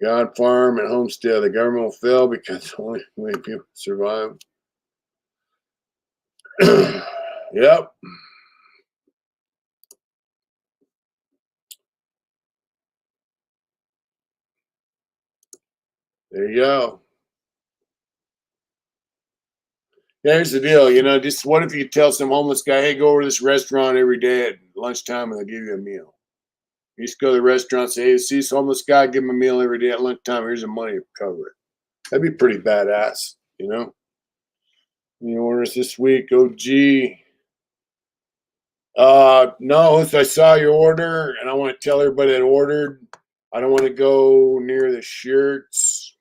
God Farm and Homestead. The government will fail because only way people survive. Yep. There you go. Yeah, here's the deal. Just what if you tell some homeless guy, hey, go over to this restaurant every day at lunchtime and they'll give you a meal. You just go to the restaurant, say, hey, see this homeless guy, give him a meal every day at lunchtime. Here's the money to cover it. That'd be pretty badass, Any orders this week? OG. No, I saw your order and I want to tell everybody that ordered. I don't want to go near the shirts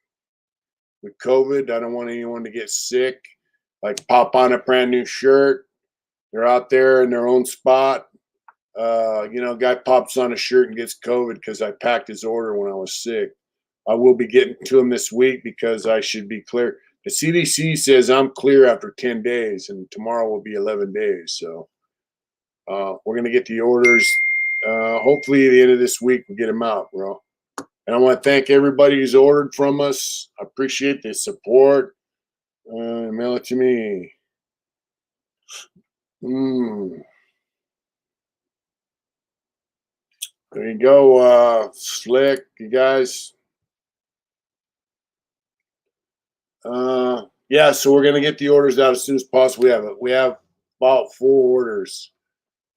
with COVID. I don't want anyone to get sick. Like pop on a brand new shirt. They're out there in their own spot. Guy pops on a shirt and gets COVID because I packed his order when I was sick. I will be getting to him this week because I should be clear. The CDC says I'm clear after 10 days, and tomorrow will be 11 days. So we're going to get the orders hopefully at the end of this week we'll get them out, bro. And I want to thank everybody who's ordered from us. I appreciate the support. Mail it to me. There you go, Slick, you guys. Yeah, so we're gonna get the orders out as soon as possible. We have about 4 orders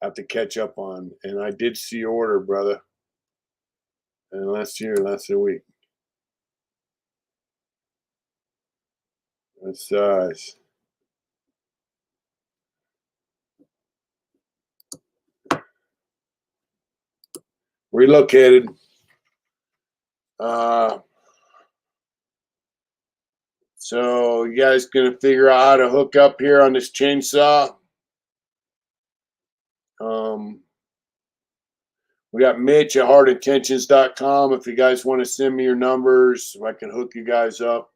I have to catch up on, and I did see your order, brother. And last week. That size. Relocated. So you guys gonna figure out how to hook up here on this chainsaw. We got Mitch at heartintentions.com. If you guys want to send me your numbers, I can hook you guys up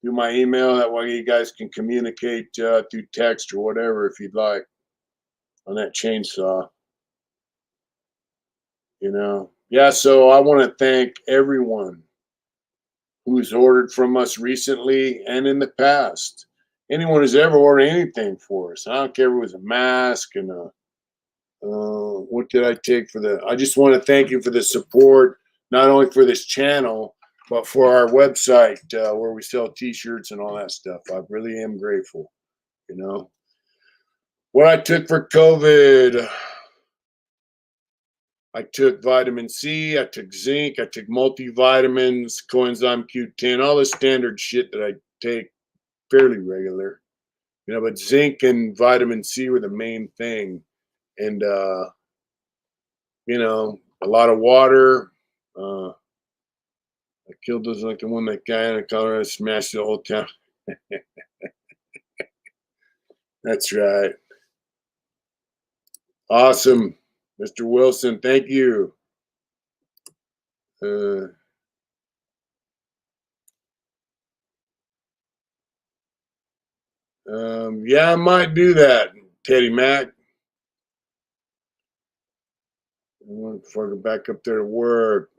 through my email. That way you guys can communicate through text or whatever if you'd like on that chainsaw. You know, yeah. So I want to thank everyone who's ordered from us recently and in the past. Anyone who's ever ordered anything for us. I don't care if it was a mask and what did I take for the? I just want to thank you for the support, not only for this channel, but for our website where we sell T-shirts and all that stuff. I really am grateful. You know, what I took for COVID. I took vitamin C, I took zinc, I took multivitamins, coenzyme Q10, all the standard shit that I take fairly regular. You know, but zinc and vitamin C were the main thing. And, you know, a lot of water. I killed those like the one that guy in Colorado smashed the whole town. That's right. Awesome. Mr. Wilson, thank you. Yeah, I might do that, Teddy Mac. Before I go back up there to work.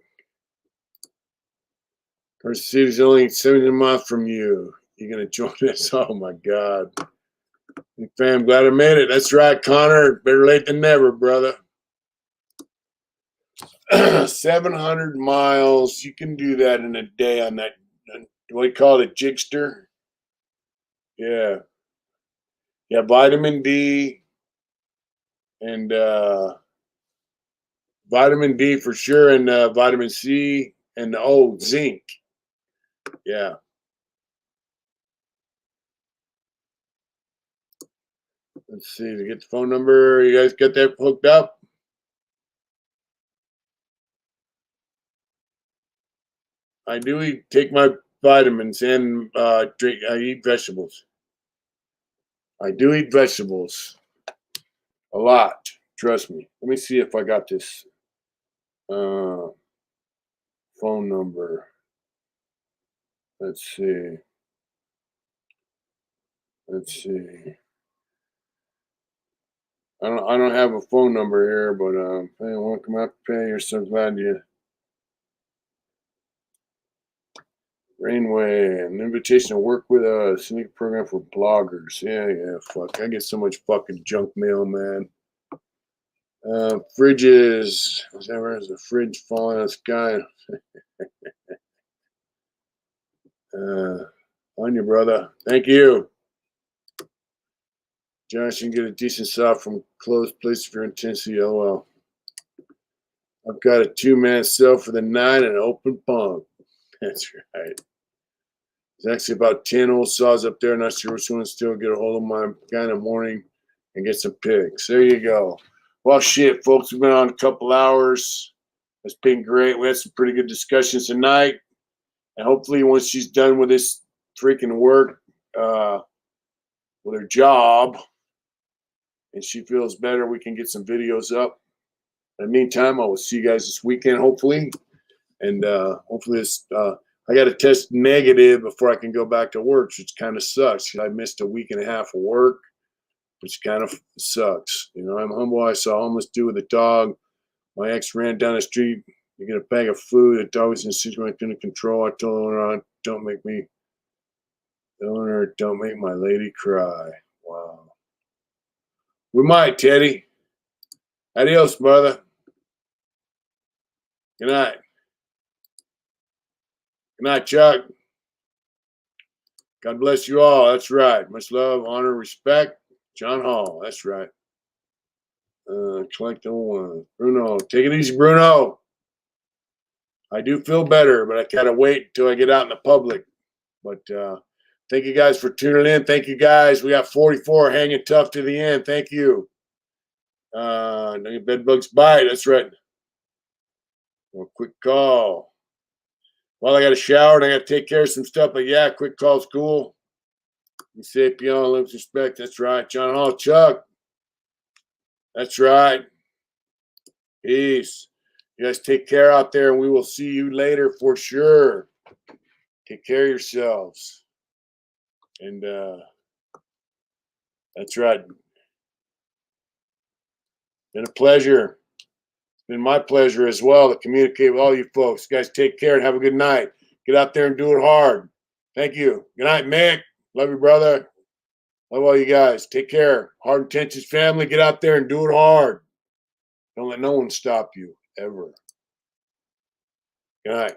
First City's only 70 miles from you. You're gonna join us? Oh my God. Hey, fam, glad I made it. That's right, Connor. Better late than never, brother. 700 miles. You can do that in a day on that. What do you call it? Jigster? Yeah. Yeah, vitamin D and vitamin D for sure, and vitamin C and zinc. Yeah. Let's see to get the phone number. You guys got that hooked up? I do take my vitamins and drink. I eat vegetables. I do eat vegetables a lot. Trust me. Let me see if I got this phone number. Let's see. I don't have a phone number here, but hey, welcome up, Pay. You're so glad you. Rainway, an invitation to work with a sneak program for bloggers. Yeah, fuck. I get so much fucking junk mail, man. Fridges. There's a fridge falling out of the sky. On you, brother. Thank you. Josh, you can get a decent saw from closed place if you're in Tennessee. Oh, well. I've got a 2-man cell for the night and an open pump. That's right. There's actually about 10 old saws up there. Not sure which one still get a hold of my guy in the morning and get some pics. There you go. Well, shit, folks. We've been on a couple hours. It's been great. We had some pretty good discussions tonight. And hopefully once she's done with this freaking work, with her job, and she feels better, we can get some videos up. In the meantime, I will see you guys this weekend, hopefully. And hopefully this, I got to test negative before I can go back to work, which kind of sucks. I missed a week and a half of work, which kind of sucks. You know, I'm humble. I saw a homeless dude with a dog My ex ran down the street to get a bag of food. The dog was in a situation I couldn't control. I told the owner, don't make my lady cry. Wow. We might, Teddy. Adios, brother. Good night. Good night, Chuck. God bless you all. That's right. Much love, honor, respect. John Hall. That's right. Collect one. Bruno. Take it easy, Bruno. I do feel better, but I gotta wait until I get out in the public. But thank you guys for tuning in. Thank you guys. We got 44 hanging tough to the end. Thank you. Bed bugs bite. That's right. Well, quick call. Well, I got to shower and I got to take care of some stuff. But yeah, quick call's cool. Sapien, lives respect. That's right. John Hall, Chuck. That's right. Peace. You guys take care out there, and we will see you later for sure. Take care of yourselves. And that's right. Been a pleasure. It's been my pleasure as well to communicate with all you folks. You guys take care and have a good night. Get out there and do it hard. Thank you. Good night, Mick. Love you, brother. Love all you guys. Take care. Hard Intentions family, get out there and do it hard. Don't let no one stop you, ever. Good night.